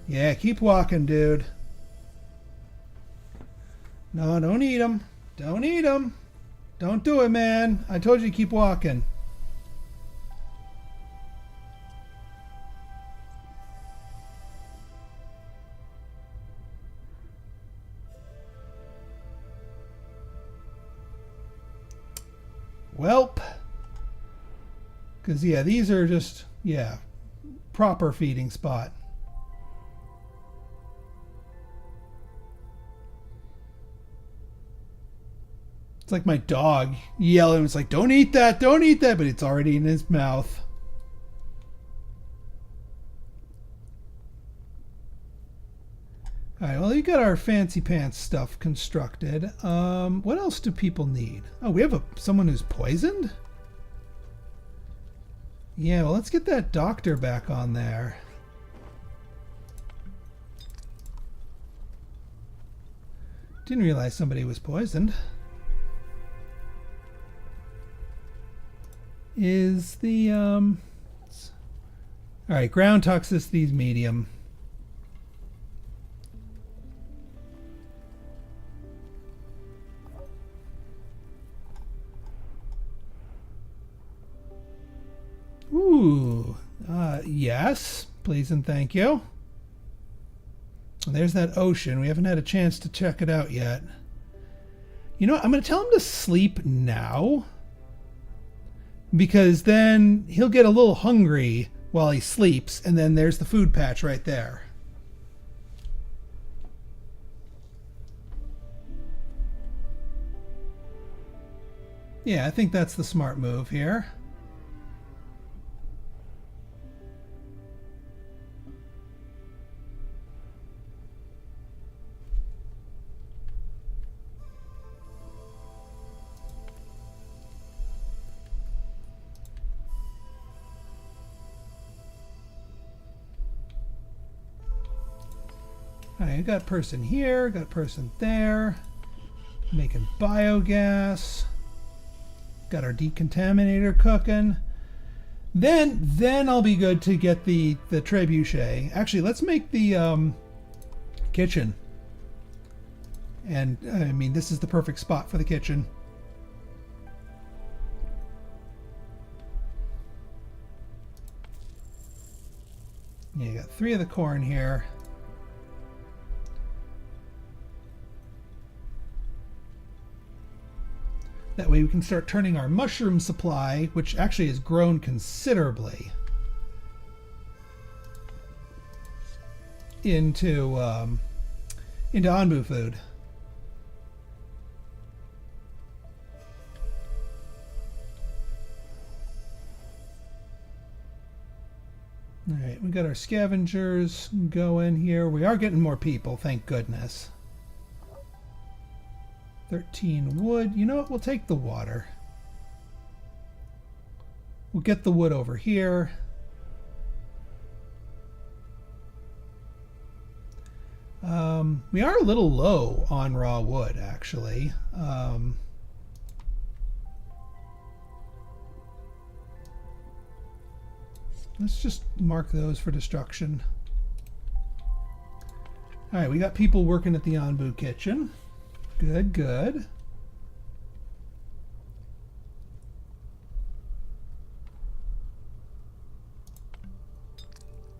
yeah, keep walking, dude. No, don't eat them. Don't eat them. Don't do it, man. I told you to keep walking. Welp. Because, yeah, these are just, yeah, proper feeding spot. It's like my dog yelling. It's like, don't eat that, don't eat that. But it's already in his mouth. Alright, well, you got our fancy pants stuff constructed. What else do people need? Oh, we have someone who's poisoned? Yeah, well, let's get that doctor back on there. Didn't realize somebody was poisoned. Is the, alright, ground toxicity is medium. Ooh, yes, please and thank you. There's that ocean. We haven't had a chance to check it out yet. You know what? I'm going to tell him to sleep now, because then he'll get a little hungry while he sleeps, and then there's the food patch right there. Yeah, I think that's the smart move here. Alright, got a person here, got a person there. Making biogas. Got our decontaminator cooking. Then I'll be good to get the trebuchet. Actually, let's make the kitchen. And I mean, this is the perfect spot for the kitchen. Yeah, you got 3 of the corn here. That way we can start turning our mushroom supply, which actually has grown considerably, into Anbu food. All right, we got our scavengers going here. We are getting more people, thank goodness. 13 wood. You know what? We'll take the water. We'll get the wood over here. We are a little low on raw wood, actually. Let's just mark those for destruction. All right, we got people working at the Anbu kitchen. Good, good.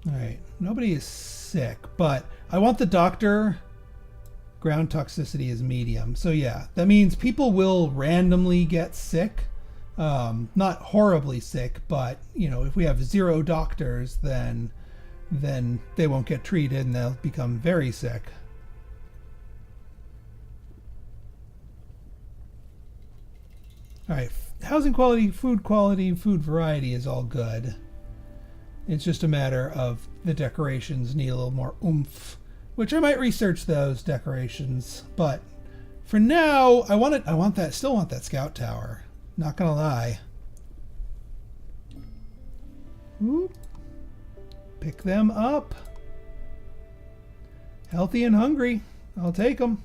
All right, nobody is sick, but I want the doctor Ground toxicity is medium. So yeah, that means people will randomly get sick. Not horribly sick, but if we have 0 doctors, then they won't get treated and they'll become very sick. All right, housing quality, food variety is all good. It's just a matter of the decorations need a little more oomph, which I might research those decorations. But for now, still want that scout tower. Not gonna lie. Oop. Pick them up. Healthy and hungry. I'll take them.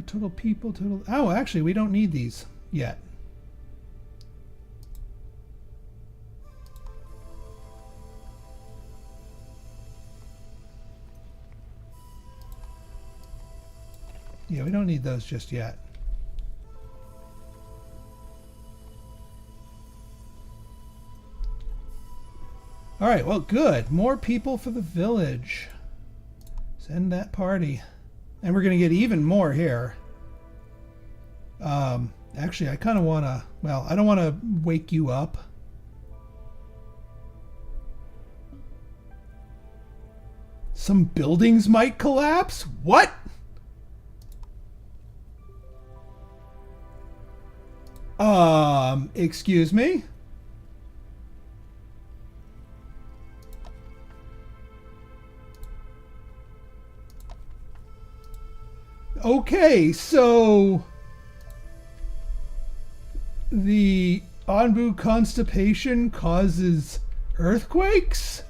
Total people, total... Oh, actually, we don't need these yet. Yeah, we don't need those just yet. All right, well, good. More people for the village. Send that party. And we're going to get even more here. Actually, I kind of want to... Well, I don't want to wake you up. Some buildings might collapse? What? Excuse me? Okay, so the Anbu constipation causes earthquakes?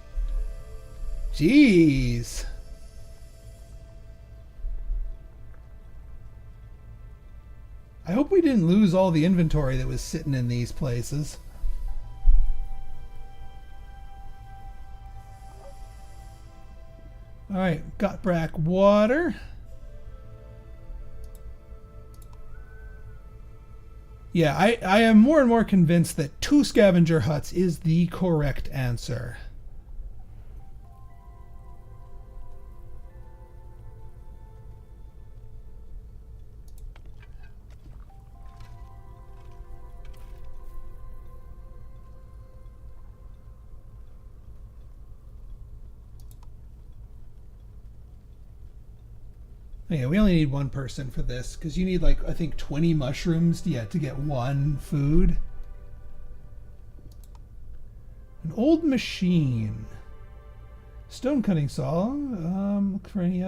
Jeez. I hope we didn't lose all the inventory that was sitting in these places. All right, got Brack water. Yeah, I am more and more convinced that 2 scavenger huts is the correct answer. Yeah, we only need 1 person for this because you need, like, I think 20 mushrooms to get 1 food. An old machine. Stone cutting saw. Look for any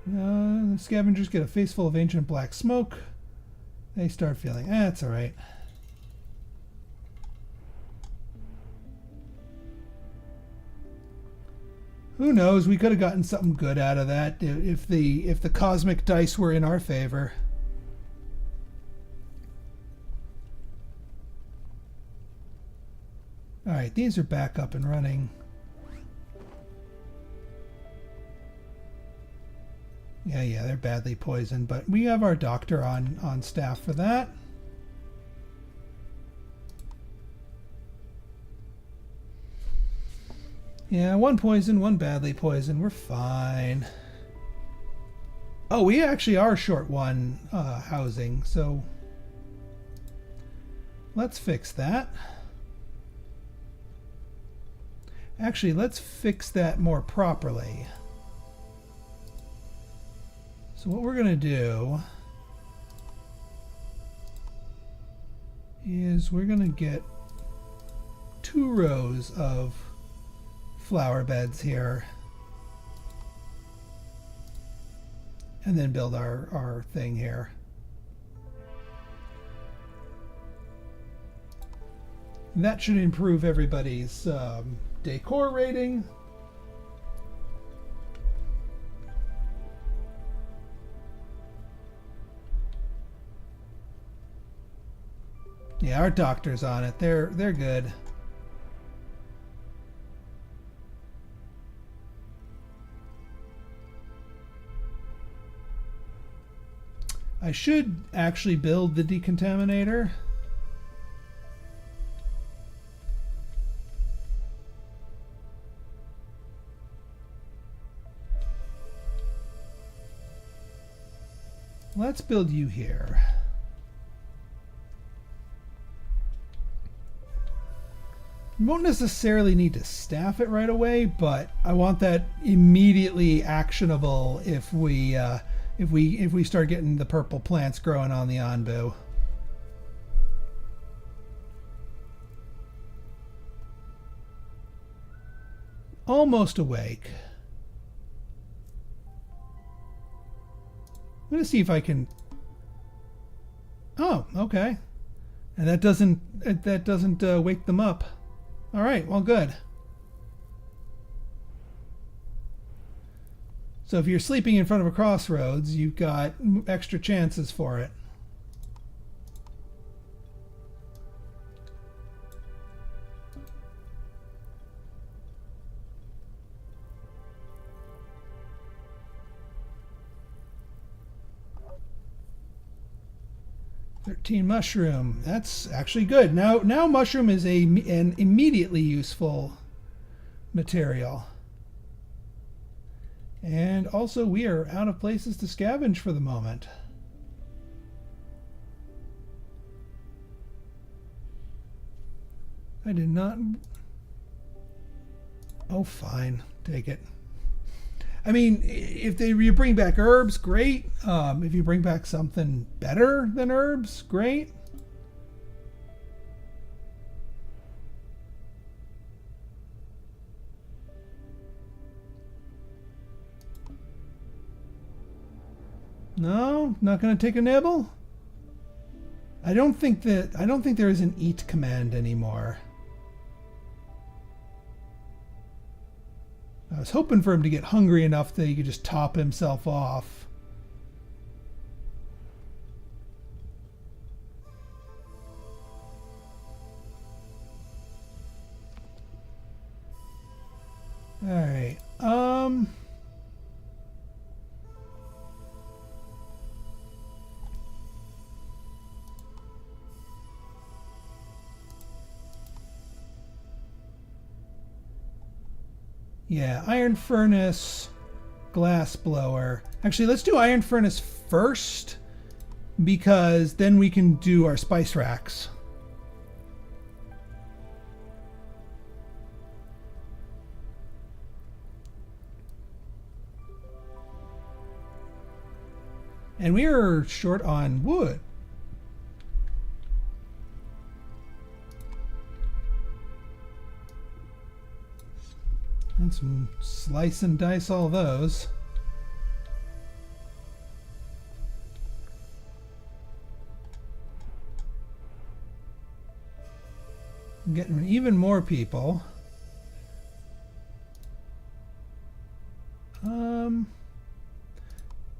the scavengers get a face full of ancient black smoke. They start feeling, it's alright. Who knows? We could have gotten something good out of that if the cosmic dice were in our favor. All right, these are back up and running. Yeah, they're badly poisoned, but we have our doctor on staff for that. Yeah, 1 poison, 1 badly poisoned. We're fine. Oh, we actually are short 1 housing, so let's fix that. Actually, let's fix that more properly. So what we're going to do is we're going to get 2 rows of flower beds here and then build our thing here. And that should improve everybody's decor rating. Yeah, our doctor's on it. They're good. I should actually build the decontaminator. Let's build you here. You won't necessarily need to staff it right away, but I want that immediately actionable if we start getting the purple plants growing on the Anbu. Almost awake. I'm gonna see if I can. Oh, okay. And that doesn't wake them up. All right, well, good. So if you're sleeping in front of a crossroads, you've got extra chances for it. Mushroom. That's actually good. Now mushroom is an immediately useful material. And also we are out of places to scavenge for the moment. I did not. Oh, fine. Take it. I mean, if you bring back herbs, great. If you bring back something better than herbs, great. No, not going to take a nibble. I don't think there is an eat command anymore. I was hoping for him to get hungry enough that he could just top himself off. All right. Yeah, iron furnace, glass blower. Actually, let's do iron furnace first, because then we can do our spice racks. And we are short on wood. And some slice and dice all those. I'm getting even more people.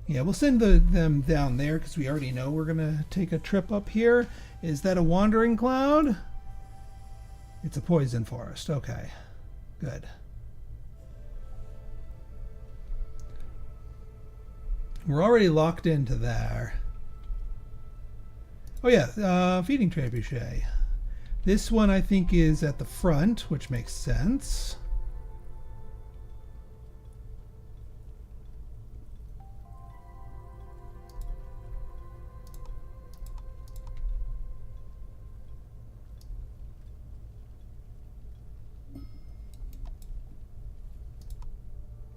Yeah, we'll send them down there because we already know we're gonna take a trip up here. Is that a wandering cloud? It's a poison forest. Okay, good. We're already locked into there. Oh yeah, feeding trebuchet. This one I think is at the front, which makes sense.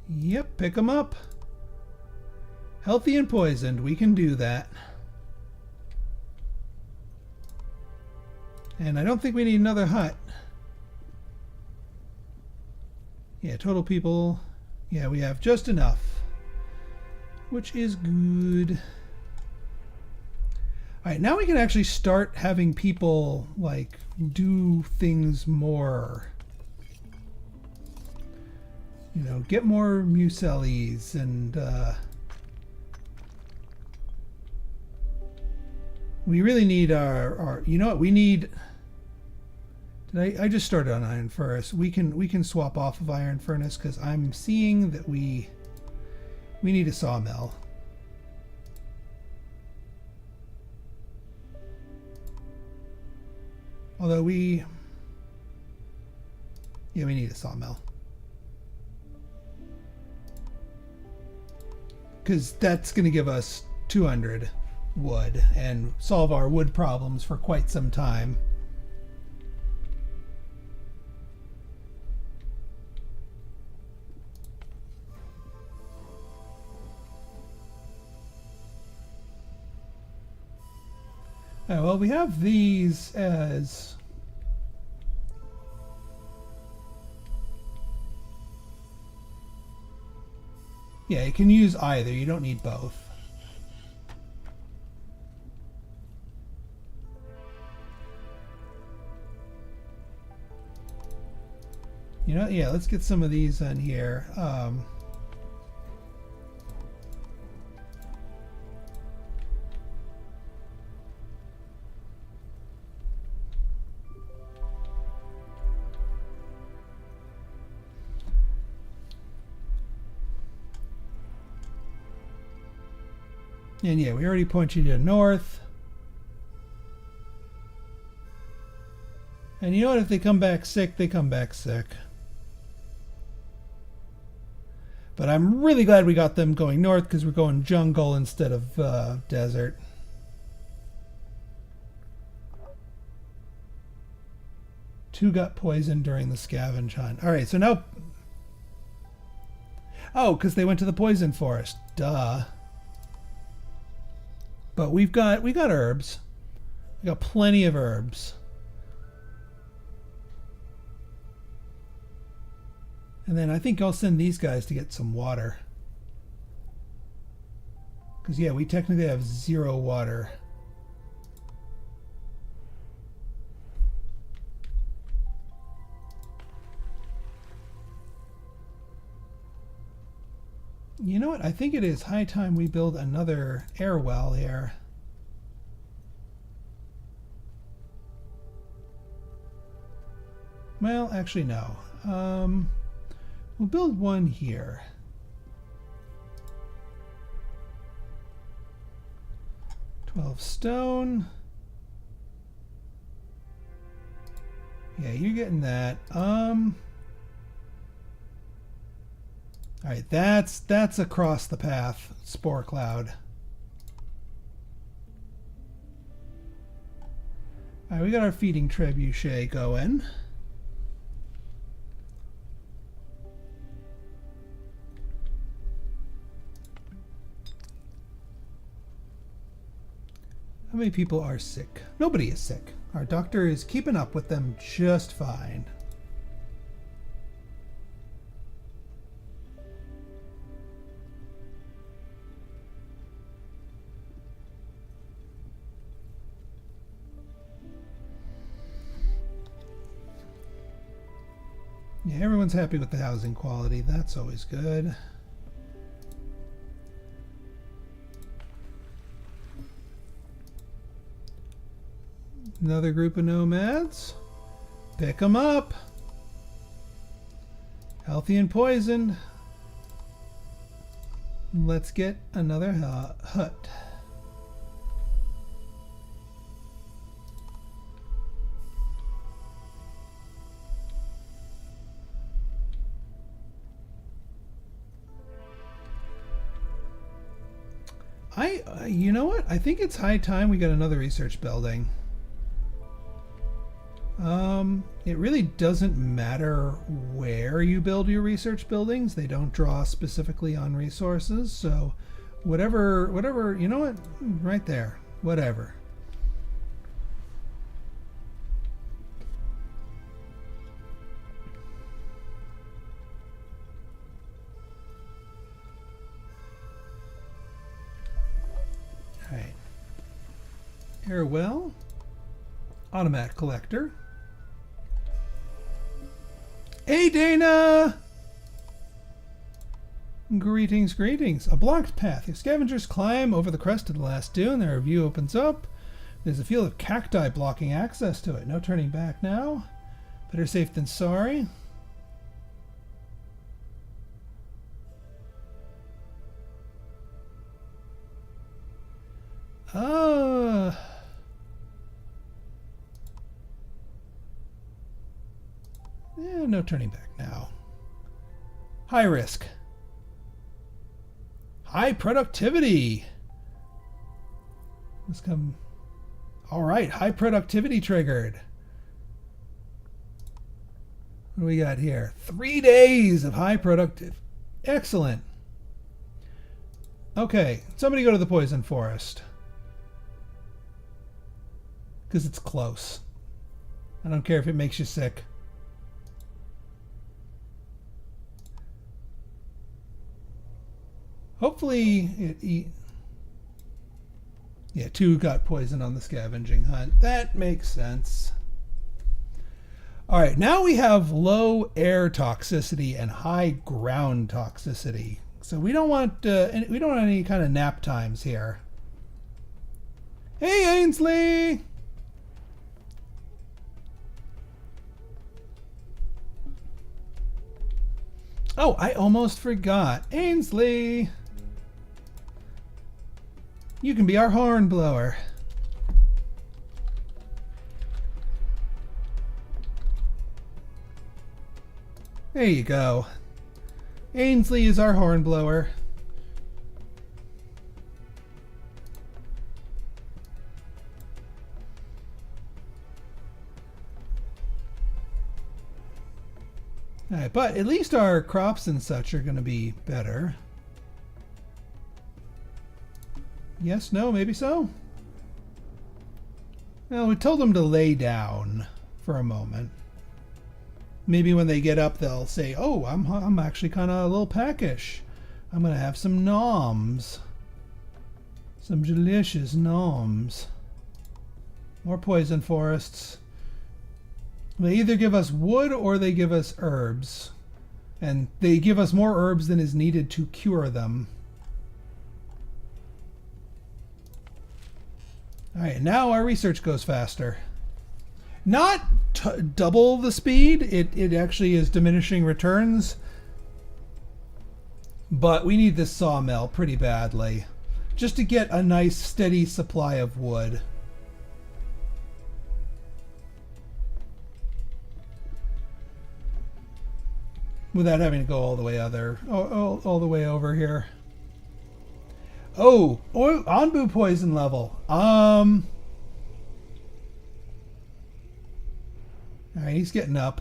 Yep, pick them up. Healthy and poisoned, we can do that. And I don't think we need another hut. Yeah, total people. Yeah, we have just enough, which is good. All right, now we can actually start having people like do things more. You know, get more mucelles and we really need our you know what we need. I just started on iron furnace. We can swap off of iron furnace because I'm seeing that we need a sawmill. Although we need a sawmill. Because that's going to give us 200 wood and solve our wood problems for quite some time. Oh, well, we have these as... Yeah, you can use either. You don't need both. You know, yeah, let's get some of these in here. And yeah, we already pointed you to north. And you know what? If they come back sick, they come back sick. But I'm really glad we got them going north because we're going jungle instead of desert. Two got poisoned during the scavenge hunt. All right, so now... Oh, because they went to the poison forest. Duh. But we got herbs. We got plenty of herbs. And then I think I'll send these guys to get some water. Because yeah, we technically have 0 water. You know what? I think it is high time we build another air well here. Well, actually, no. We'll build one here. $12 stone. Yeah, you're getting that. All right, that's across the path, spore cloud. All right, we got our feeding trebuchet going. How many people are sick? Nobody is sick. Our doctor is keeping up with them just fine. Yeah, everyone's happy with the housing quality. That's always good. Another group of nomads. Pick them up. Healthy and poisoned. Let's get another hut. You know what? I think it's high time we got another research building. It really doesn't matter where you build your research buildings. They don't draw specifically on resources. So whatever, you know what? Right there. Whatever. All right. Air well. Automatic collector. Hey, Dana! Greetings, greetings. A blocked path. Your scavengers climb over the crest of the last dune. Their view opens up. There's a field of cacti blocking access to it. No turning back now. Better safe than sorry. No turning back now. High risk. High productivity. Let's come. All right, high productivity triggered. What do we got here? 3 days of high productive. Excellent. Okay, somebody go to the poison forest. Because it's close. I don't care if it makes you sick. Hopefully yeah, 2 got poisoned on the scavenging hunt. That makes sense. All right, now we have low air toxicity and high ground toxicity. So we don't want any kind of nap times here. Hey, Ainsley! Oh, I almost forgot. Ainsley! You can be our hornblower. There you go. Ainsley is our hornblower. Alright, but at least our crops and such are going to be better. Yes, no, maybe so? Well, we told them to lay down for a moment. Maybe when they get up, they'll say, "Oh, I'm actually kind of a little peckish. I'm gonna have some noms, some delicious noms." More poison forests. They either give us wood or they give us herbs, and they give us more herbs than is needed to cure them. All right, now our research goes faster. Not double the speed. It actually is diminishing returns. But we need this sawmill pretty badly. Just to get a nice steady supply of wood. Without having to go all the way all the way over here. Oh, Onbu poison level. Alright, he's getting up.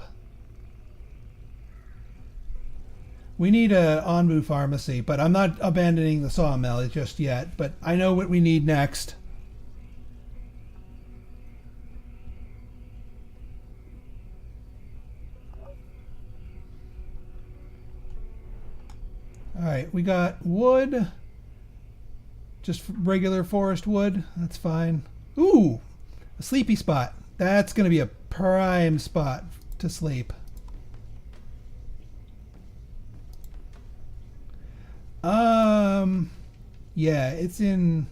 We need a Onbu pharmacy, but I'm not abandoning the sawmill just yet. But I know what we need next. Alright, we got wood. Just regular forest wood. That's fine. Ooh, a sleepy spot. That's going to be a prime spot to sleep. Yeah, it's in.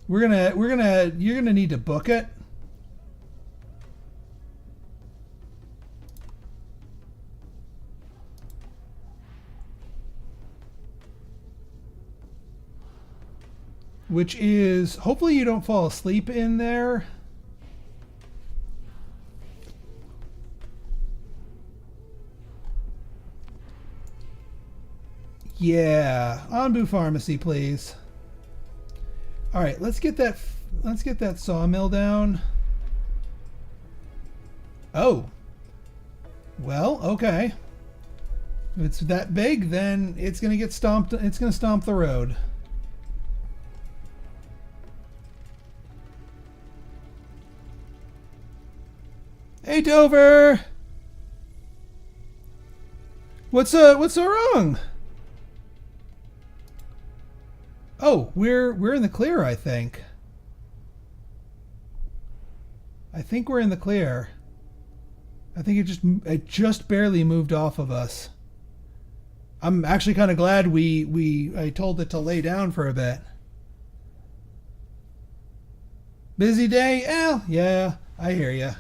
You're gonna need to book it. Which is, hopefully you don't fall asleep in there. Yeah, Onbu Pharmacy, please. All right, let's get that sawmill down. Oh. Well, okay. If it's that big, then it's going to get stomped. It's going to stomp the road. Hey, Dover. What's so wrong? Oh, we're in the clear, I think. I think we're in the clear. I think it just barely moved off of us. I'm actually kind of glad I told it to lay down for a bit. Busy day? Yeah, I hear ya.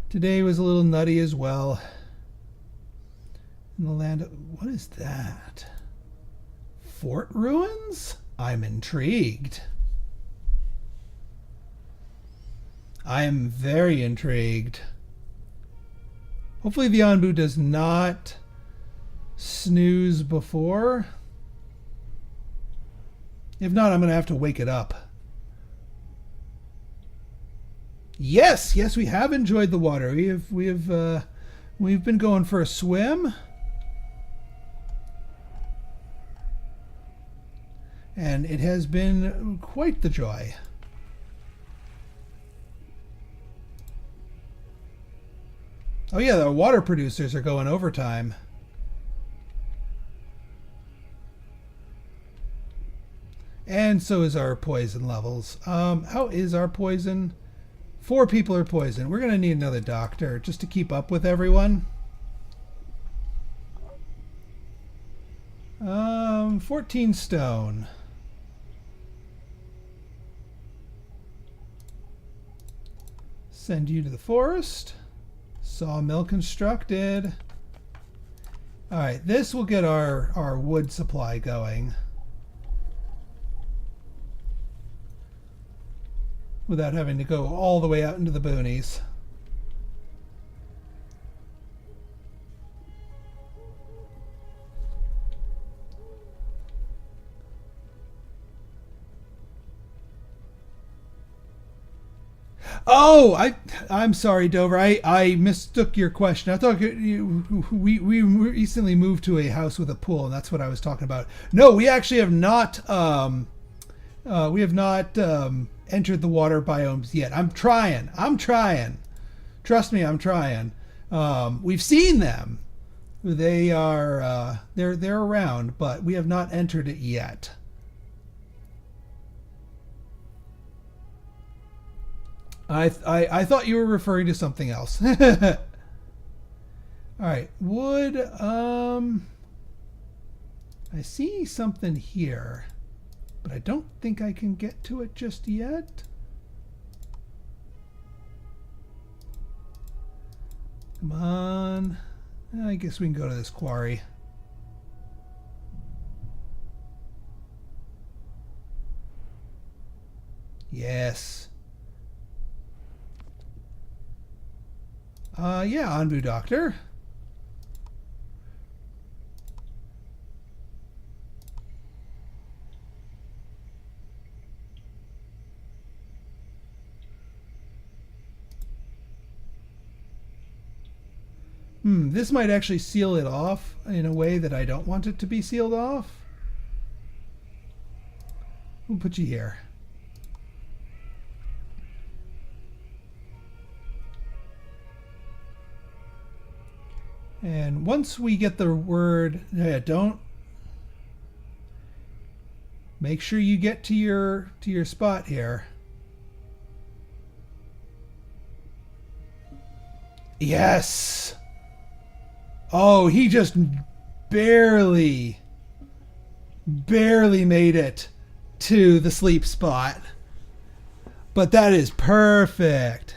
Today was a little nutty as well. In the land of, what is that? Fort ruins? I'm intrigued. I am very intrigued. Hopefully the Anbu does not snooze before. If not, I'm going to have to wake it up. Yes, yes, we have enjoyed the water. We've been going for a swim. And it has been quite the joy. Oh yeah, the water producers are going overtime. And so is our poison levels. How is our poison? 4 people are poisoned. We're going to need another doctor just to keep up with everyone. 14 stone. Send you to the forest. Sawmill constructed. Alright, this will get our wood supply going. Without having to go all the way out into the boonies. Oh, I'm sorry, Dover. I mistook your question. I thought we recently moved to a house with a pool, and that's what I was talking about. No, we actually have not. Entered the water biomes yet. I'm trying. Trust me, I'm trying. We've seen them. They are they're around, but we have not entered it yet. I thought you were referring to something else. All right, wood. I see something here. But I don't think I can get to it just yet. Come on. I guess we can go to this quarry. Yes. Yeah, Anbu Doctor. This might actually seal it off in a way that I don't want it to be sealed off. We'll put you here. And once we get the word, don't make sure you get to your spot here. Yes. Oh, he just barely made it to the sleep spot. But that is perfect.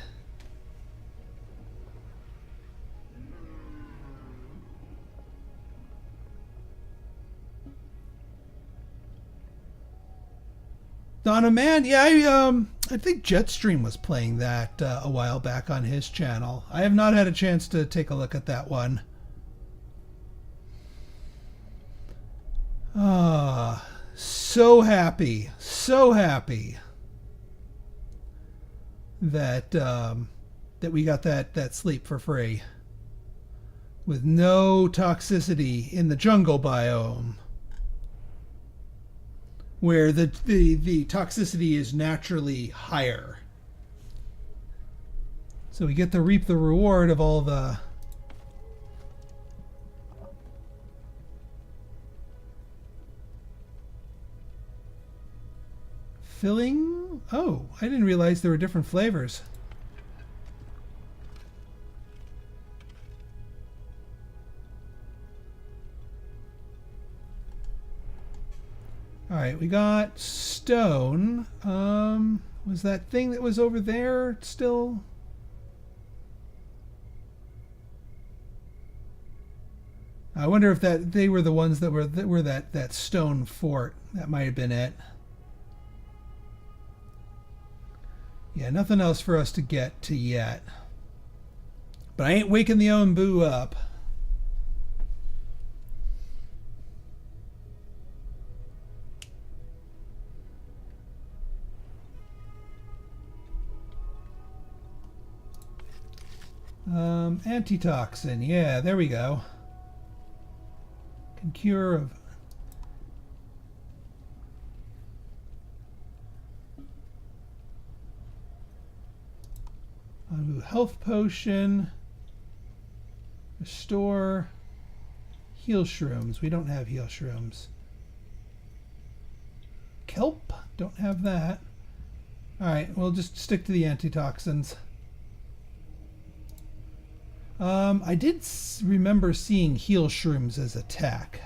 Donna Man, yeah, I think Jetstream was playing that a while back on his channel. I have not had a chance to take a look at that one. Ah, so happy that that we got that sleep for free with no toxicity in the jungle biome, where the toxicity is naturally higher. So we get to reap the reward of all the filling. Oh, I didn't realize there were different flavors. All right, we got stone. Was that thing that was over there still? I wonder if they were the ones that were that stone fort. That might have been it. Yeah, nothing else for us to get to yet. But I ain't waking the Ombu up. Antitoxin. Yeah, there we go. Can cure of... Health potion. Restore. Heal shrooms. We don't have heal shrooms. Kelp. Don't have that. Alright, we'll just stick to the antitoxins. I did remember seeing heal shrooms as attack.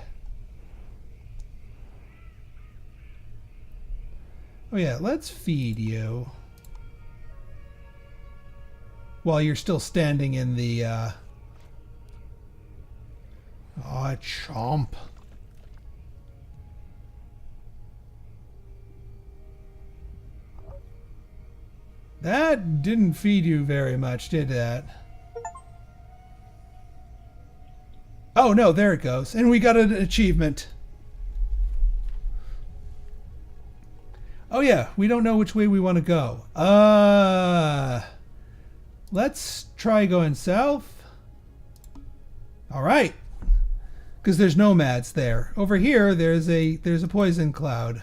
Oh yeah, let's feed you. While you're still standing in the... Oh, chomp. That didn't feed you very much, did that? Oh no, there it goes. And we got an achievement. Oh yeah, we don't know which way we want to go. Let's try going south. Alright. Because there's nomads there. Over here, there's a poison cloud.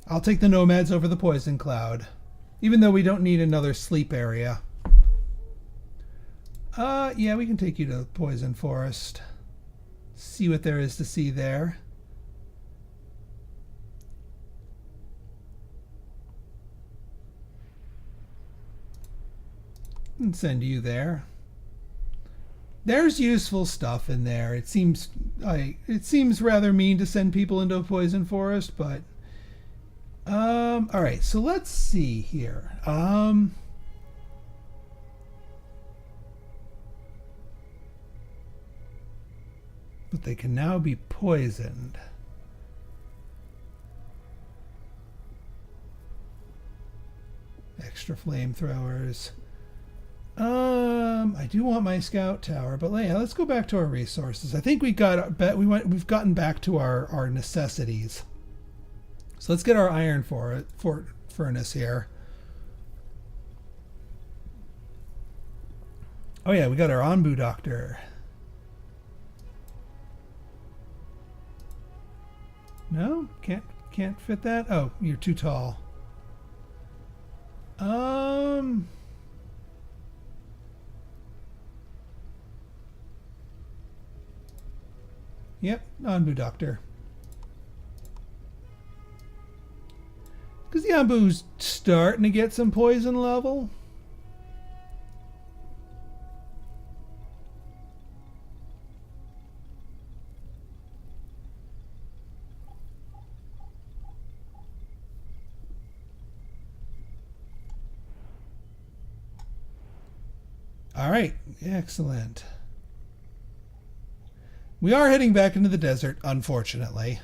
I'll take the nomads over the poison cloud. Even though we don't need another sleep area. Yeah, we can take you to the poison forest. See what there is to see there. And send you there. There's useful stuff in there. It seems rather mean to send people into a poison forest, but all right, so let's see here. But they can now be poisoned. Extra flamethrowers. I do want my scout tower, but yeah, let's go back to our resources. I think we've gotten back to our necessities. So let's get our iron furnace here. Oh yeah, we got our Onbu doctor. No, can't fit that. Oh, you're too tall. Yep, Onbu doctor. Because the Onbu's starting to get some poison level. All right, excellent. We are heading back into the desert, unfortunately.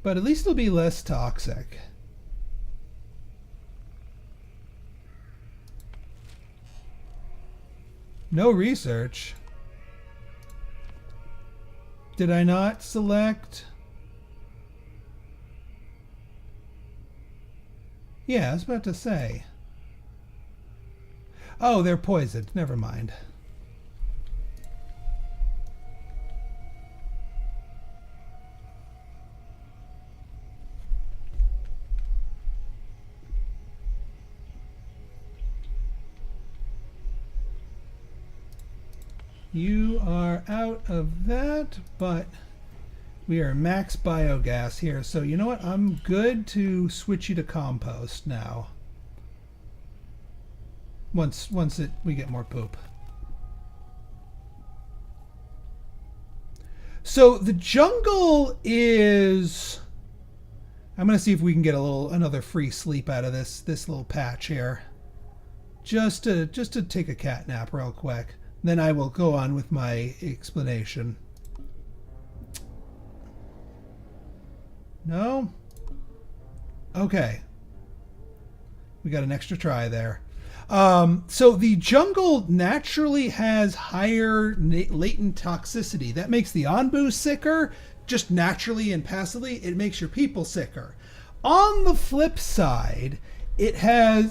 But at least it'll be less toxic. No research. Did I not select? Yeah, I was about to say. Oh, they're poisoned. Never mind. You are out of that, but we are max biogas here. So you know what? I'm good to switch you to compost now. Once we get more poop. So the jungle is... I'm going to see if we can get another free sleep out of this little patch here. Just to take a cat nap real quick. Then I will go on with my explanation. No? Okay. We got an extra try there. So the jungle naturally has higher latent toxicity. That makes the onbu sicker, just naturally and passively. It makes your people sicker. On the flip side, it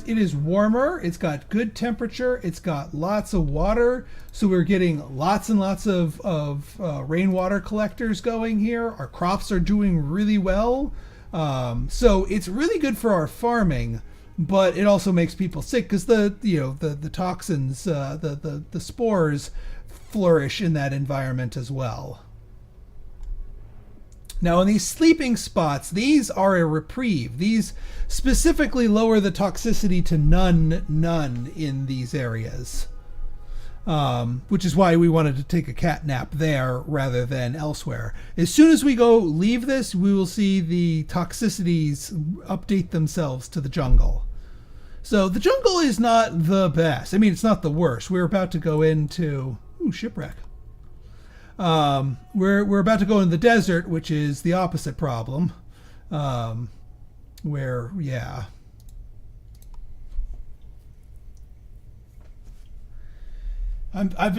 is warmer. It's got good temperature. It's got lots of water. So we're getting lots and lots of rainwater collectors going here. Our crops are doing really well. So it's really good for our farming. But it also makes people sick because the toxins, the spores flourish in that environment as well. Now in these sleeping spots, these are a reprieve. These specifically lower the toxicity to none in these areas. Which is why we wanted to take a cat nap there rather than elsewhere. As soon as we leave this, we will see the toxicities update themselves to the jungle. So the jungle is not the best. I mean, it's not the worst. We're about to go into shipwreck. We're about to go in the desert, which is the opposite problem. I've been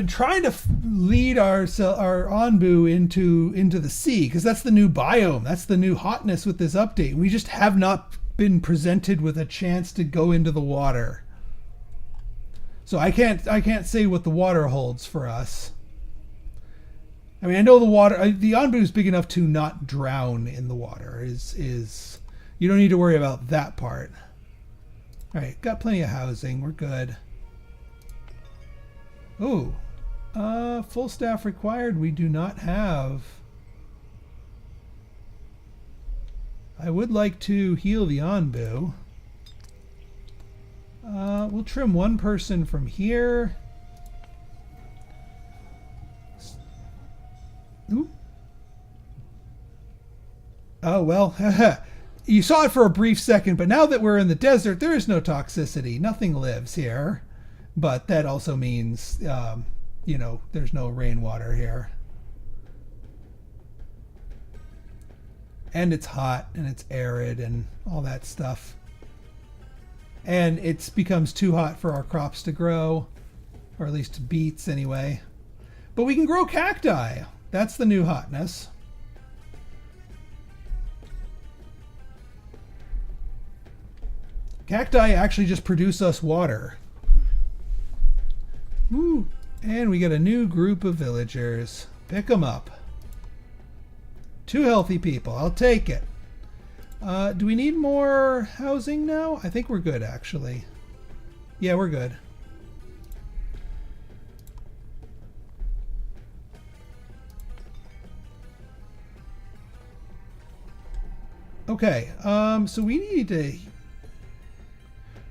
trying to lead our onbu into the sea because that's the new biome. That's the new hotness with this update. We just have not been presented with a chance to go into the water. So I can't say what the water holds for us. I mean, I know the onbu is big enough to not drown in the water. Is you don't need to worry about that part. All right, got plenty of housing. We're good. Oh, full staff required. We do not have. I would like to heal the onbu. We'll trim one person from here. Ooh. Oh, well, you saw it for a brief second, but now that we're in the desert, there is no toxicity. Nothing lives here. But that also means, there's no rainwater here. And it's hot and it's arid and all that stuff. And it becomes too hot for our crops to grow, or at least beets anyway. But we can grow cacti. That's the new hotness. Cacti actually just produce us water. Ooh, and we get a new group of villagers. Pick them up. 2 healthy people. I'll take it. Do we need more housing now? I think we're good, actually. Yeah, we're good. Okay, so we need to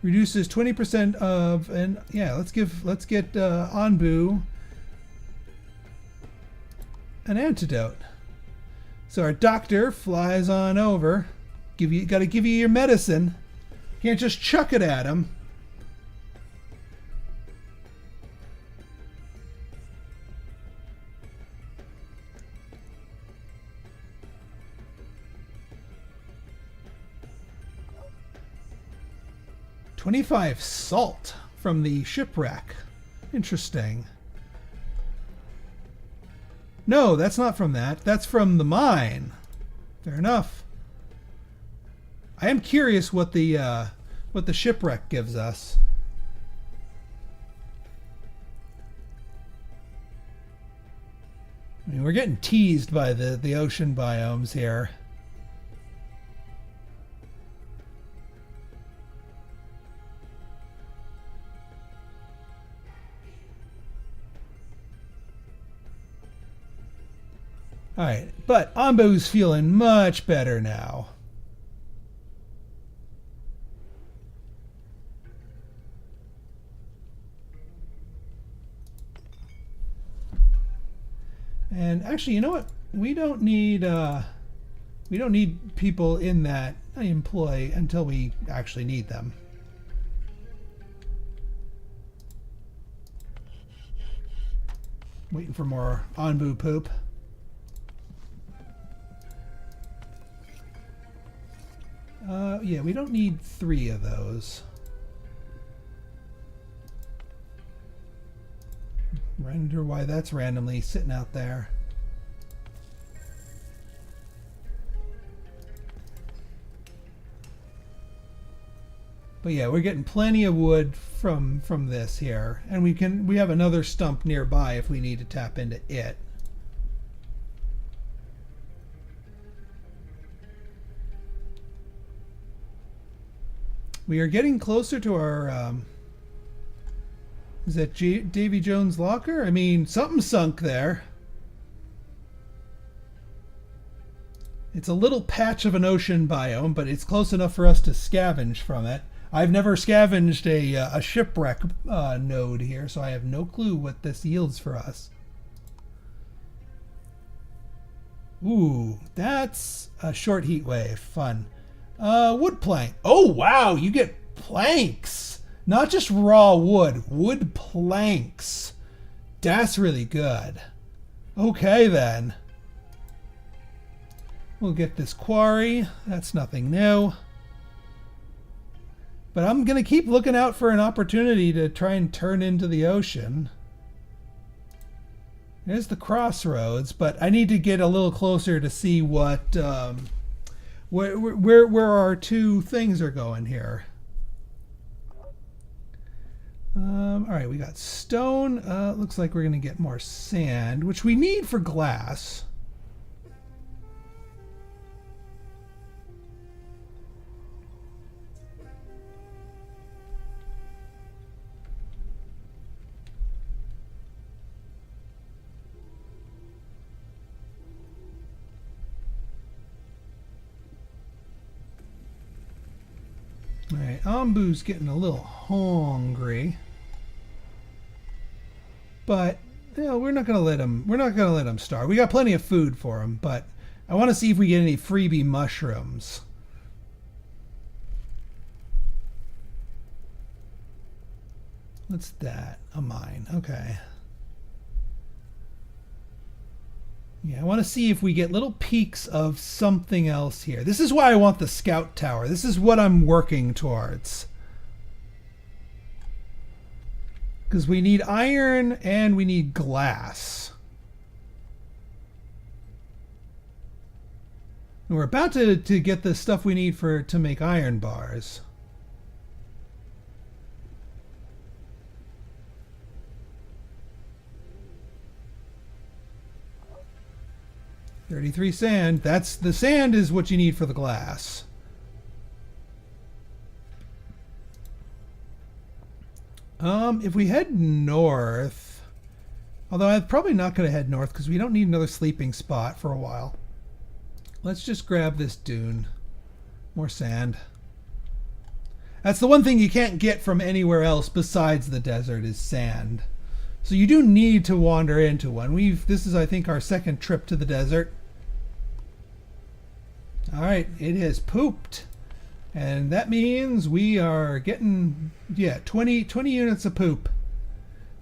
reduces 20% of, and yeah, let's get onbu an antidote. So our doctor flies on over. Got to give you your medicine. Can't just chuck it at him. $25 salt from the shipwreck. Interesting. No, that's not from that. That's from the mine. Fair enough. I am curious what the shipwreck gives us. I mean, we're getting teased by the ocean biomes here. All right, but Ambu's feeling much better now. And actually, you know what? We don't need people in that employ until we actually need them. Waiting for more Anbu poop. Yeah, we don't need 3 of those. Wonder why that's randomly sitting out there. But yeah, we're getting plenty of wood from this here, and we have another stump nearby if we need to tap into it. We are getting closer to our is that Davy Jones' locker? I mean, something sunk there. It's a little patch of an ocean biome, but it's close enough for us to scavenge from it. I've never scavenged a shipwreck node here, so I have no clue what this yields for us. Ooh, that's a short heat wave. Fun. Wood plank. Oh, wow, you get planks. Not just raw wood, wood planks. That's really good. Okay, then. We'll get this quarry. That's nothing new. But I'm going to keep looking out for an opportunity to try and turn into the ocean. There's the Crossroads, but I need to get a little closer to see what where our 2 things are going here. All right, we got stone. Looks like we're going to get more sand, which we need for glass. All right, Ambu's getting a little hungry. But you know, we're not gonna let him starve. We got plenty of food for him, but I want to see if we get any freebie mushrooms. What's that? A mine. Okay. Yeah, I want to see if we get little peaks of something else here. This is why I want the scout tower. This is what I'm working towards. Because we need iron and we need glass. And we're about to get the stuff we need to make iron bars. $33 sand. That's the sand is what you need for the glass. If we head north, although I'm probably not going to head north because we don't need another sleeping spot for a while. Let's just grab this dune. More sand. That's the one thing you can't get from anywhere else besides the desert is sand. So you do need to wander into one. This is, I think, our 2nd trip to the desert. All right, it has pooped. And that means we are getting, 20 units of poop,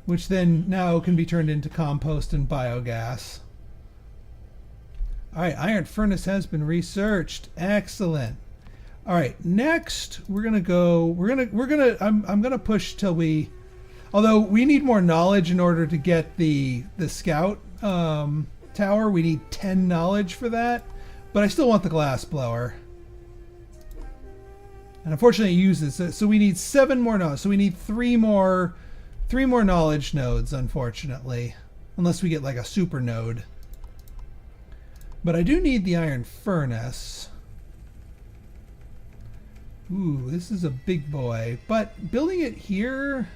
which then now can be turned into compost and biogas. All right, iron furnace has been researched. Excellent. All right, next we're gonna go. I'm gonna push till we. Although we need more knowledge in order to get the scout tower, we need 10 knowledge for that. But I still want the glass blower. And unfortunately it uses, so we need 7 more knowledge. So we need 3 more knowledge nodes, unfortunately. Unless we get like a super node. But I do need the iron furnace. Ooh, this is a big boy. But building it here...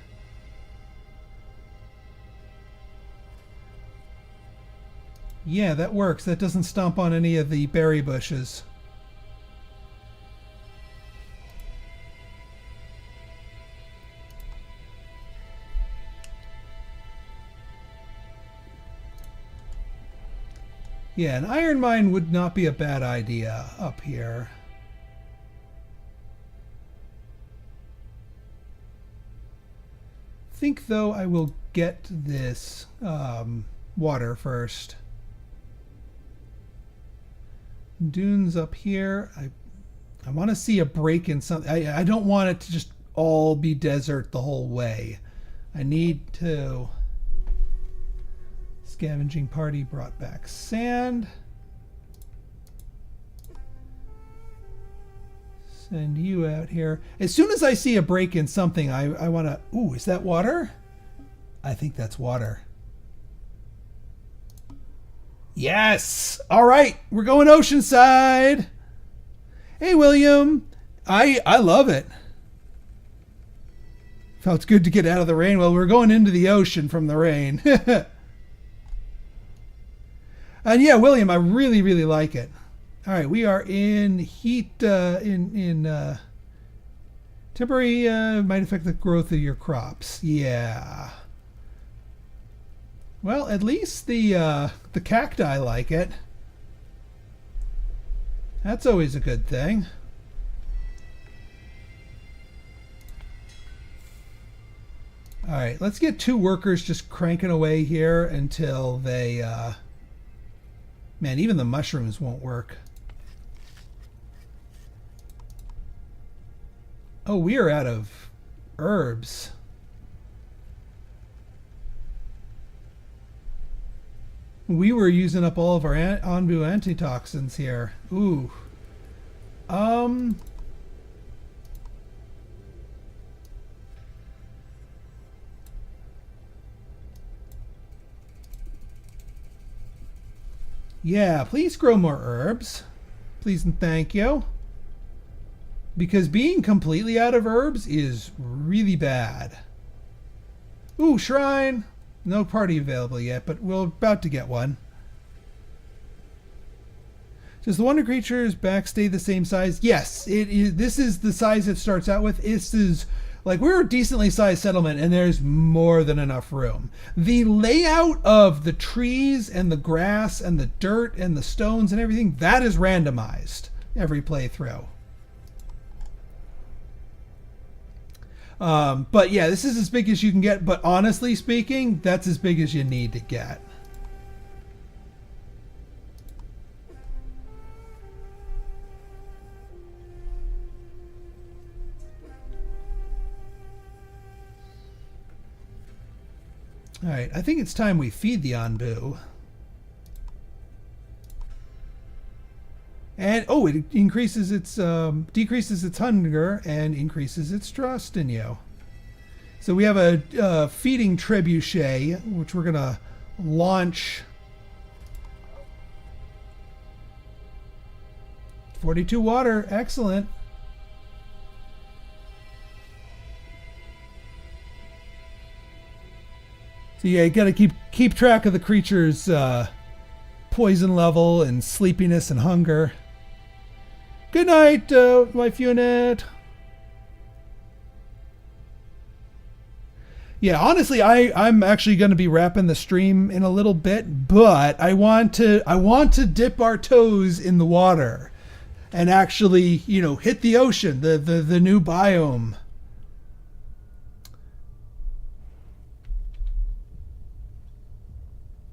Yeah, that works. That doesn't stomp on any of the berry bushes. Yeah, an iron mine would not be a bad idea up here. I think, though, I will get this water first. Dunes up here. I want to see a break in something. I don't want it to just all be desert the whole way. I need to... Scavenging party brought back sand. Send you out here. As soon as I see a break in something, I want to... Ooh, is that water? I think that's water. Yes! All right, we're going oceanside. Hey, William. I love it. Felt good to get out of the rain. Well, we're going into the ocean from the rain. And yeah, William, I really, really like it. All right, we are in heat, temporary might affect the growth of your crops. Yeah. Well, at least the cacti like it. That's always a good thing. All right, let's get 2 workers just cranking away here until they... Man, even the mushrooms won't work. Oh, we are out of herbs. We were using up all of our Onbu antitoxins here. Ooh. Yeah, please grow more herbs. Please and thank you. Because being completely out of herbs is really bad. Ooh, shrine. No party available yet, but we're about to get one. Does the wonder creature's back stay the same size? Yes, it is. This is the size it starts out with. This is like we're a decently sized settlement, and there's more than enough room. The layout of the trees and the grass and the dirt and the stones and everything, that is randomized every playthrough. But yeah, this is as big as you can get, but honestly speaking, that's as big as you need to get. All right, I think it's time we feed the Onbu. And oh, it increases its decreases its hunger and increases its trust in you. So we have a feeding trebuchet, which we're gonna launch. 42 water, excellent. So yeah, you gotta keep track of the creature's poison level and sleepiness and hunger. Good night, wife unit. Yeah, honestly, I'm actually going to be wrapping the stream in a little bit, but I want to dip our toes in the water and actually, hit the ocean, the new biome.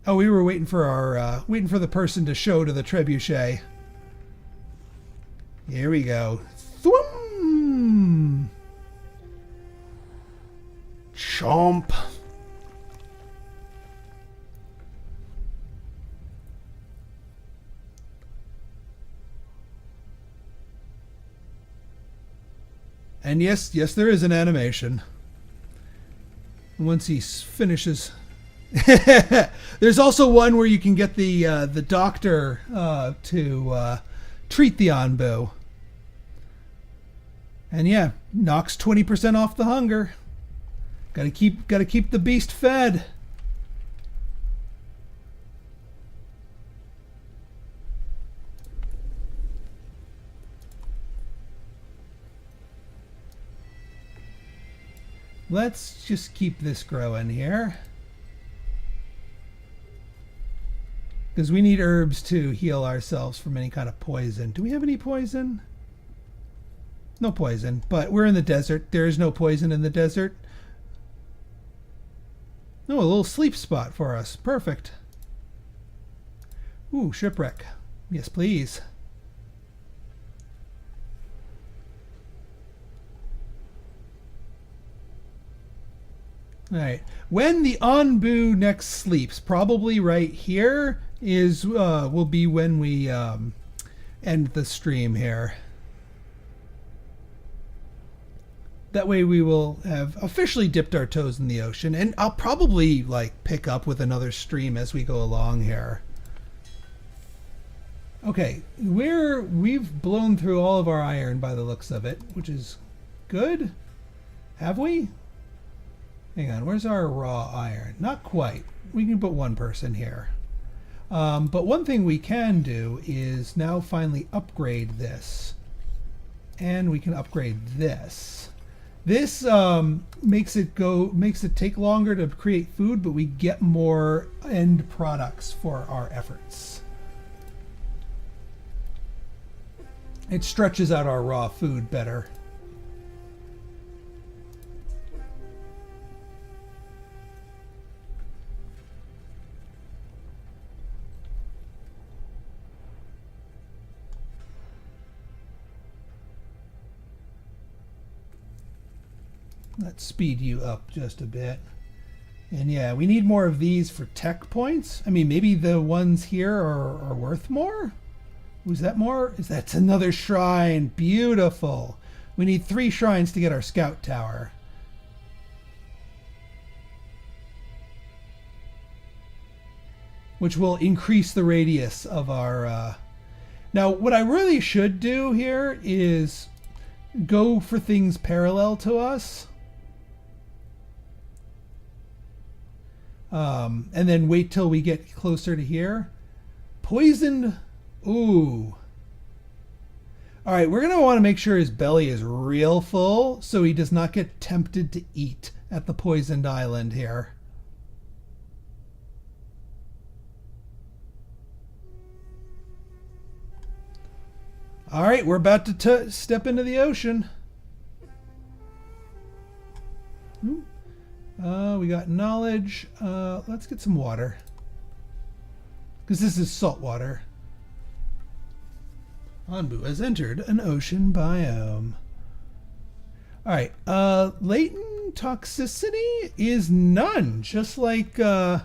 Oh, we were waiting for the person to show to the trebuchet. Here we go. Thwum! Chomp. And yes, there is an animation. Once he finishes. There's also one where you can get the doctor to treat the Onbu. And yeah, knocks 20% off the hunger. Gotta keep the beast fed. Let's just keep this growing here. Because we need herbs to heal ourselves from any kind of poison. Do we have any poison? No poison, but we're in the desert. There is no poison in the desert. No, a little sleep spot for us. Perfect. Ooh, shipwreck. Yes, please. All right. When the Anbu next sleeps, probably right here is will be when we end the stream here. That way we will have officially dipped our toes in the ocean, and I'll probably like pick up with another stream as we go along here. Okay, we've blown through all of our iron by the looks of it, which is good. Have we? Hang on, where's our raw iron? Not quite. We can put one person here. But one thing we can do is now finally upgrade this. And we can upgrade this. This makes it take longer to create food, but we get more end products for our efforts. It stretches out our raw food better. Let's speed you up just a bit. And yeah, we need more of these for tech points. I mean, maybe the ones here are worth more? Was that more? That's another shrine. Beautiful. We need 3 shrines to get our scout tower. Which will increase the radius of our... Now, what I really should do here is go for things parallel to us. And then wait till we get closer to here. Poisoned... Ooh. Alright, we're going to want to make sure his belly is real full so he does not get tempted to eat at the poisoned island here. Alright, we're about to step into the ocean. We got knowledge. Let's get some water. Because this is salt water. Anbu has entered an ocean biome. Alright, latent toxicity is none, just like the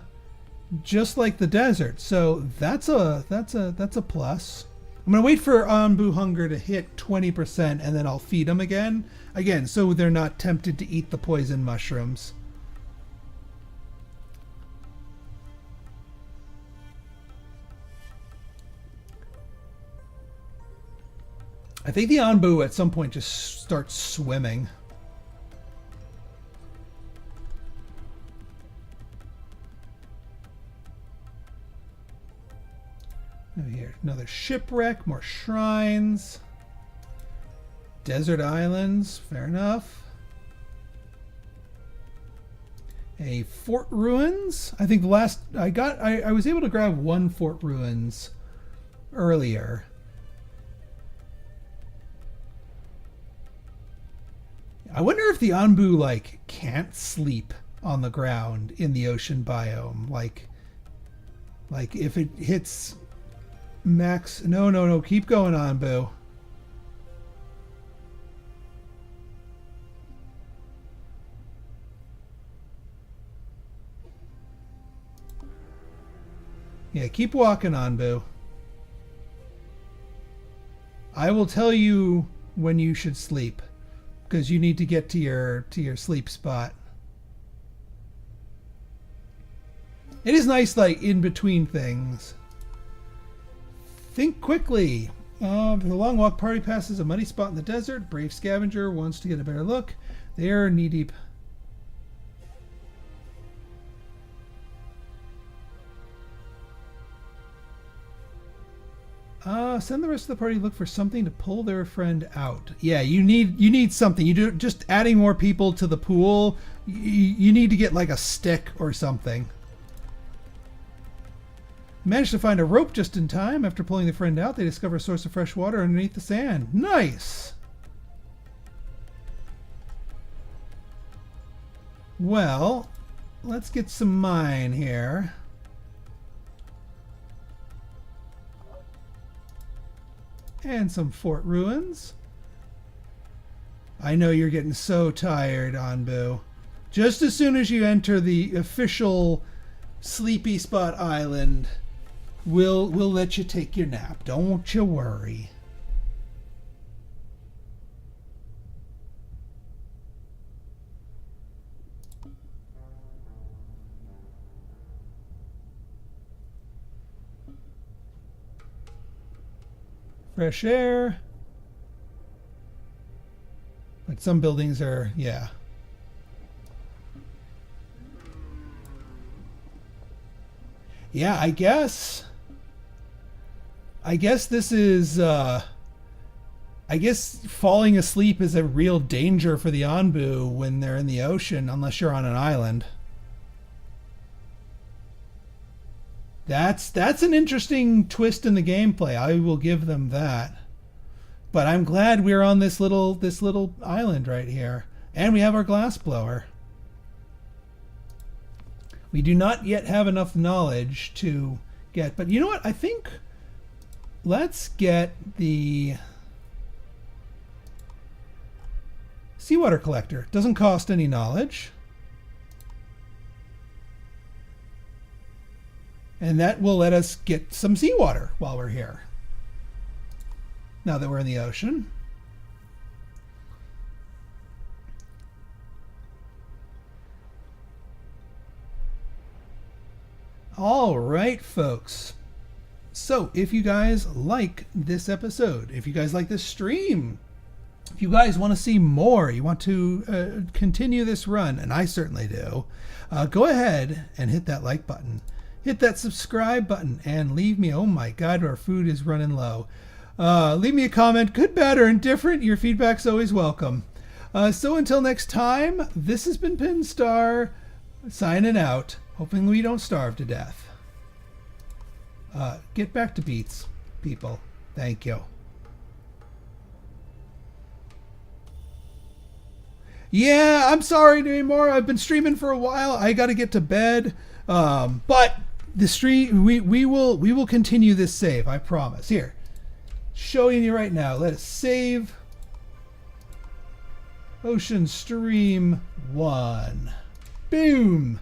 desert. So that's a plus. I'm gonna wait for Anbu hunger to hit 20% and then I'll feed them again, so they're not tempted to eat the poison mushrooms. I think the Anbu at some point just starts swimming. Over here, another shipwreck, more shrines. Desert islands, fair enough. A fort ruins. I think the last I was able to grab 1 fort ruins earlier. I wonder if the Anbu like can't sleep on the ground in the ocean biome. Like if it hits max. No, keep going, Anbu. Yeah, keep walking, Anbu. I will tell you when you should sleep. Because you need to get to your sleep spot. It is nice, like, in between things. Think quickly. The long walk party passes a muddy spot in the desert. Brave scavenger wants to get a better look. They are knee deep. Send the rest of the party to look for something to pull their friend out. Yeah, you need something. You do just adding more people to the pool. You need to get like a stick or something. Managed to find a rope just in time. After pulling the friend out, they discover a source of fresh water underneath the sand. Nice. Well, let's get some mine here. And some fort ruins. I know you're getting so tired, Anbu. Just as soon as you enter the official Sleepy Spot Island, we'll let you take your nap. Don't you worry. Fresh air. But some buildings are, yeah. Yeah, I guess this is, I guess falling asleep is a real danger for the Onbu when they're in the ocean, unless you're on an island. That's an interesting twist in the gameplay. I will give them that. But I'm glad we're on this little island right here, and we have our glass blower. We do not yet have enough knowledge to get, but you know what? I think let's get the seawater collector. Doesn't cost any knowledge. And that will let us get some seawater while we're here. Now that we're in the ocean. All right, folks. So if you guys like this episode, if you guys like this stream, if you guys want to see more, you want to continue this run, and I certainly do, go ahead and hit that like button. Hit that subscribe button and leave me, oh my God, our food is running low. Leave me a comment, good, bad, or indifferent. Your feedback's always welcome. So until next time, this has been Pinstar, signing out, hoping we don't starve to death. Get back to beats, people. Thank you. Yeah, I'm sorry anymore. I've been streaming for a while. I got to get to bed. But the stream, we will continue this save. I promise. Here, showing you right now. Let us save. Ocean Stream 1. Boom.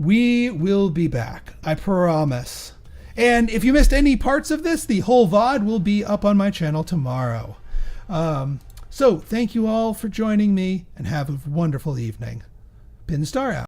We will be back. I promise. And if you missed any parts of this, the whole VOD will be up on my channel tomorrow. So thank you all for joining me, and have a wonderful evening. Pinstar out.